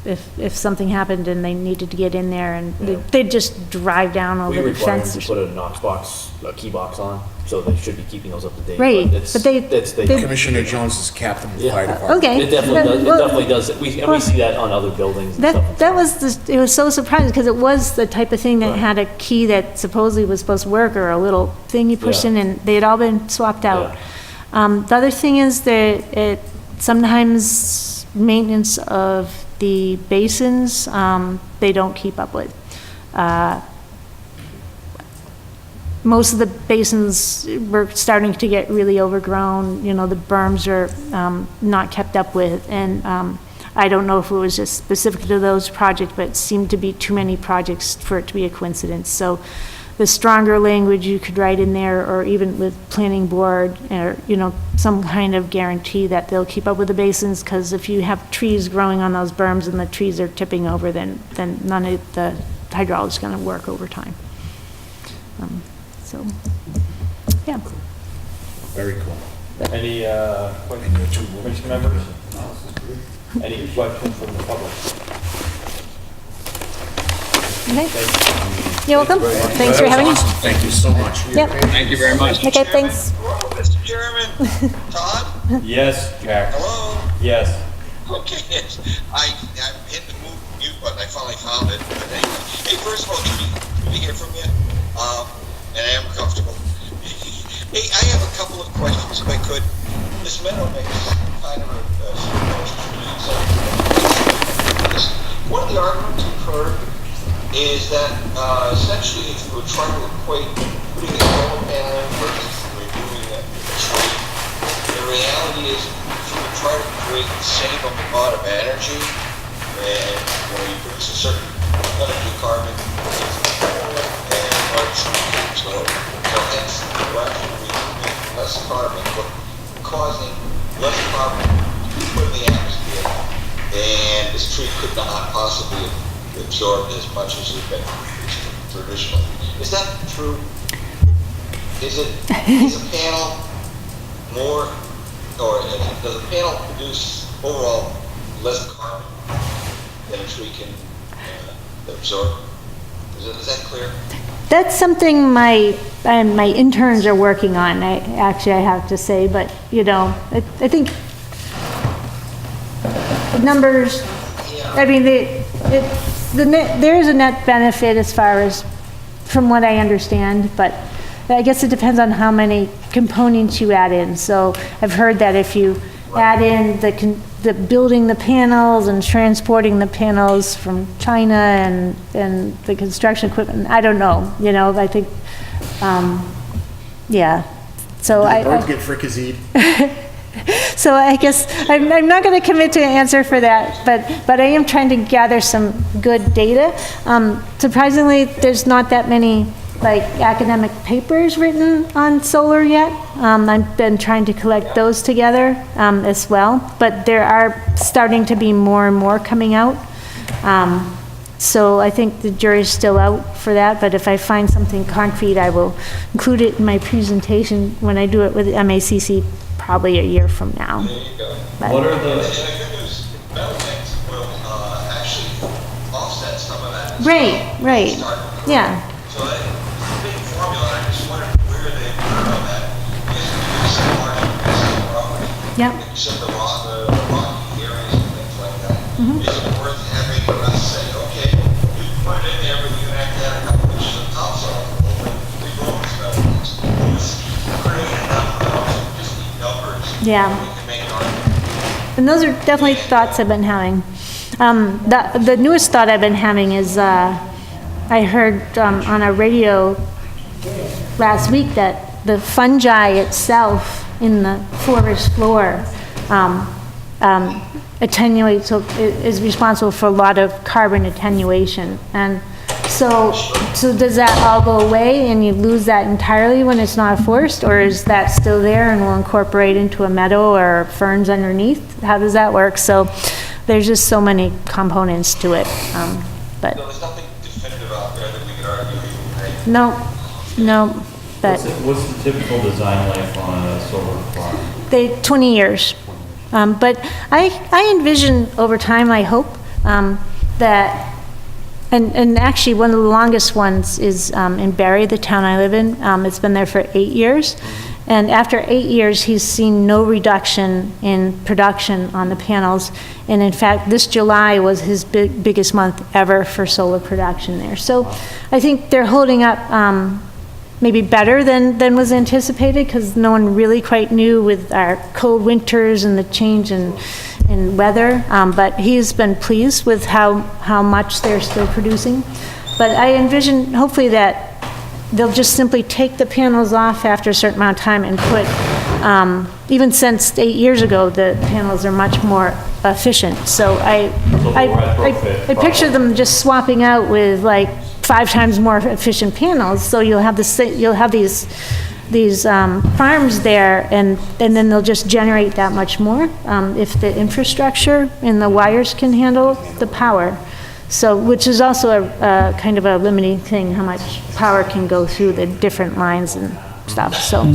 if something happened and they needed to get in there and they'd just drive down over the We require them fence. to put a Knox box, a key box on, so they should be keeping those up to date. Right, it's- but they- it's- Commissioner Jones is captain of the fire Yeah. department. Okay. It definitely Well, does, and we see that on other buildings and stuff. That was, it was so surprising, because it was the type of thing that had a key that supposedly was supposed to work, or a little thing you pushed Yeah. in, and they had all been swapped out. The other thing is that sometimes maintenance of the basins, they don't keep up with. Most of the basins were starting to get really overgrown, the berms are not kept up with, and I don't know if it was just specific to those projects, but it seemed to be too many projects for it to be a coincidence. So the stronger language you could write in there, or even with planning board, or, some kind of guarantee that they'll keep up with the basins, because if you have trees growing on those berms and the trees are tipping over, then none of the hydraulics is going to work over time. So, yeah. Very cool. Any questions from commission members? Any questions from the public? Okay. You're welcome. Thanks for having me. Awesome. Thank you so much. Yep. Thank you very much. Okay, thanks. Mr. Chairman, Todd? Yes, Jack. Hello? Yes. Okay, I hit the mute button, I finally found it. But anyway, hey, first of all, good to hear from you, and I am comfortable. Hey, I have a couple of questions, if I could. This meadow makes kind of a one of the arguments we've heard is that essentially if you were trying to equate putting a solar panel in versus removing a tree, the reality is if you would try to create the same amount of energy, and you produce a certain energy carbon, and our tree keeps low. So hence, we're actually removing less carbon, but causing less carbon to be put in the atmosphere, and this tree could not possibly absorb as much as it's been traditionally. Is that true? Is a panel more, or does a panel produce overall less carbon than a tree can absorb? Is that clear? That's something my interns are working on, I have to say, but, I think numbers, I mean, there is a net benefit as far as, from what I understand, but I guess it depends on how many components you add in. So I've heard that if you add in the building the panels and transporting the panels from China and the construction equipment, I don't know, I think, yeah. So Did the bird get fricasseed? So I guess I'm not going to commit to an answer for that, but I am trying to gather some good data. Surprisingly, there's not that many academic papers written on solar yet. I've been trying to collect those together as well, but there are starting to be more and more coming out. So I think the jury's still out for that, but if I find something concrete, I will include it in my presentation when I do it with MACC probably a year from now. There you go. But- What are And the, the good news, metal tanks will Right, yeah. So that, it's a big formula, and I just wondered where they put on that. Because you said margin, you said property. Yep. You said the rocky areas and things like that. Is it worth having us say, okay, you put it in there, but you're gonna have to add a couple inches of topsoil, we grow this values. Create enough, just need numbers. Yeah. We can make an argument. And those are definitely thoughts I've been having. The newest thought I've been having is, I heard on a radio last week that the fungi itself in the forest floor attenuates, so is responsible for a lot of carbon attenuation. And so does that all go away and you lose that entirely when it's not a forest, or is that still there and will incorporate into a meadow or ferns underneath? How does that work? So there's just so many components to it. But So there's nothing definitive out there that we could argue, right? no, but What's the typical design life on a solar farm? 20 years. But I envision over time, I hope, that, and actually one of the longest ones is in Barrie, the town I live in. It's been there for 8 years. And after 8 years, he's seen no reduction in production on the panels. And in fact, this July was his biggest month ever for solar production there. So I think they're holding up maybe better than was anticipated, because no one really quite knew with our cold winters and the change in weather. But he's been pleased with how much they're still producing. But I envision hopefully that they'll just simply take the panels off after a certain amount of time and put, even since 8 years ago, the panels are much more efficient. So I picture them just swapping out with like 5 times more efficient panels. So you'll have these farms there, and then they'll just generate that much more if the infrastructure and the wires can handle the power. So, which is also a kind of a limiting thing, how much power can go through the different lines and stuff. So,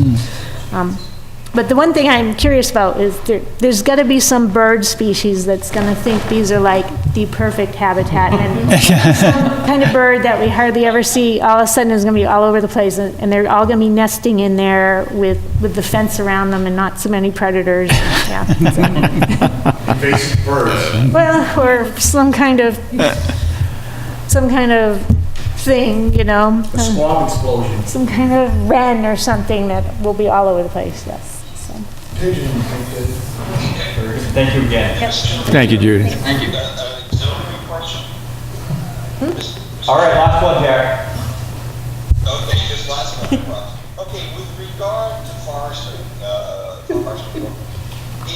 but the one thing I'm curious about is there's got to be some bird species that's going to think these are like the perfect habitat, and some kind of bird that we hardly ever see all of a sudden is going to be all over the place, and they're all going to be nesting in there with the fence around them and not so many predators. Yeah. Invasive birds. Well, or some kind of thing, you know. A swamp explosion. Some kind of wren or something that will be all over the place, yes. So. Thank you again. Yep. Thank you, Judy. Thank you. Zoning question? All right, last one, Jack. Okay, just last one. Okay, with regard to forestry,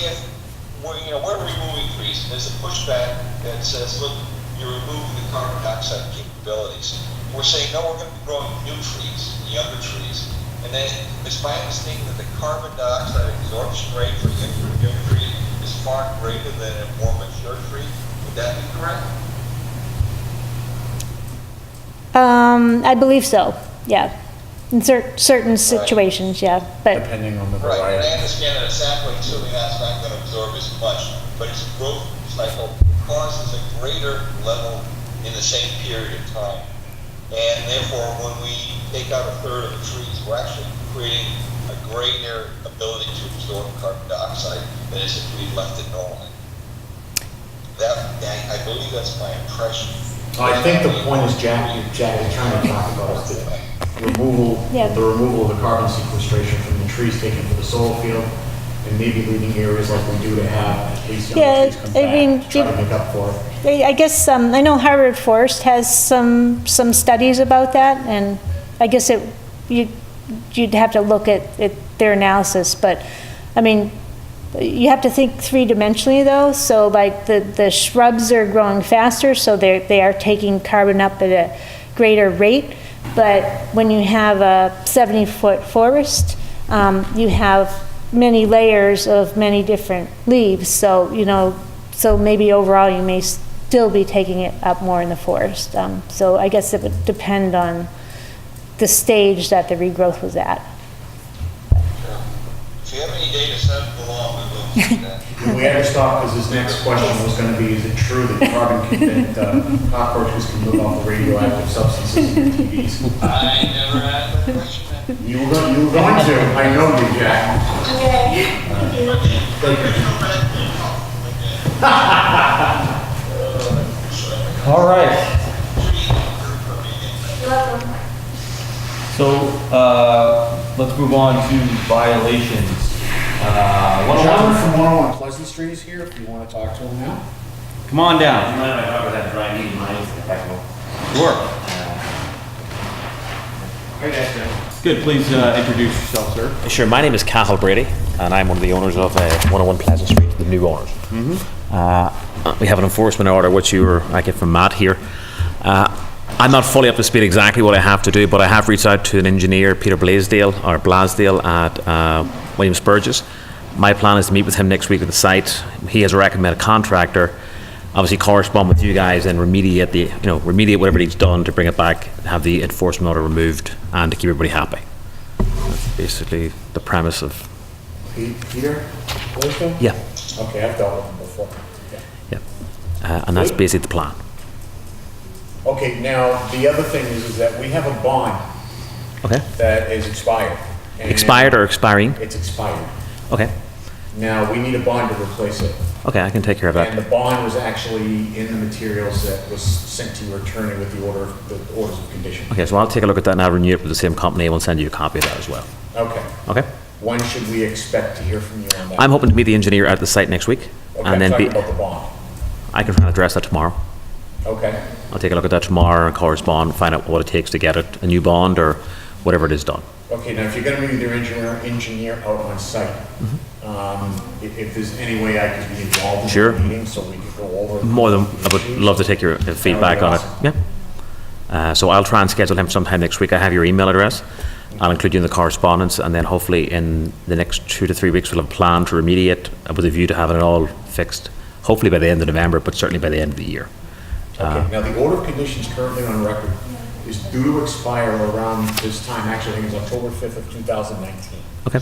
if we're removing trees, there's a pushback that says, look, you're removing the carbon dioxide capabilities. We're saying, no, we're going to be growing new trees, younger trees. And then it's my understanding that the carbon dioxide absorption rate for a young tree is far greater than a more mature tree. Would that be correct? I believe so, yeah. In certain situations, yeah, but. Depending on the Right, and variety. I understand that a sapling certainly that's not going to absorb as much, but its growth cycle causes a greater level in the same period of time. And therefore, when we take out a third of the trees, we're actually creating a greater ability to absorb carbon dioxide than is if we left it normally. I believe that's my impression. I think the point is, Jack is trying to talk about is the removal of the carbon sequestration from the trees taken for the solar field, and maybe leaving areas like we do to have at least young trees come back, try to make up for it. I guess, I know Harvard Forest has some studies about that, and I guess you'd have to look at their analysis, but, I mean, you have to think three-dimensionally though, so like the shrubs are growing faster, so they are taking carbon up at a greater rate, but when you have a 70-foot forest, you have many layers of many different leaves, so, so maybe overall you may still be taking it up more in the forest. So I guess it would depend on the stage that the regrowth was at. If you have any data set along, we will do that. We had to stop because his next question was going to be, is it true that cockroaches can live off the radioactive substances in TVs? I never had that question. You were going to. I know you, Jack. All right. So, let's move on to violations. Gentleman from 101 Pleasant Street is here, if you want to talk to him now. Come on down. You mind if I talk about that dry meeting, mine is impeccable. Sure. Very nice, Jim. Good, please introduce yourself, sir. Sure, my name is Cathal Brady, and I'm one of the owners of 101 Pleasant Street, the new owners. We have an enforcement order, which I get from Matt here. I'm not fully up to speed exactly what I have to do, but I have reached out to an engineer, Peter Blasdale at Williams Burgess. My plan is to meet with him next week at the site. He has recommended a contractor, obviously correspond with you guys and remediate whatever needs done to bring it back, have the enforcement order removed, and to keep everybody happy. That's basically the premise of. Peter? Blasdale? Yeah. Okay, I've dealt with him before. Yeah. And that's basically the plan. Okay, now, the other thing is that we have a bond that is expired. Expired or expiring? It's expired. Okay. Now, we need a bond to replace it. Okay, I can take care of that. And the bond was actually in the materials that was sent to you returning with the orders of condition. Okay, so I'll take a look at that and I'll renew it with the same company and we'll send you a copy of that as well. Okay. Okay. When should we expect to hear from you on that? I'm hoping to meet the engineer at the site next week. Okay, and then talking about the bond. I can try and address that tomorrow. Okay. I'll take a look at that tomorrow and correspond, find out what it takes to get it, a new bond or whatever it is done. Okay, now if you're gonna be their engineer out on site, if there's any way I could be involved in the meeting so we could go over. More than, I would love to take your feedback on it. Yeah. So I'll try and schedule him sometime next week. I have your email address. I'll include you in the correspondence, and then hopefully in the next 2 to 3 weeks we'll have a plan to remediate with a view to having it all fixed, hopefully by the end of November, but certainly by the end of the year. Okay, now the order of conditions currently on record is due to expire around this time, actually I think it's October 5th of 2019. Okay.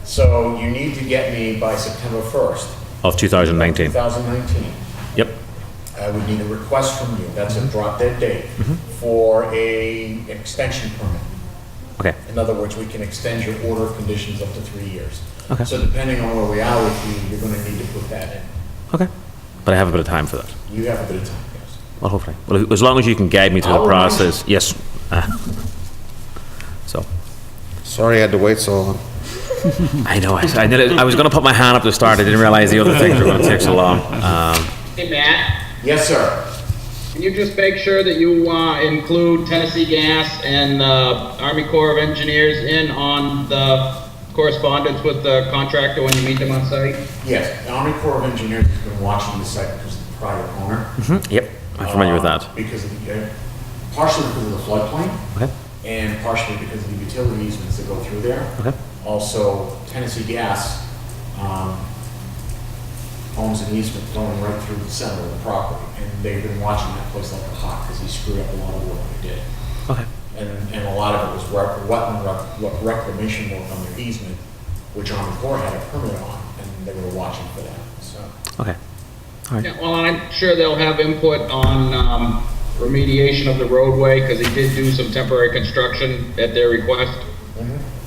So you need to get me by September 1st. Of 2019. 2019. Yep. I would need a request from you, that's a drop dead date, for an extension permit. Okay. In other words, we can extend your order of conditions up to 3 years. Okay. So depending on where we are with you, you're gonna need to put that in. Okay. But I have a bit of time for that. You have a bit of time, yes. Well, hopefully. Well, as long as you can guide me through the process. Yes. So. Sorry I had to wait so long. I know. I was going to put my hand up to start. I didn't realize the other things were going to take so long. Hey, Matt, Yes, sir. can you just make sure that you include Tennessee Gas and Army Corps of Engineers in on the correspondence with the contractor when you meet them on site? Yes, the Army Corps of Engineers has been watching the site because of the prior owner. Yep. I'm familiar with that. Because of the, partially because of the floodplain. Okay. And partially because of the utility easements that go through there. Okay. Also, Tennessee Gas owns an easement going right through the center of the property. And they've been watching that place like a hawk because he screwed up a lot of work they did. Okay. And a lot of it was reclamation work on their easement, which Army Corps had a permit on, and they were watching for that, so. Okay. All right. Yeah, well, I'm sure they'll have input on remediation of the roadway, because they did do some temporary construction at their request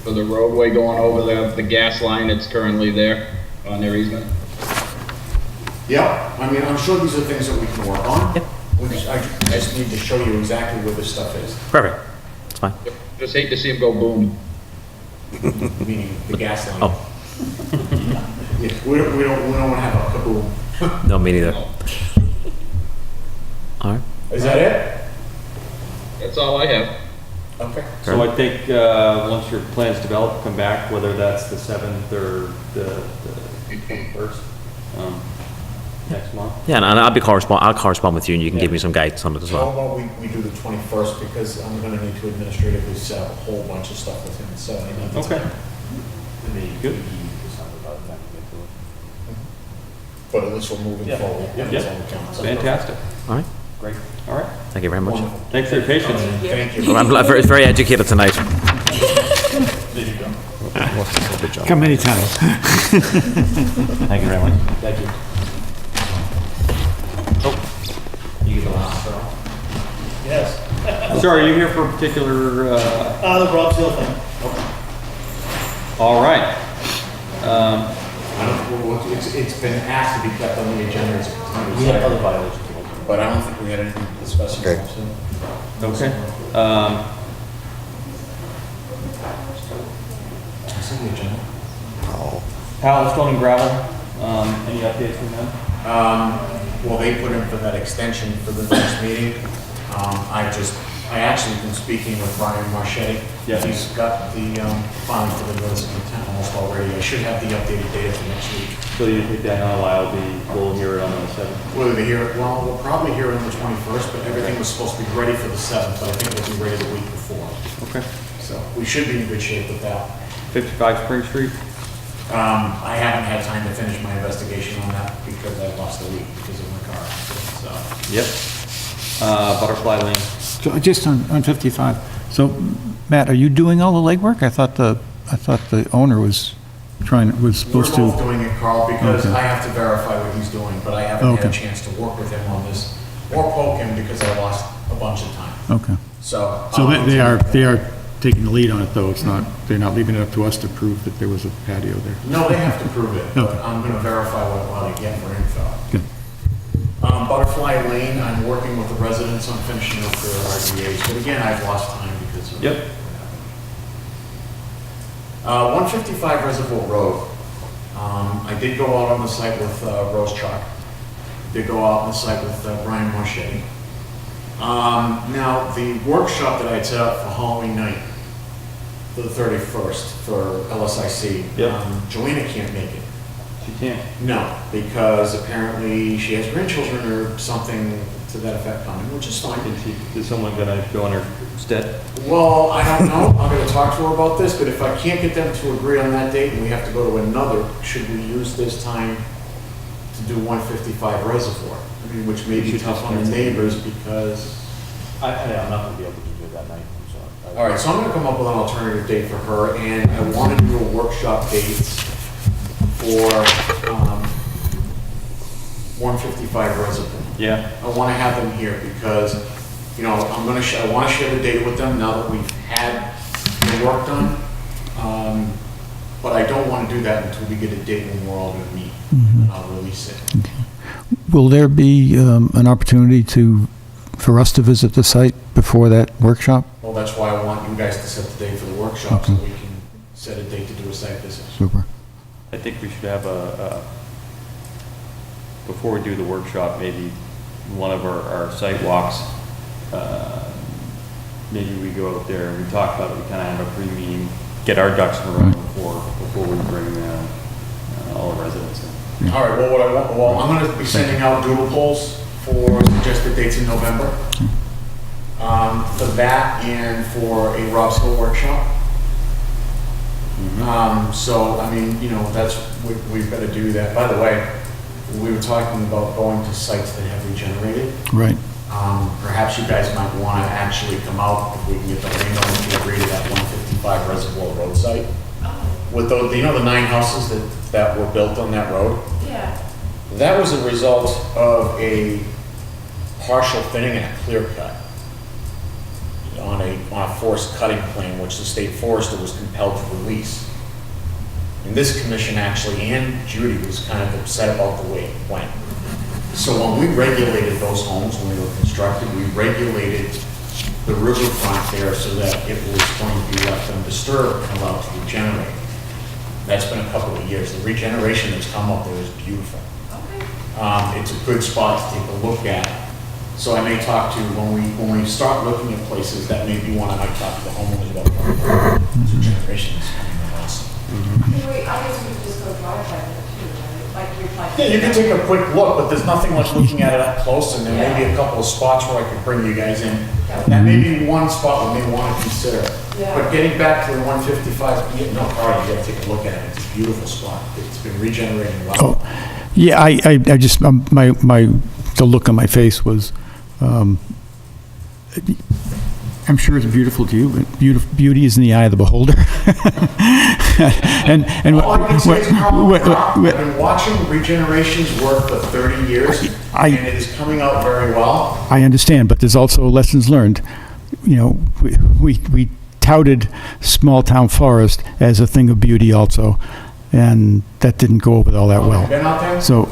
for the roadway going over the gas line that's currently there on their easement. Yeah, I mean, I'm sure these are things that we can work on. Yep. I just need to show you exactly where this stuff is, Perfect. It's fine. Just hate to see them go boom. meaning the gas line. Oh. Yeah, we don't want to have a kaboom. No, me neither. All right. Is that it? That's all I have. Okay. So I think once your plans develop, come back, whether that's the 7th or the 21st next month. Yeah, and I'll correspond with you, and you can give me some guidance on it as How well. about we do the 21st, because I'm gonna need to administratively set up a whole bunch of stuff with him, so I need to. Okay. Good. But at least we're moving forward. Yep. That's all that counts. Fantastic. All right. Great. All right. Thank you very much. Wonderful. Thanks for your patience. Thank you. Well, I'm very educated tonight. There you go. Come anytime. Thank you very much. Thank you. You get the last straw? Yes. Sorry, are you here for a particular, The Rob Hill thing. all right. It's been asked to be kept on the agenda. We have other violations. But I don't think we had anything to discuss. Okay. Okay. It's in the agenda. Powell Stone and Gravel, any updates from them? Well, they put in for that extension for the next meeting. I actually been speaking with Brian Marchetti. Yeah. He's got the fund for the notice of intent almost already. I should have the updated data for next week. So you think that we'll hear it on the 7th? Whether they hear it, well, we'll probably hear it on the 21st, but everything was supposed to be ready for the 7th, but I think it'll be ready the week before. Okay. So we should be in good shape with that. 55 Spring Street? I haven't had time to finish my investigation on that because I lost a week because of my car accident, so. Yep. Butterfly Lane. So just on 55, so Matt, are you doing all the legwork? I thought the owner was supposed to. We're both doing it, Carl, because Okay. I have to verify what he's doing, but I haven't had a Okay. chance to work with him on this or poke him because I lost a bunch of time. Okay. So. So I'll they are continue. taking the lead on it, though? They're not leaving it up to us to prove that there was a patio there? No, they have to prove it, but Okay. I'm gonna verify what I get for info. Good. Butterfly Lane, I'm working with the residents on finishing up their RDAs, but again, I've lost time because of. Yep. 155 Reservoir Road. I did go out on the site with Rose Chuck. Did go out on the site with Brian Marchetti. Now, the workshop that I had set up for Halloween night, the 31st for LSIC, Yep. Joanna can't make it. She can't. No, because apparently she has grandchildren or something to that effect coming, which is fine. Is someone gonna go in her stead? Well, I don't know. I'm going to talk to her about this, but if I can't get them to agree on that date and we have to go to another, should we use this time to do 155 Reservoir? I mean, which may be tough on the neighbors because. I'm not gonna be able to do it that night, I'm sorry. All right, so I'm going to come up with an alternative date for her, and I want to do a workshop date for 155 Reservoir. Yeah. I want to have them here because, you know, I want to share the data with them now that we've had the work done. But I don't want to do that until we get a date when we're all going to meet. And I'll release it. Will there be an opportunity for us to visit the site before that workshop? Well, that's why I want you guys to set the date for the workshop so we can set a date to do a site visit. Super. I think we should have before we do the workshop, maybe one of our site walks, maybe we go out there and we talk about it, we kind of have a pre-meeting, get our ducks in a row before we bring all the residents in. All right, well, I'm going to be sending out doodle polls for suggested dates in November. For that and for a Rob's Hill workshop. So, I mean, you know, we've got to do that. By the way, we were talking about going to sites that have regenerated. Right. Perhaps you guys might want to actually come out if we can get the rainbow to agree to that 155 Reservoir Road site. With those, you know, the 9 houses that were built on that road? Yeah. That was a result of a partial thinning and a clear cut on a forest cutting plan, which the state forester was compelled to release. And this commission actually, and Judy, was kind of upset about the way it went. So when we regulated those homes, when they were constructed, we regulated the riverfront there so that it was going to be left undisturbed and allowed to regenerate. That's been a couple of years. The regeneration that's come up there is beautiful. It's a good spot to take a look at. So I may talk to, when we start looking at places, that may be one I might talk to the homeowners about. Regeneration is kind of awesome. Wait, I guess we could just go drive by there too, right? Like reply. Yeah, you can take a quick look, but there's nothing like looking at it up close, and there may be a couple of spots where I could bring you guys in. That may be one spot we may want to consider. Yeah. But getting back to the 155, no, all right, you gotta take a look at it. It's a beautiful spot. It's been regenerating well. Oh, yeah, I just, the look on my face was, I'm sure it's beautiful to you, but beauty is in the eye of the beholder. And All I can say is, Carl, I've what- been watching Regeneration's work for 30 years, and it is coming out very well. I understand, but there's also lessons learned. You know, we touted small town forest as a thing of beauty also, and that didn't go over all that well. Been out there? So,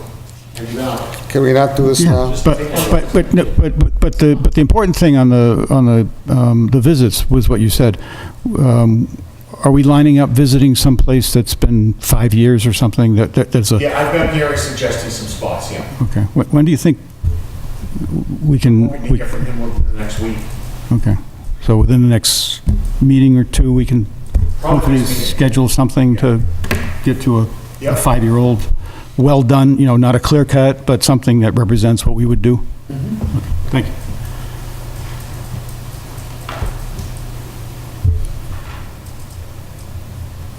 Have you been out there? Can we not do this now? but the important thing on the visits was what you said. Are we lining up visiting someplace that's been 5 years or something that's a? Yeah, I've got Gary suggesting some spots, yeah. Okay. When do you think we can? We can get from him within the next week. Okay. So within the next meeting or two, we can Probably hopefully next meeting. schedule something to get to a Yep. 5-year-old, well done, you know, not a clear cut, but something that represents what we would do. Mm-hmm. Okay, thank you.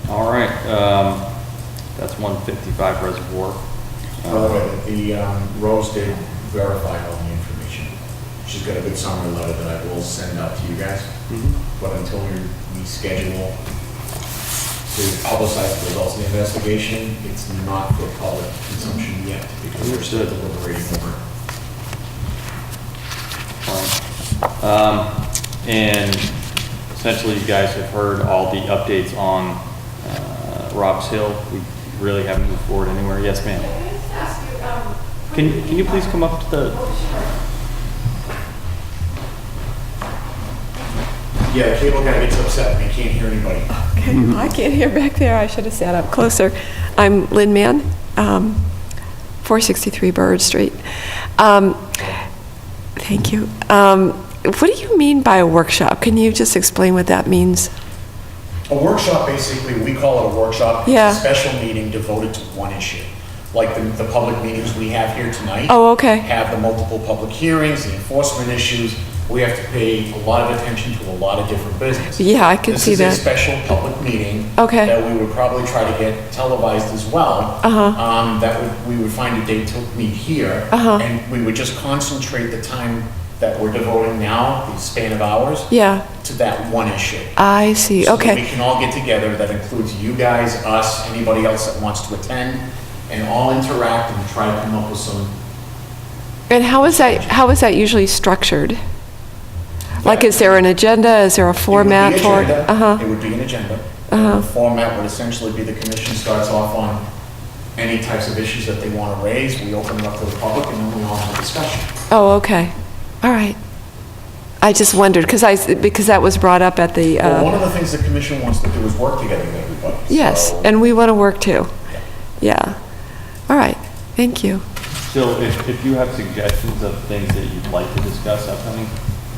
All right, that's 155 Reservoir. By the way, the Rose did verify all the information. She's got a good summary letter that I will send out to you guys. But until we schedule to publicize the results of the investigation, it's not for public consumption yet because we're still deliberating over it. And essentially, you guys have heard all the updates on Rob's Hill. We really haven't moved forward anywhere. Yes, ma'am. Can I just ask you, Can you please come up to the? Yeah, the cable guy gets upset when he can't hear anybody. Okay, I can't hear back there. I should have sat up closer. I'm Lynn Mann, 463 Bird Street. Thank you. What do you mean by a workshop? Can you just explain what that means? A workshop, basically, we call it a workshop. Yeah. It's a special meeting devoted to one issue. Like the public meetings we have here tonight. Oh, okay. Have the multiple public hearings, the enforcement issues. We have to pay a lot of attention to a lot of different business. Yeah, I can see that. This is a special public meeting. Okay. That we would probably try to get televised as well. We would find a date to meet here. And we would just concentrate the time that we're devoting now, the span of hours. Yeah. To that one issue. I see, So that okay. we can all get together, that includes you guys, us, anybody else that wants to attend, and all interact and try to come up with some. And how is that usually structured? Like, is there an agenda? Is there a format for it? It would be an agenda. The format would essentially be the commission starts off on any types of issues that they want to raise. We open it up to the public and then we all have a discussion. Oh, okay. All right. I just wondered, because that was brought up at the... Well, one of the things the commission wants to do is work together with everybody. Yes, So- and we want to work too. Yeah. All right. Thank you. So if you have suggestions of things that you'd like to discuss upcoming,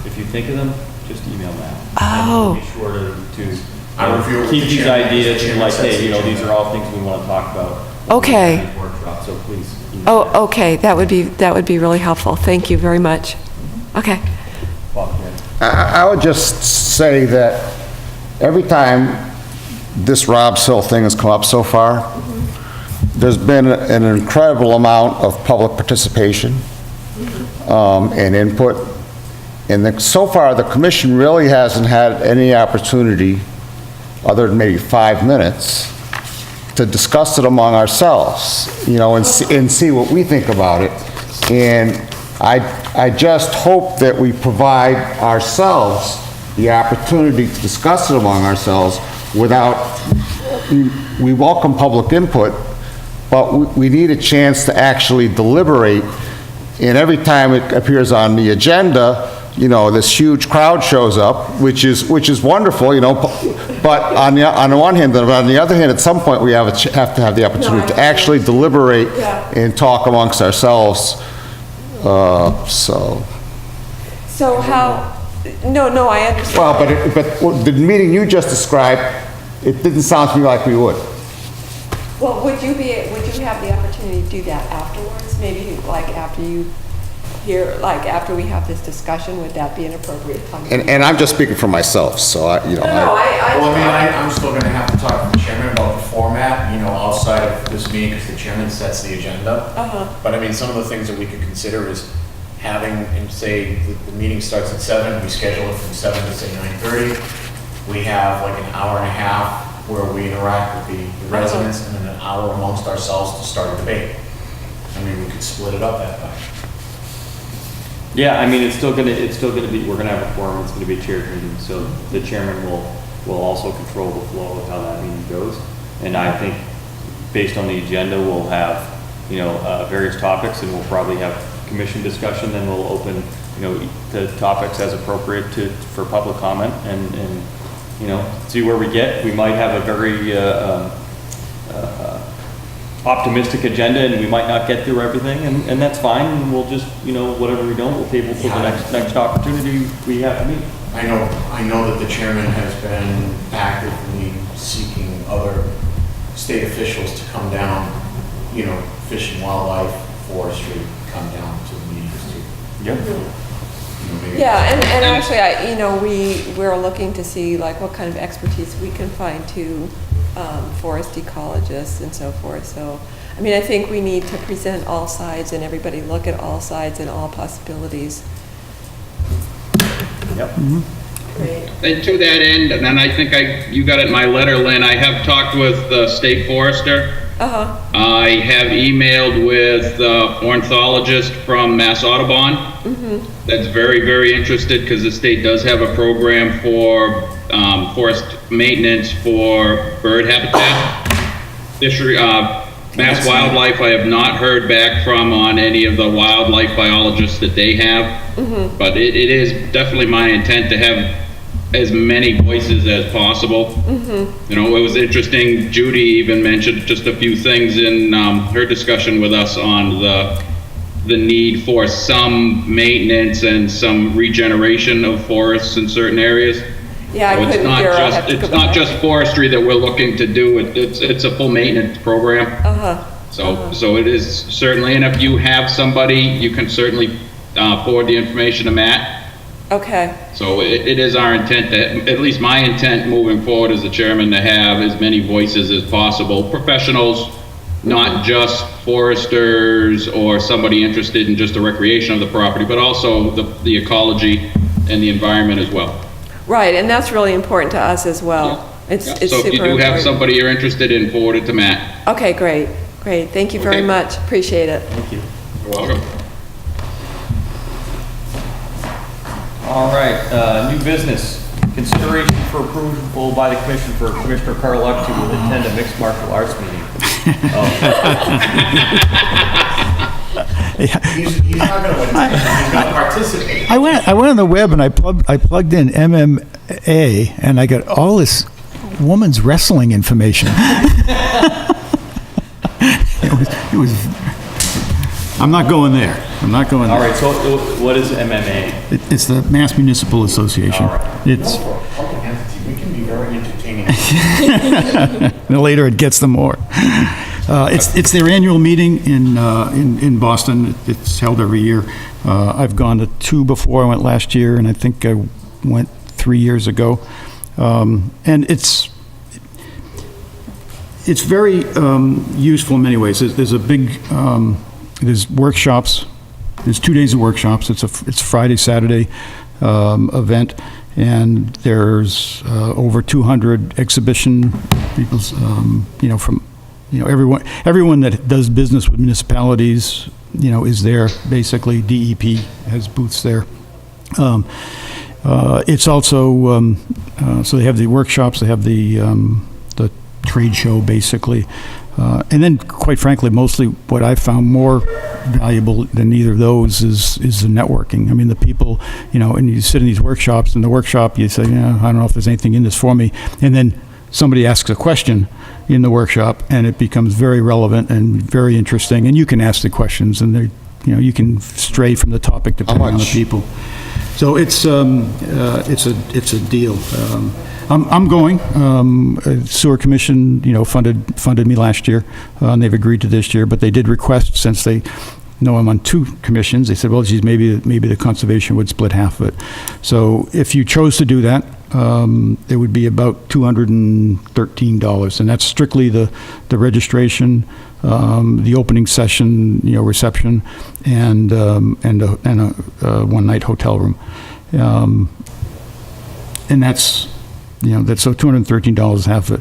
if you think of them, just email them out. Oh. And be sure to I review it with keep the these chairman. ideas The and like, chairman sets hey, you the know, these agenda. are all things we want to talk about. Okay. in these workshops, so please. email Oh, okay. That would be really helpful. Thank you very much. Okay. Bob, yeah. I would just say that every time this Rob's Hill thing has come up so far, there's been an incredible amount of public participation and input. And so far, the commission really hasn't had any opportunity, other than maybe 5 minutes, to discuss it among ourselves, you know, and see what we think about it. And I just hope that we provide ourselves the opportunity to discuss it among ourselves without, we welcome public input, but we need a chance to actually deliberate. And every time it appears on the agenda, you know, this huge crowd shows up, which is wonderful, you know, but on the one hand, but on the other hand, at some point, we have to have the opportunity to actually deliberate and talk amongst ourselves, so. So how, no, I understand. Well, but the meeting you just described, it didn't sound to me like we would. Well, would you have the opportunity to do that afterwards? Maybe like after you hear, like after we have this discussion, would that be an appropriate time? And I'm just speaking for myself, so Well, I'm still gonna have to talk to the chairman about the format, you know, outside of this meeting, because the chairman sets the agenda. But I mean, some of the things that we could consider is having, and say, the meeting starts at 7, we schedule it from 7 to say 9:30. We have like an hour and a half where we interact with the residents, and then an hour amongst ourselves to start a debate. I mean, we could split it up that way. Yeah, I mean, it's still gonna be, we're gonna have a forum, it's gonna be a chair meeting, so the chairman will also control the flow of how that meeting goes. And I think, based on the agenda, we'll have, various topics, and we'll probably have commission discussion, then we'll open, the topics as appropriate for public comment, and see where we get. We might have a very, optimistic agenda, and we might not get through everything, and that's fine, and we'll just, whatever we don't, we'll table for the next opportunity we have to meet. I know that the chairman has been actively seeking other state officials to come down, Fish and Wildlife, Forestry, come down to the meetings too. Yep. Yeah, and actually, we're looking to see like what kind of expertise we can find to forest ecologists and so forth. So, I mean, I think we need to present all sides and everybody look at all sides and all possibilities. Yep. Great. And to that end, and then I think you got it in my letter, Lynn, I have talked with the state forester. Uh-huh. I have emailed with the ornithologist from Mass Audubon. Mm-hmm. That's very, very interested, because the state does have a program for forest maintenance for bird habitat. Fishery, Mass Wildlife, I have not heard back from on any of the wildlife biologists that they have. Mm-hmm. But it is definitely my intent to have as many voices as possible. Mm-hmm. It was interesting, Judy even mentioned just a few things in her discussion with us on the need for some maintenance and some regeneration of forests in certain areas. Yeah, So I couldn't hear. I'll have to go it's not back. just forestry that we're looking to do, it's a full maintenance program. Uh-huh. So it is certainly, and if you have somebody, you can certainly forward the information to Matt. Okay. So it is our intent, at least my intent moving forward as the chairman, to have as many voices as possible, professionals, not just foresters or somebody interested in just the recreation of the property, but also the ecology and the environment as well. Right, and that's really important to us as well. It's So super if you do have important. somebody you're interested in, forward it to Matt. Okay, great. Thank you very Okay. much. Appreciate it. Thank you. You're welcome. All right, new business. Consideration for approval by the commission for Commissioner Carluck to attend a mixed martial arts meeting. He's not going to attend, he's going to participate. I went on the web and I plugged in MMA, and I got all this woman's wrestling information. It was. I'm not going there. I'm not going there. All right, so what is MMA? It's the Mass Municipal Association. All right. It's. For a public entity, we can be very entertaining. The later it gets, the more. It's their annual meeting in Boston. It's held every year. I've gone to 2 before. I went last year, and I think I went 3 years ago. And it's very useful in many ways. There's a big there's workshops. There's 2 days of workshops. It's Friday, Saturday event. And there's over 200 exhibition people, from, everyone that does business with municipalities, is there. Basically, DEP has booths there. It's also, so they have the workshops, they have the trade show, basically. And then, quite frankly, mostly what I found more valuable than either of those is the networking. I mean, the people, and you sit in these workshops, in the workshop you say, I don't know if there's anything in this for me. And then somebody asks a question in the workshop, and it becomes very relevant and very interesting. And you can ask the questions, and you can stray from the topic depending on the people. So it's a deal. I'm going. Sewer Commission, funded me last year, and they've agreed to this year. But they did request, since they know I'm on 2 commissions, they said, well, geez, maybe the conservation would split half of it. So if you chose to do that, it would be about $213, and that's strictly the registration, the opening session, reception, and a one-night hotel room, and that's that's, so $213 half it.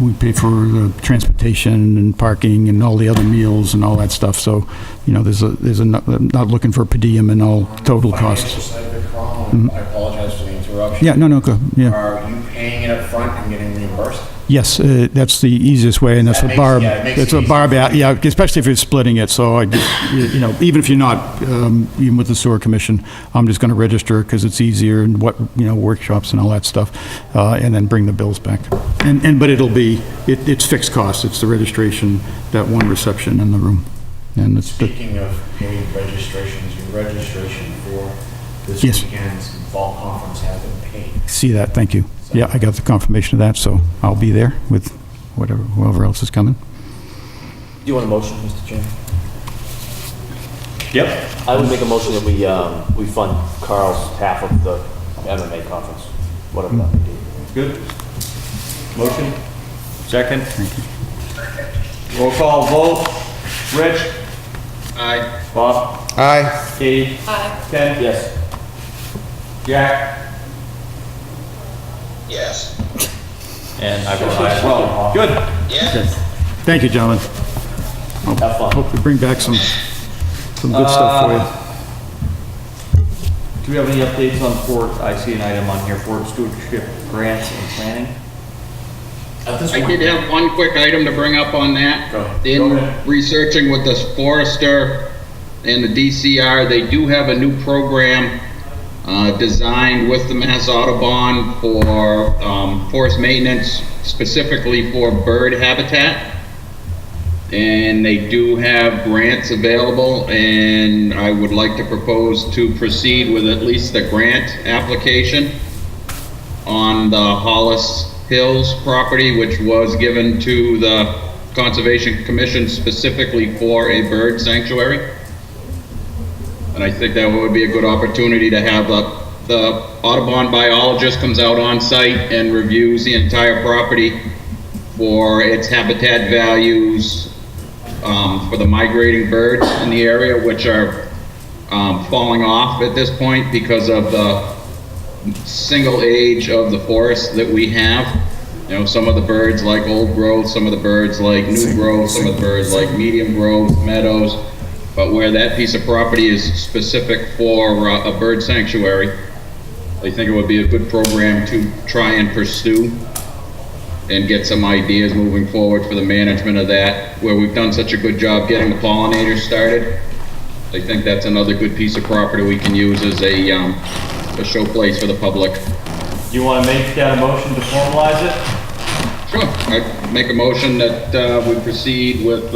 We pay for transportation and parking and all the other meals and all that stuff, so, I'm not looking for per diem and all total costs. I apologize for the interruption. Yeah, no, go, yeah. Are you paying it up front and getting reimbursed? Yes, that's the easiest way, and that's what Barb, that's what Barb, yeah, especially if you're splitting it, so even if you're not, even with the sewer commission, I'm just gonna register, because it's easier, and workshops and all that stuff, and then bring the bills back. But it's fixed costs, it's the registration, that one reception in the room. And it's Speaking of paid registrations, your registration for this Yes. weekend's fall conference has been paid. See that, thank you. Yeah, I got the confirmation of that, so I'll be there with whoever else is coming. Do you want a motion, Mr. Chairman? Yep. I would make a motion that we fund Carl's half of the MMA conference, whatever that may be. Good. Motion? Second? Thank you. Roll call vote. Rich? Aye. Bob? Aye. Katie? Aye. Ken? Yes. Jack? Yes. And I vote aye as well. Good. Yes. Thank you, gentlemen. Have fun. Hope we bring back some good stuff for you. Do we have any updates on Ford? I see an item on here, Ford Stewardship Grants and Planning. I did have one quick item to bring up on that. In researching with the Forester and the DCR, they do have a new program designed with the Mass Audubon for forest maintenance, specifically for bird habitat. And they do have grants available, and I would like to propose to proceed with at least the grant application on the Hollis Hills property, which was given to the Conservation Commission specifically for a bird sanctuary. And I think that would be a good opportunity to have the Audubon biologist comes out on site and reviews the entire property for its habitat values, for the migrating birds in the area, which are falling off at this point because of the single age of the forest that we have. Some of the birds like old growth, some of the birds like new growth, some of the birds like medium growth, meadows. But where that piece of property is specific for a bird sanctuary, I think it would be a good program to try and pursue and get some ideas moving forward for the management of that, where we've done such a good job getting the pollinators started. I think that's another good piece of property we can use as a showplace for the public. Do you want to make that a motion to formalize it? Sure. I make a motion that we proceed with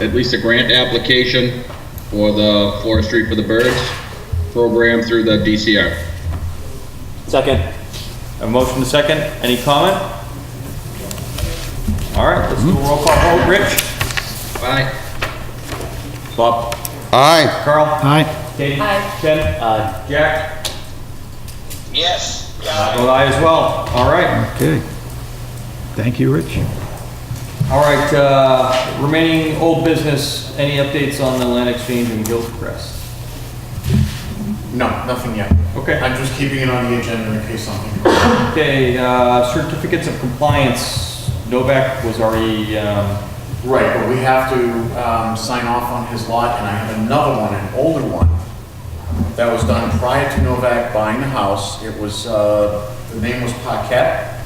at least a grant application for the Forestry for the Birds program through the DCR. Second. A motion to second. Any comment? All right, let's do a roll call vote. Rich? Aye. Bob? Aye. Carl? Aye. Katie? Aye. Ken? Jack? Yes. I vote aye as well. All right. Okay. Thank you, Rich. All right, remaining old business, any updates on the land exchange in Hillcrest? No, nothing yet. Okay. I'm just keeping it on the agenda in case something. Okay, certificates of compliance, Novak was already, Right, but we have to sign off on his lot, and I have another one, an older one, that was done prior to Novak buying the house. It was, the name was Paquette.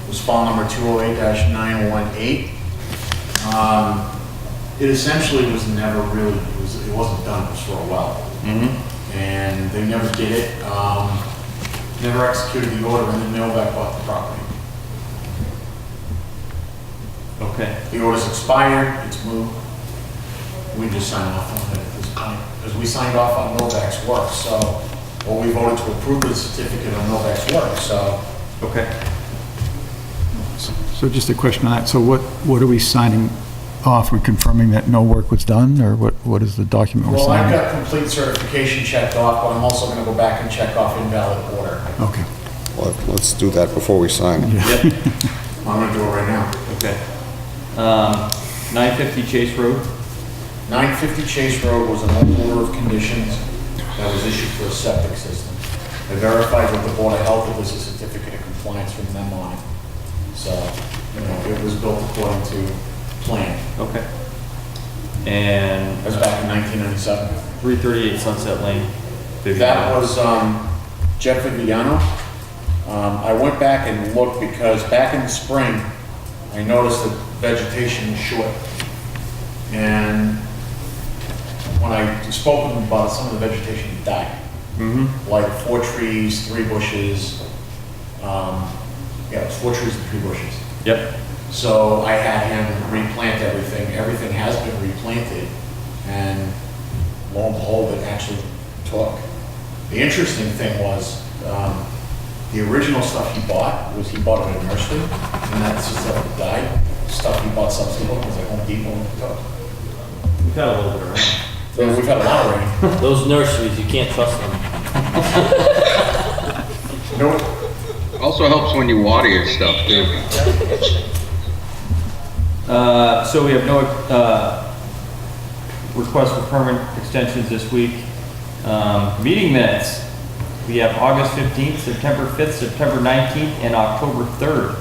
It was file number 208-918. It essentially was never really, it wasn't done, it was for a while. And they never did it, never executed the order, and then Novak bought the property. okay. The order's expired, it's moved. We just sign off on it at this point, because we signed off on Novak's work, so, or we voted to approve the certificate on Novak's work, so. Okay. So just a question on that. So what are we signing off? We're confirming that no work was done, or what is the document we're Well, I've signing? got complete certification checked off, but I'm also gonna go back and check off invalid order. Okay. Well, let's do that before we sign it. Yep. I'm gonna do it right now. Okay. 950 Chase Road. 950 Chase Road was an old order of conditions that was issued for a septic system. I verified with the Board of Health that there's a certificate of compliance from them on it. So, it was built according to plan. Okay. And That was back in 1997. 338 Sunset Lane. That was Jeff Viviano. I went back and looked because back in the spring, I noticed that vegetation was short. And when I spoke with them about it, some of the vegetation had died. Like 4 trees, 3 bushes. It was 4 trees and 3 bushes. Yep. So I had him replant everything. Everything has been replanted. And lo and behold, it actually took. The interesting thing was, the original stuff he bought it at a nursery, and that's the stuff that died. Stuff he bought subsequently was at Home Depot and took. We've had a little bit of rain. Yeah, we've had a lot of rain. Those nurseries, you can't trust them. Nope. Also helps when you water your stuff too. So we have no request for permit extensions this week. Meeting minutes. We have August 15th, September 5th, September 19th, and October 3rd.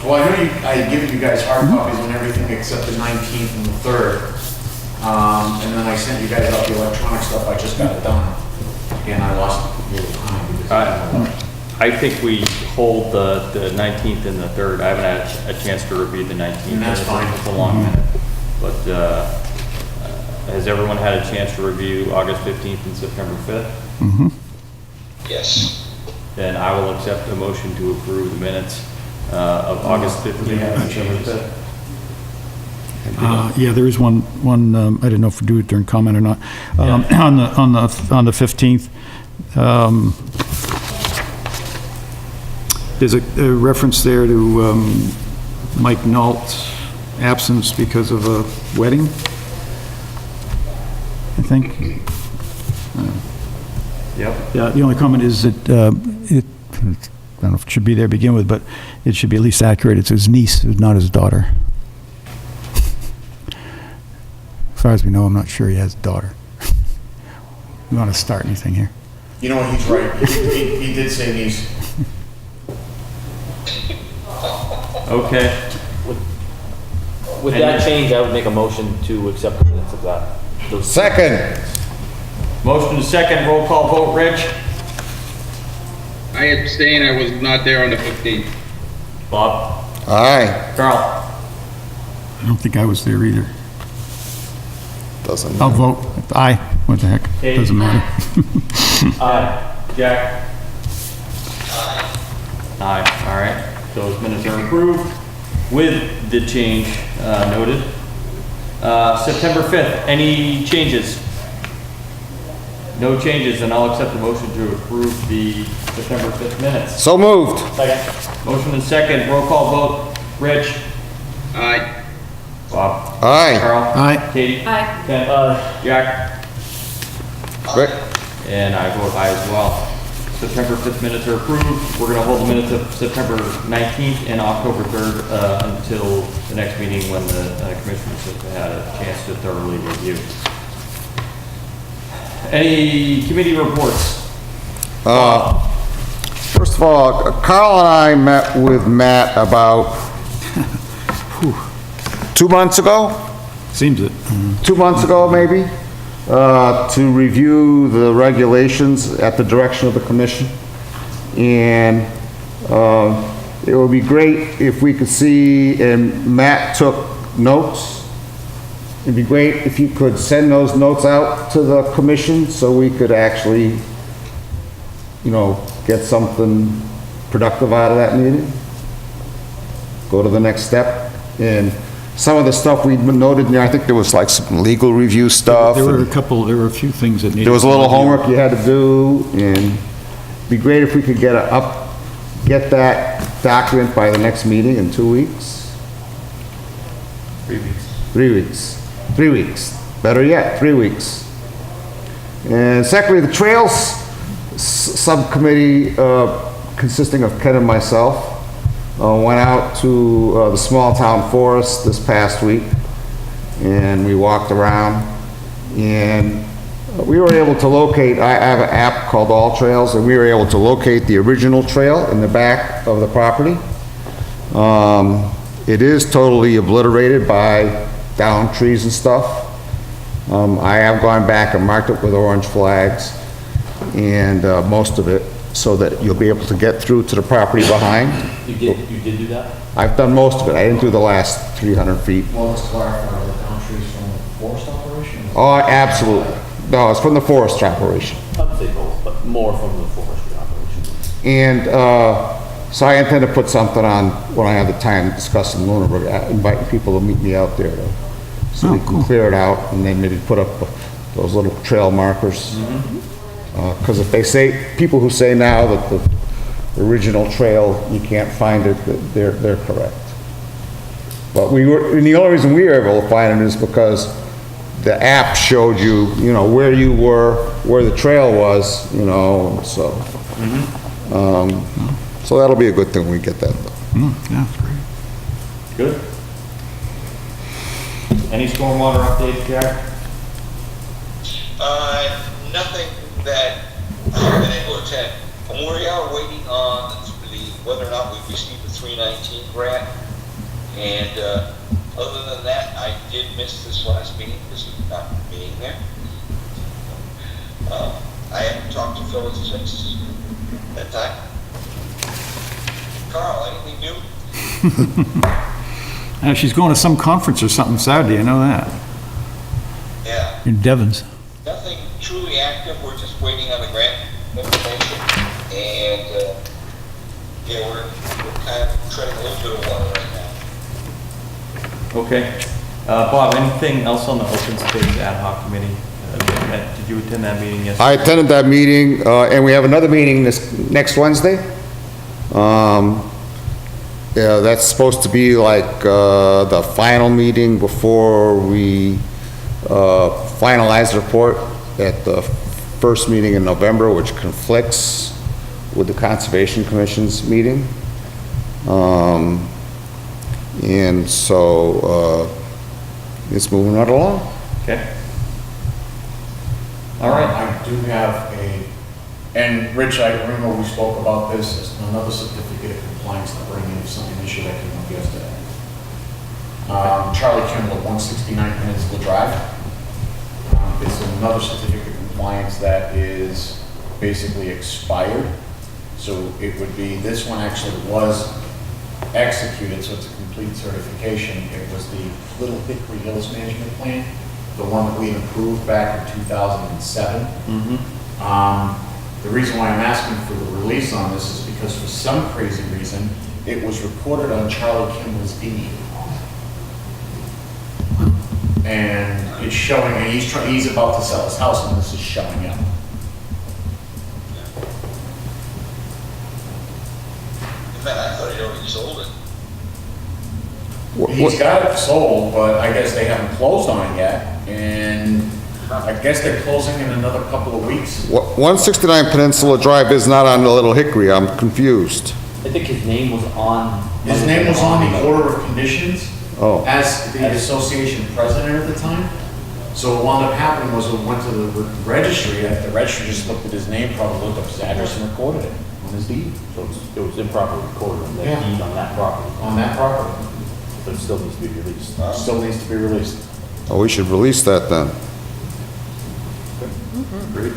Well, I know I had given you guys hard copies on everything except the 19th and the 3rd. And then I sent you guys out the electronic stuff. I just got it done. Again, I lost a little time. I think we hold the 19th and the 3rd. I haven't had a chance to review the 19th. And that's fine. It's a long minute. But has everyone had a chance to review August 15th and September 5th? Yes. Then I will accept a motion to approve the minutes of August 15th and September 5th. Yeah, there is one, I didn't know if we do it during comment or not. On the 15th, there's a reference there to Mike Nault's absence because of a wedding, I think. Yep. Yeah, the only comment is that I don't know if it should be there to begin with, but it should be at least accurate. It's his niece, not his daughter. As far as we know, I'm not sure he has a daughter. You want to start anything here? You know what, he's right. He did say niece. Okay. With that change, I would make a motion to accept the minutes of that. Second. Motion to second, roll call vote, Rich? I abstain, I was not there on the 15th. Bob? Aye. Carl? I don't think I was there either. Doesn't I'll matter. vote aye. What the heck? Hey. Doesn't matter. Jack? Aye, all right. Those minutes are approved with the change noted. September 5th, any changes? No changes, and I'll accept the motion to approve the September 5th minutes. So moved. Second. Motion and second, roll call vote. Rich? Aye. Bob? Aye. Carl? Aye. Katie? Aye. Ken? Jack? Rick? And I vote aye as well. September 5th minutes are approved. We're going to hold the minutes of September 19th and October 3rd until the next meeting when the commissioners have had a chance to thoroughly review. Any committee reports? First of all, Carl and I met with Matt about 2 months ago? Seems it. 2 months ago, maybe, to review the regulations at the direction of the commission. And it would be great if we could see, and Matt took notes. It'd be great if you could send those notes out to the commission so we could actually, get something productive out of that meeting. Go to the next step. And some of the stuff we noted in there, I think there was like some legal review stuff. There were a few things that needed. There was a little homework you had to do, and it'd be great if we could get that document by the next meeting in 2 weeks. 3 weeks. 3 weeks. 3 weeks. Better yet, 3 weeks. And secondly, the Trails Subcommittee, consisting of Ken and myself, went out to the small town forest this past week, and we walked around, And we were able to locate, I have an app called All Trails, and we were able to locate the original trail in the back of the property. It is totally obliterated by down trees and stuff. I have gone back and marked it with orange flags and most of it, so that you'll be able to get through to the property behind. You did do that? I've done most of it. I didn't do the last 300 feet. Well, let's clarify, are the down trees from the forest operation? Oh, absolutely. No, it's from the forest operation. I'd say both, but more from the forestry operation. And so I intend to put something on when I have the time to discuss in Lunenburg, inviting people to meet me out there so we can clear it out and then maybe put up those little trail markers. Because if they say, people who say now that the original trail, you can't find it, they're correct. But and the only reason we were able to find it is because the app showed you, where you were, where the trail was, so. So that'll be a good thing when we get that done. Yeah, that's great. Good. Any stormwater updates, Jack? Nothing that I've been able to attend. And we are waiting on whether or not we've received the 319 grant. And other than that, I did miss this last meeting because of not being there. I haven't talked to Phyllis since that time. Carl, anything new? She's going to some conference or something Saturday, I know that. Yeah. In Devon's. Nothing truly active. We're just waiting on the grant information. And we're kind of treading a little bit of water right now. Okay. Bob, anything else on the open space ad hoc committee? Did you attend that meeting yesterday? I attended that meeting, and we have another meeting next Wednesday. Yeah, that's supposed to be like the final meeting before we finalize the report at the first meeting in November, which conflicts with the Conservation Commission's meeting. And so it's moving right along. Okay. All right. I do have and Rich, I remember we spoke about this, it's another certificate of compliance to bring in, something issue that came up yesterday. Charlie Kimball, 169 Peninsula Drive. It's another certificate of compliance that is basically expired. So it would be, this one actually was executed, so it's a complete certification. It was the Little Hickory Hills Management Plan, the one that we approved back in 2007. The reason why I'm asking for the release on this is because for some crazy reason, it was recorded on Charlie Kimball's deed. And it's showing, and he's about to sell his house and this is showing up. In fact, I thought he already sold it. He's got it sold, but I guess they haven't closed on it yet. And I guess they're closing in another couple of weeks. 169 Peninsula Drive is not on the Little Hickory, I'm confused. I think his name was on. His name was on the order of conditions as the association president at the time. So what wound up happening was we went to the registry, and the registry just looked at his name, probably looked up his address and recorded it on his deed. So it was improperly recorded on that deed on that property. On that property. But it still needs to be released. Still needs to be released. Oh, we should release that then. Great.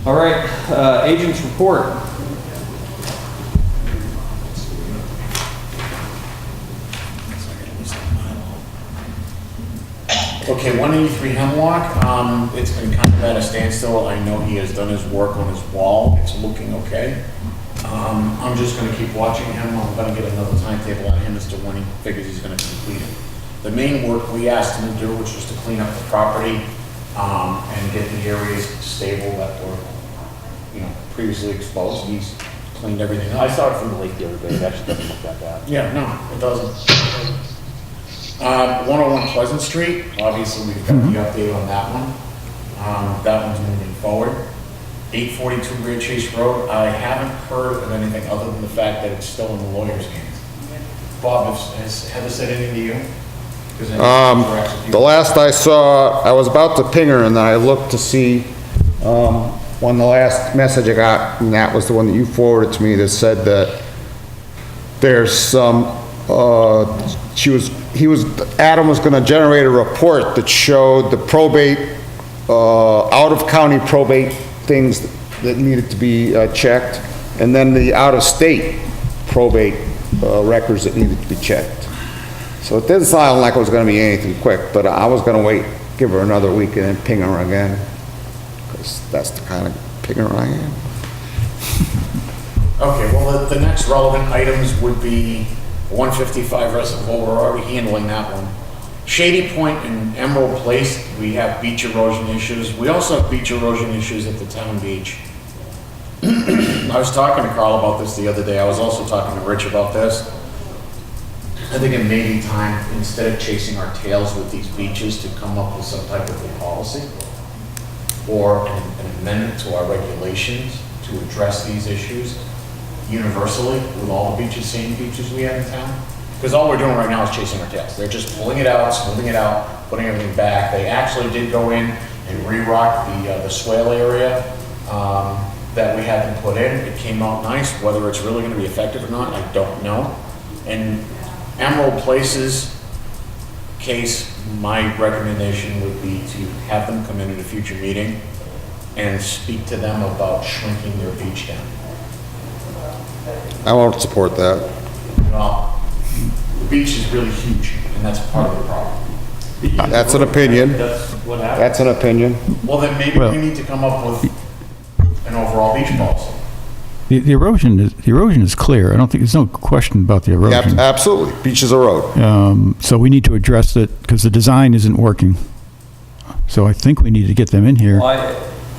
All right, agents report. Okay, 183 Hemlock, it's been kind of at a standstill. I know he has done his work on his wall. It's looking okay. I'm just gonna keep watching him. I'm gonna get another timetable on him as to when he figures he's gonna complete it. The main work we asked him to do, which was to clean up the property, and get the areas stable that were, previously exposed. He's cleaned everything up. I saw it from the lake the other day. It actually doesn't look that bad. Yeah, no, it doesn't. 101 Pleasant Street, obviously we've got the update on that one. That one's moving forward. 842 Great Chase Road, I haven't heard of anything other than the fact that it's still in the lawyer's hands. Bob, has Heather said anything to you? The last I saw, I was about to ping her, and then I looked to see, when the last message I got, and that was the one that you forwarded to me, that said that there's some, Adam was gonna generate a report that showed the probate, out-of-county probate things that needed to be checked, and then the out-of-state probate records that needed to be checked. So it didn't sound like it was gonna be anything quick, but I was gonna wait, give her another week and then ping her again, because that's the kind of pinger I am. Okay, well, the next relevant items would be 155 Reservoir, we're already handling that one. Shady Point and Emerald Place, we have beach erosion issues. We also have beach erosion issues at the town beach. I was talking to Carl about this the other day. I was also talking to Rich about this. I think it may be time, instead of chasing our tails with these beaches, to come up with some type of a policy or an amendment to our regulations to address these issues universally with all the beaches, sandy beaches we have in town. Because all we're doing right now is chasing our tails. They're just pulling it out, smoothing it out, putting everything back. They actually did go in and re-rock the swale area that we had them put in. It came out nice. Whether it's really going to be effective or not, I don't know. And Emerald Place's case, my recommendation would be to have them come in at a future meeting and speak to them about shrinking their beach down. I won't support that. Well, the beach is really huge, and that's part of the problem. That's an opinion. That's what happened. That's an opinion. Well, then maybe we need to come up with an overall beach policy. The erosion is clear. I don't think, there's no question about the erosion. Absolutely. Beaches erode. So we need to address it because the design isn't working. So I think we need to get them in here.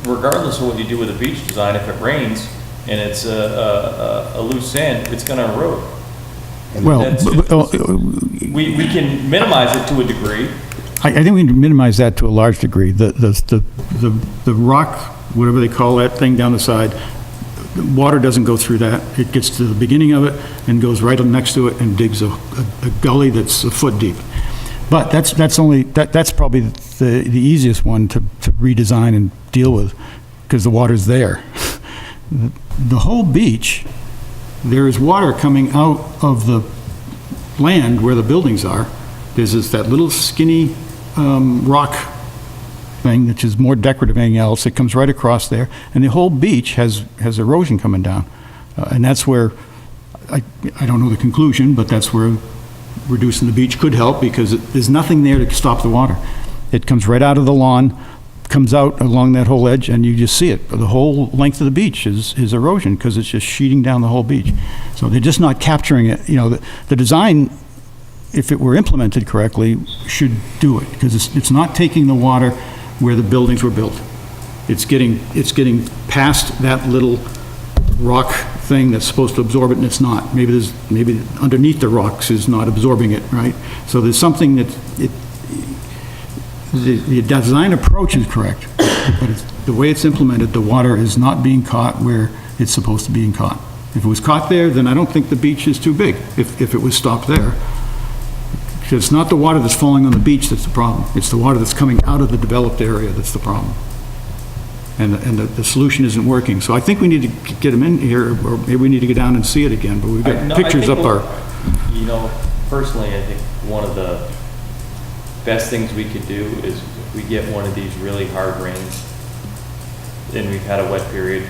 Regardless of what you do with a beach design, if it rains and it's a loose sand, it's gonna erode. Well, We can minimize it to a degree. I think we can minimize that to a large degree. The rock, whatever they call that thing down the side, the water doesn't go through that. It gets to the beginning of it and goes right up next to it and digs a gully that's a foot deep. But that's probably the easiest one to redesign and deal with because the water's there. The whole beach, there is water coming out of the land where the buildings are. There's that little skinny rock thing, which is more decorative than anything else. It comes right across there, and the whole beach has erosion coming down. And that's where, I don't know the conclusion, but that's where reducing the beach could help because there's nothing there to stop the water. It comes right out of the lawn, comes out along that whole edge, and you just see it. The whole length of the beach is erosion because it's just sheeting down the whole beach. So they're just not capturing it. You know, the design, if it were implemented correctly, should do it because it's not taking the water where the buildings were built. It's getting past that little rock thing that's supposed to absorb it, and it's not. Maybe underneath the rocks is not absorbing it, right? So there's something that the design approach is correct, but the way it's implemented, the water is not being caught where it's supposed to be being caught. If it was caught there, then I don't think the beach is too big, if it was stopped there. Because it's not the water that's falling on the beach that's the problem. It's the water that's coming out of the developed area that's the problem. And the solution isn't working. So I think we need to get them in here, or maybe we need to go down and see it again, but we've got pictures up our... You know, personally, I think one of the best things we could do is if we get one of these really hard rains, and we've had a wet period,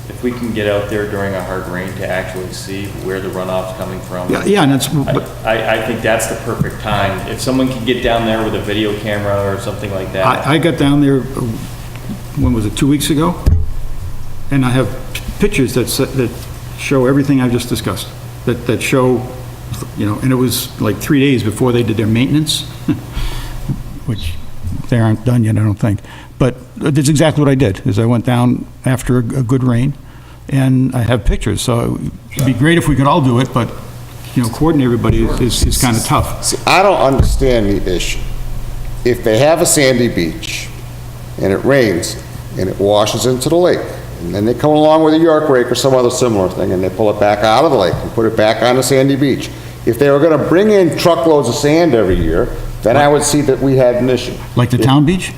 if we can get out there during a hard rain to actually see where the runoff's coming from. Yeah, and that's... I think that's the perfect time. If someone can get down there with a video camera or something like that. I got down there, when was it, 2 weeks ago? And I have pictures that show everything I've just discussed, that show, you know, and it was like 3 days before they did their maintenance, which they aren't done yet, I don't think. But that's exactly what I did, is I went down after a good rain, and I have pictures. So it'd be great if we could all do it, but, you know, coordinate everybody is kind of tough. See, I don't understand the issue. If they have a sandy beach, and it rains, and it washes into the lake, and then they come along with a York rake or some other similar thing, and they pull it back out of the lake and put it back on the sandy beach. If they were gonna bring in truckloads of sand every year, then I would see that we had an issue. Like the town beach?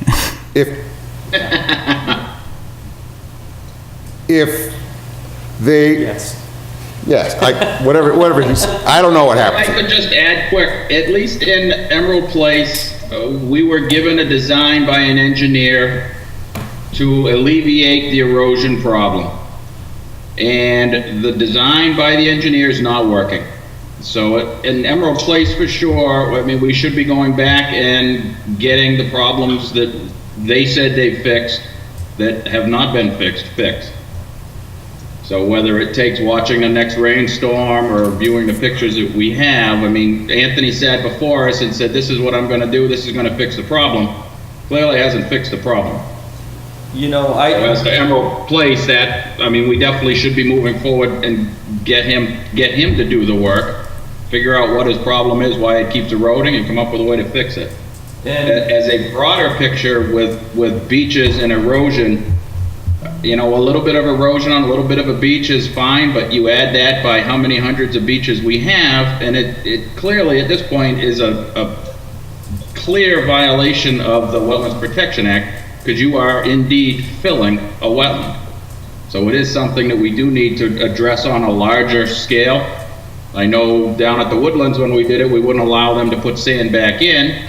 If they, Yes. whatever he's, I don't know what I happened. could just add quick, at least in Emerald Place, we were given a design by an engineer to alleviate the erosion problem. And the design by the engineer is not working. So in Emerald Place for sure, I mean, we should be going back and getting the problems that they said they fixed that have not been fixed. So whether it takes watching the next rainstorm or viewing the pictures that we have, I mean, Anthony sat before us and said, this is what I'm gonna do, this is gonna fix the problem. Clearly hasn't fixed the problem. You know, So as to Emerald Place, that, I mean, we definitely should be moving forward and get him to do the work, figure out what his problem is, why it keeps eroding, and come up with a way to fix it. As a broader picture with beaches and erosion, you know, a little bit of erosion on a little bit of a beach is fine, but you add that by how many hundreds of beaches we have, and it clearly at this point is a clear violation of the Wetlands Protection Act, because you are indeed filling a wetland. So it is something that we do need to address on a larger scale. I know down at the Woodlands when we did it, we wouldn't allow them to put sand back in,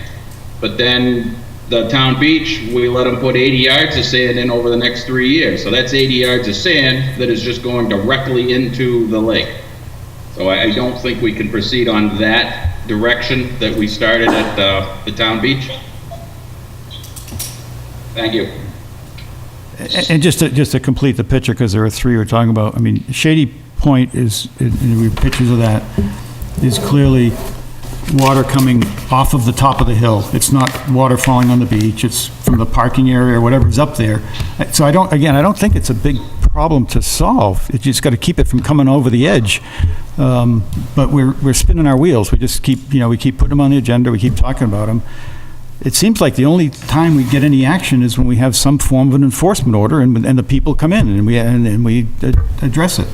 but then the town beach, we let them put 80 yards of sand in over the next 3 years. So that's 80 yards of sand that is just going directly into the lake. So I don't think we can proceed on that direction that we started at the town beach. Thank you. And just to complete the picture, because there are three we're talking about, I mean, Shady Point is, and we have pictures of that, is clearly water coming off of the top of the hill. It's not water falling on the beach, it's from the parking area or whatever's up there. So I don't think it's a big problem to solve. It's just got to keep it from coming over the edge. But we're spinning our wheels. We just keep, we keep putting them on the agenda, we keep talking about them. It seems like the only time we get any action is when we have some form of an enforcement order and the people come in and we address it.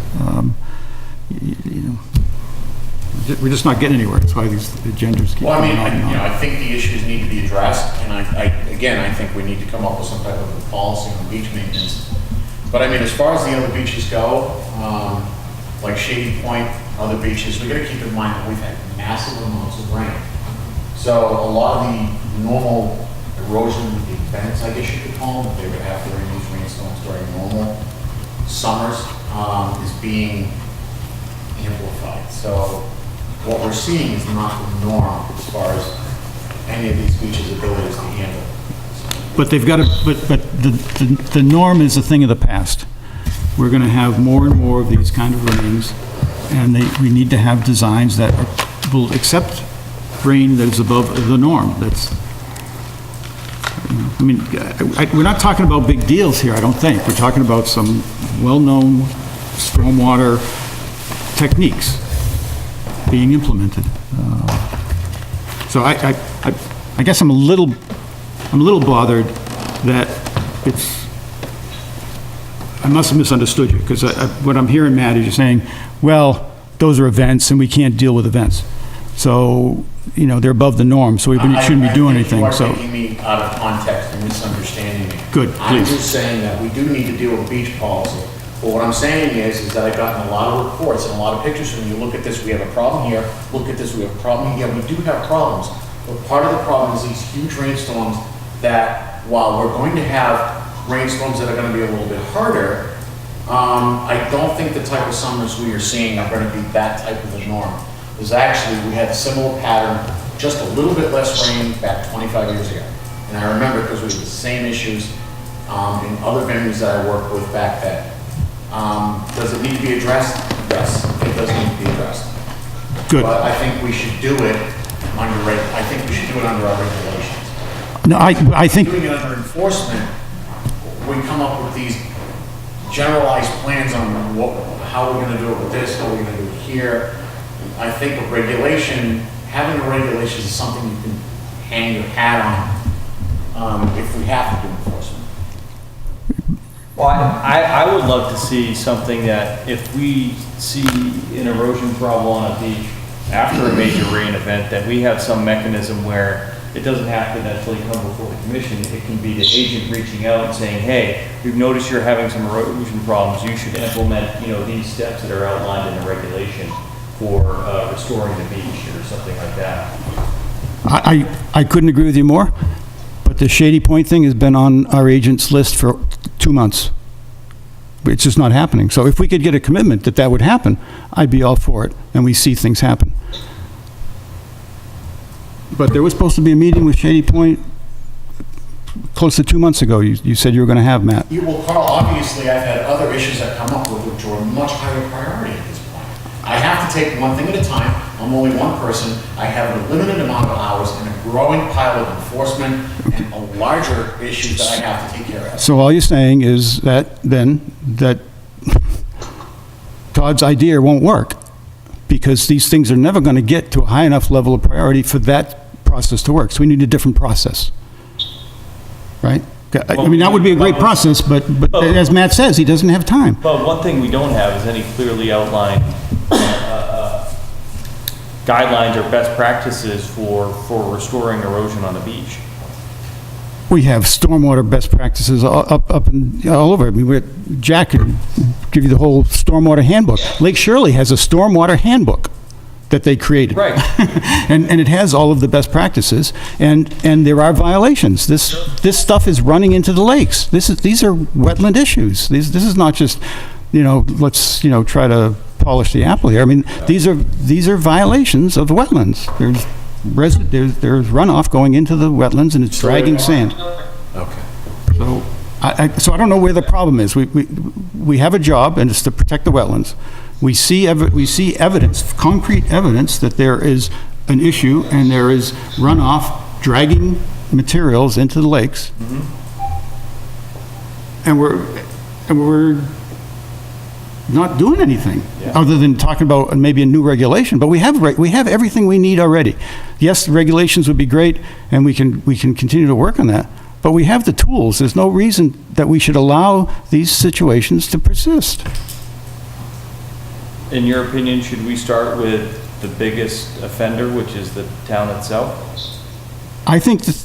We're just not getting anywhere. That's why these agendas keep Well, I going mean, on and on. I think the issues need to be addressed, and I think we need to come up with some type of a policy on beach maintenance. But I mean, as far as the other beaches go, like Shady Point, other beaches, we gotta keep in mind that we've had massive amounts of rain. So a lot of the normal erosion events, I guess you could call them, that they would have during these rainstorms during normal summers, is being amplified. So what we're seeing is not the norm as far as any of these beaches' abilities to handle. But they've got to, but the norm is a thing of the past. We're going to have more and more of these kind of rains, and we need to have designs that will accept rain that is above the norm. That's, I mean, we're not talking about big deals here, I don't think. We're talking about some well-known stormwater techniques being implemented. So I guess I'm a little bothered that I must have misunderstood you, because what I'm hearing, Matt, is you're saying, well, those are events and we can't deal with events. So, they're above the norm, so we shouldn't be doing anything, so. You are taking me out of context and misunderstanding me. Good, I'm please. just saying that we do need to deal with beach policy. But what I'm saying is that I've gotten a lot of reports and a lot of pictures. When you look at this, we have a problem here. Look at this, we have a problem here. We do have problems. But part of the problem is these huge rainstorms that, while we're going to have rainstorms that are going to be a little bit harder, I don't think the type of summers we are seeing are going to be that type of a norm. Because actually, we had a similar pattern, just a little bit less rain back 25 years ago. And I remember because we had the same issues in other venues that I worked with back then. Does it need to be addressed? Yes, it does need to be addressed. Good. But I think we should do it under our regulations. No, I think. Doing it under enforcement, we come up with these generalized plans on how we're going to do it with this, how we're going to do it here. I think a regulation, having a regulation is something you can hang your hat on if we have to do enforcement. Well, I would love to see something that if we see an erosion problem on a beach after a major rain event, that we have some mechanism where it doesn't have to necessarily come before the commission. It can be the agent reaching out and saying, hey, we've noticed you're having some erosion problems. You should implement, these steps that are outlined in the regulation for restoring the beach or something like that. I couldn't agree with you more, but the Shady Point thing has been on our agent's list for 2 months. It's just not happening. So if we could get a commitment that that would happen, I'd be all for it, and we see things happen. But there was supposed to be a meeting with Shady Point close to 2 months ago, you said you were going to have, Matt. Well, Carl, obviously, I've had other issues that come up with which are a much higher priority at this point. I have to take one thing at a time. I'm only one person. I have a limited amount of hours and a growing pile of enforcement and a larger issue that I have to take care of. So all you're saying is that Todd's idea won't work, because these things are never going to get to a high enough level of priority for that process to work. So we need a different process, right? I mean, that would be a great process, but as Matt says, he doesn't have time. But one thing we don't have is any clearly outlined guidelines or best practices for restoring erosion on the beach. We have stormwater best practices up and all over. I mean, Jack could give you the whole stormwater handbook. Lake Shirley has a stormwater handbook that they created. Right. and it has all of the best practices, and there are violations. This stuff is running into the lakes. These are wetland issues. This is not just, let's, try to polish the apple here. I mean, these are violations of the wetlands. There's runoff going into the wetlands, and it's dragging sand. Okay. So I don't know where the problem is. We have a job, and it's to protect the wetlands. We see evidence, concrete evidence, that there is an issue and there is runoff dragging materials into the lakes. Mm-hmm. And we're not doing anything other than talking about maybe a new regulation. But we have everything we need already. Yes, the regulations would be great, and we can continue to work on that. But we have the tools. There's no reason that we should allow these situations to persist. In your opinion, should we start with the biggest offender, which is the town itself? I think the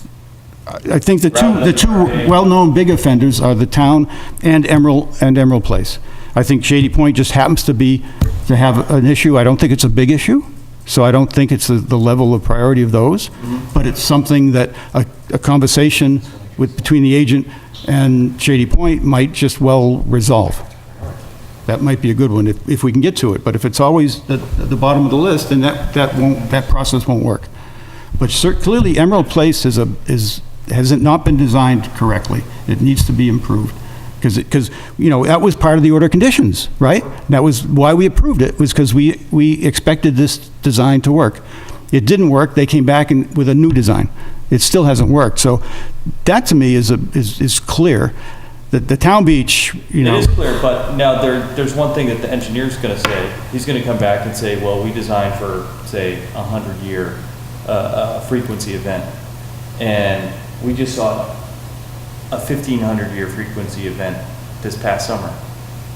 two well-known big offenders are the town and Emerald Place. I think Shady Point just happens to have an issue. I don't think it's a big issue, so I don't think it's the level of priority of those. Mm-hmm. But it's something that a conversation between the agent and Shady Point might just well resolve. That might be a good one if we can get to it. But if it's always at the bottom of the list, then that process won't work. But clearly, Emerald Place hasn't not been designed correctly. It needs to be improved. Because that was part of the order of conditions, right? That was why we approved it, was because we expected this design to work. It didn't work. They came back with a new design. It still hasn't worked. So that to me is clear. The town beach, It is clear, but now there's one thing that the engineer's going to say. He's going to come back and say, well, we designed for, say, 100-year frequency event. And we just saw a 1,500-year frequency event this past summer.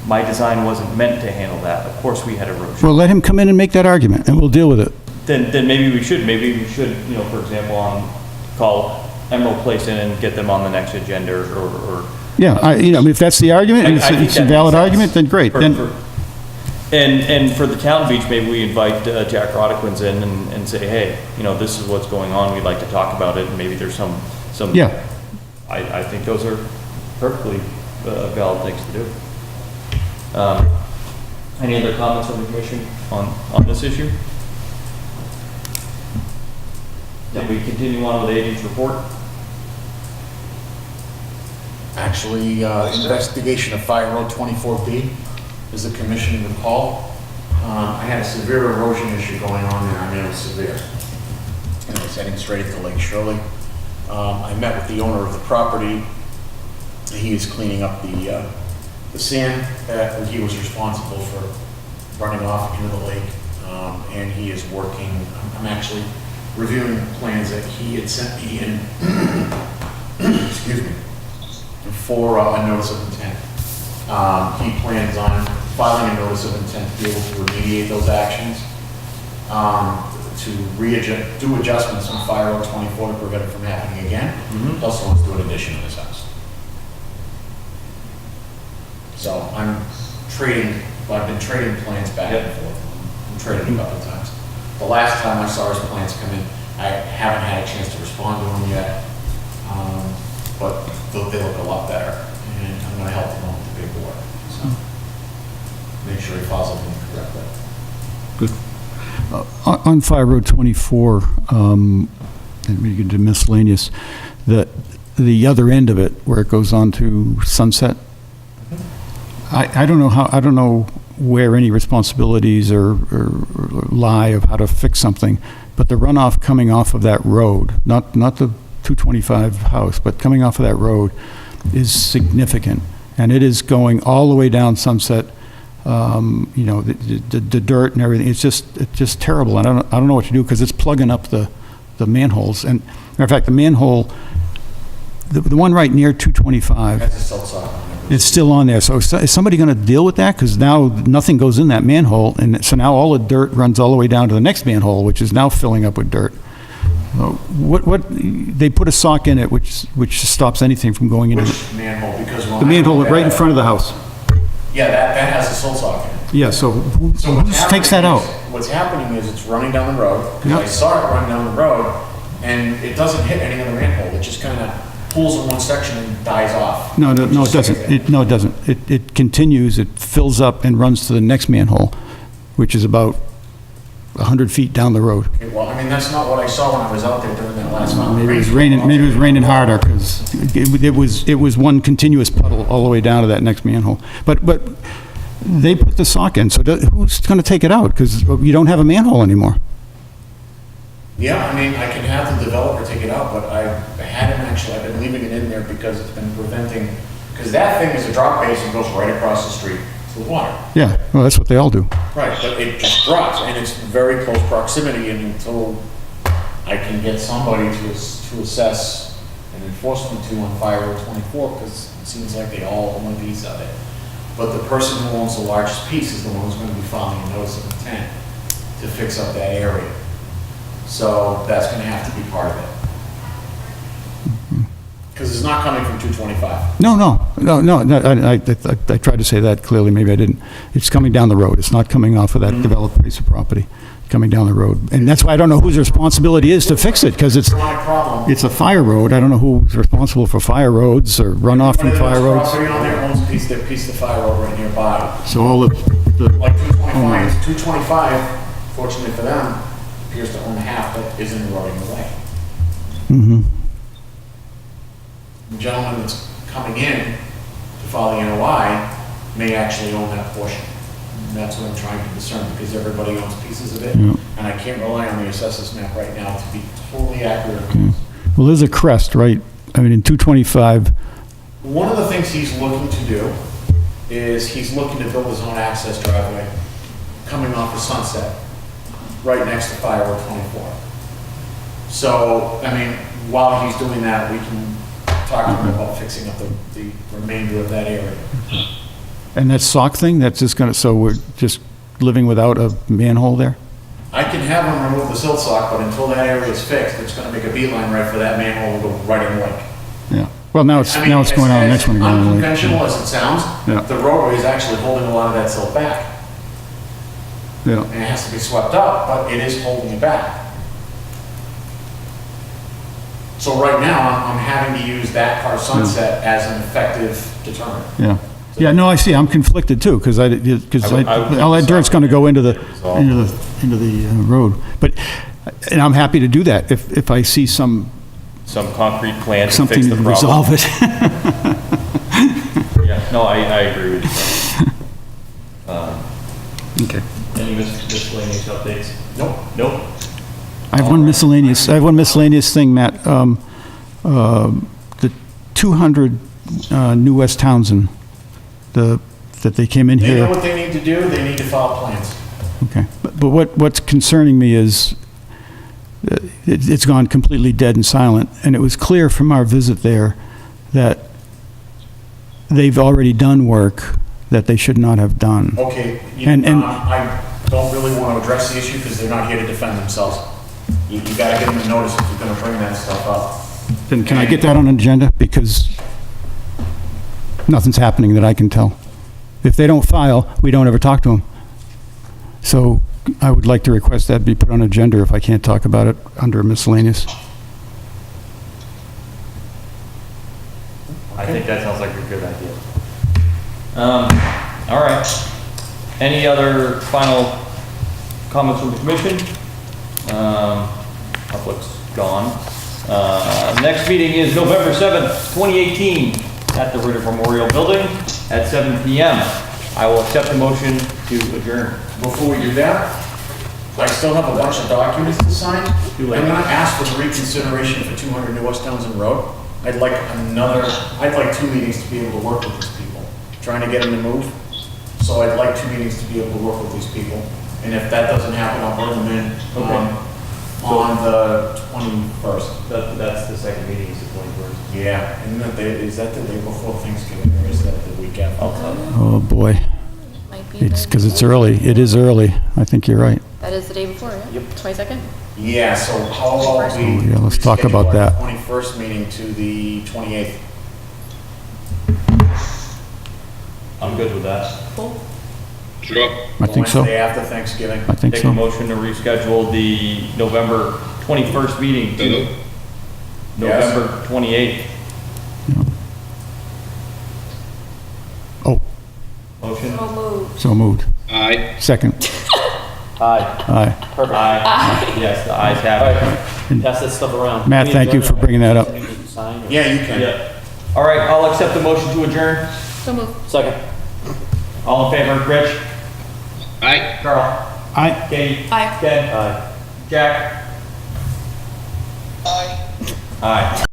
My design wasn't meant to handle that. Of course, we had erosion. Well, let him come in and make that argument, and we'll deal with it. Then maybe we should, for example, call Emerald Place in and get them on the next agenda or yeah, if that's the argument, and it's a valid argument, then great. And for the town beach, maybe we invite Jack Roddiquins in and say, hey, this is what's going on. We'd like to talk about it, and maybe there's some. Yeah. I think those are perfectly valid things to do. Any other comments from the commission on this issue? Then we continue on with the agent's report. Actually, investigation of Fire Road 24B, as the commission recall. I had a severe erosion issue going on there. I mean, it was severe. And it was heading straight into Lake Shirley. I met with the owner of the property. He is cleaning up the sand that he was responsible for running off into the lake. And he is working, I'm actually reviewing the plans that he had sent me in, excuse me, for a notice of intent. He plans on filing a notice of intent to be able to remediate those actions. to do adjustments on Fire Road 24 to prevent it from happening again. He also wants to do an addition to his house. So I'm trading, well, I've been trading plans back and forth. I'm trading a couple of times. The last time I saw his plans come in, I haven't had a chance to respond to them yet, but they look a lot better, and I'm going to help him with the paperwork. So make sure he files everything correctly. Good. On Fire Road 24, and we get to miscellaneous, the other end of it, where it goes on to Sunset, I don't know where any responsibilities or lie of how to fix something, but the runoff coming off of that road, not the 225 house, but coming off of that road is significant, and it is going all the way down Sunset. You know, the dirt and everything. It's just terrible. And I don't know what to do because it's plugging up the manholes. And matter of fact, the manhole, the one right near 225, That's a silt sock on it. it's still on there. So is somebody going to deal with that? Because now nothing goes in that manhole, and so now all the dirt runs all the way down to the next manhole, which is now filling up with dirt. What they put a sock in it, which stops anything from going into Which manhole? Because when the manhole right in front of the house. Yeah, that has a silt sock in it. Yeah. So who takes that out? What's happening is it's running down the road. 'Cause Yep. I saw it run down the road, and it doesn't hit any other manhole. It just kind of pulls in one section and dies off. No, it doesn't. No, it doesn't. It continues, it fills up and runs to the next manhole, which is about 100 feet down the road. Okay, well, I mean, that's not what I saw when I was out there during that last month. Maybe it was raining harder, because it was one continuous puddle all the way down to that next manhole. But they put the sock in, so who's going to take it out? Because you don't have a manhole anymore. Yeah, I mean, I can have the developer take it out, but I had him actually, I've been leaving it in there because it's been preventing, because that thing is a drop basin, goes right across the street to the water. Yeah, well, that's what they all do. Right, but it just drops, and it's very close proximity, and until I can get somebody to assess an enforcement to on Fire Road 24, because it seems like they all own a piece of it. But the person who owns the largest piece is the one who's going to be filing a notice of intent to fix up that area. So that's going to have to be part of it. Because it's not coming from 225. No, I tried to say that clearly, maybe I didn't. It's coming down the road. It's not coming off of that developed piece of property, coming down the road. And that's why I don't know whose responsibility it is to fix it, because it's a fire road. I don't know who's responsible for fire roads or runoff from fire roads. Property on there owns a piece of fire road right nearby. So all the Like 225, fortunately for them, appears to own half that isn't eroding away. Mm-hmm. The gentleman that's coming in to file the NOI may actually own that portion. And that's what I'm trying to discern, because everybody owns pieces of it. Yeah. And I can't rely on the assessors map right now to be totally accurate. Well, there's a crest, right? I mean, in 225, One of the things he's looking to do is he's looking to build his own access driveway coming off of Sunset, right next to Fire Road 24. So, I mean, while he's doing that, we can talk to him about fixing up the remainder of that area. and that sock thing, that's just gonna, so we're just living without a manhole there? I can have him remove the silt sock, but until that area is fixed, it's gonna make a beeline right for that manhole and go right in the lake. Yeah. Well, now it's I mean, going on the next one. As unconventional as it sounds, Yeah. the roadway is actually holding a lot of that silt back. Yeah. And it has to be swept up, but it is holding it back. So right now, I'm having to use that part of Sunset as an effective deterrent. Yeah. Yeah, no, I see. I'm conflicted too, because all that dirt's going to go into the road. But, and I'm happy to do that if I see some concrete plan to something fix the to problem. resolve it. Yeah, no, I agree with you. Okay. Any miscellaneous updates? Nope. I have one miscellaneous thing, Matt. The 200 New West Townsend, that they came in They here. know what they need to do, they need to file plans. Okay, but what's concerning me is it's gone completely dead and silent, and it was clear from our visit there that they've already done work that they should not have done. Okay, And- I don't really want to address the issue because they're not here to defend themselves. You gotta give them a notice if you're gonna bring that stuff up. Then can I get that on an agenda? Because nothing's happening that I can tell. If they don't file, we don't ever talk to them. So I would like to request that be put on agenda if I can't talk about it under miscellaneous. I think that sounds like a good idea. All right. Any other final comments from the commission? Public's gone. Next meeting is November 7th, 2018, at the Ritter Memorial Building at 7 PM. I will accept the motion to adjourn. Before we do that, I still have a bunch of documents to sign. I'm gonna ask for reconsideration for 200 New West Townsend Road. I'd like 2 meetings to be able to work with these people, trying to get them to move. So I'd like 2 meetings to be able to work with these people. And if that doesn't happen, I'll bring them in on the 21st. That's the second meeting, is the 21st. Yeah, and is that the day before Thanksgiving, or is that the week after? Oh, boy. It's because it's early. It is early. I think you're right. That is the day before, yeah? Yep. 22nd? Yeah, so how about we... Oh, yeah, let's talk about reschedule that. our 21st meeting to the 28th? I'm good with that. Sure. I think so. Wednesday after Thanksgiving. I think Take so. a motion to reschedule the November 21st meeting to November 28th. Oh, Motion? so moved. Aye. Second. Aye. Aye. Perfect. Aye. Yes, the ayes have it. Pass that stuff around. Matt, thank you for bringing that up. Sign or- Yeah, you can. Yeah. All right, I'll accept the motion to adjourn. So moved. Second. All in favor, Rich? Aye. Carl? Aye. Katie? Aye. Ken? Aye. Jack? Aye. Aye.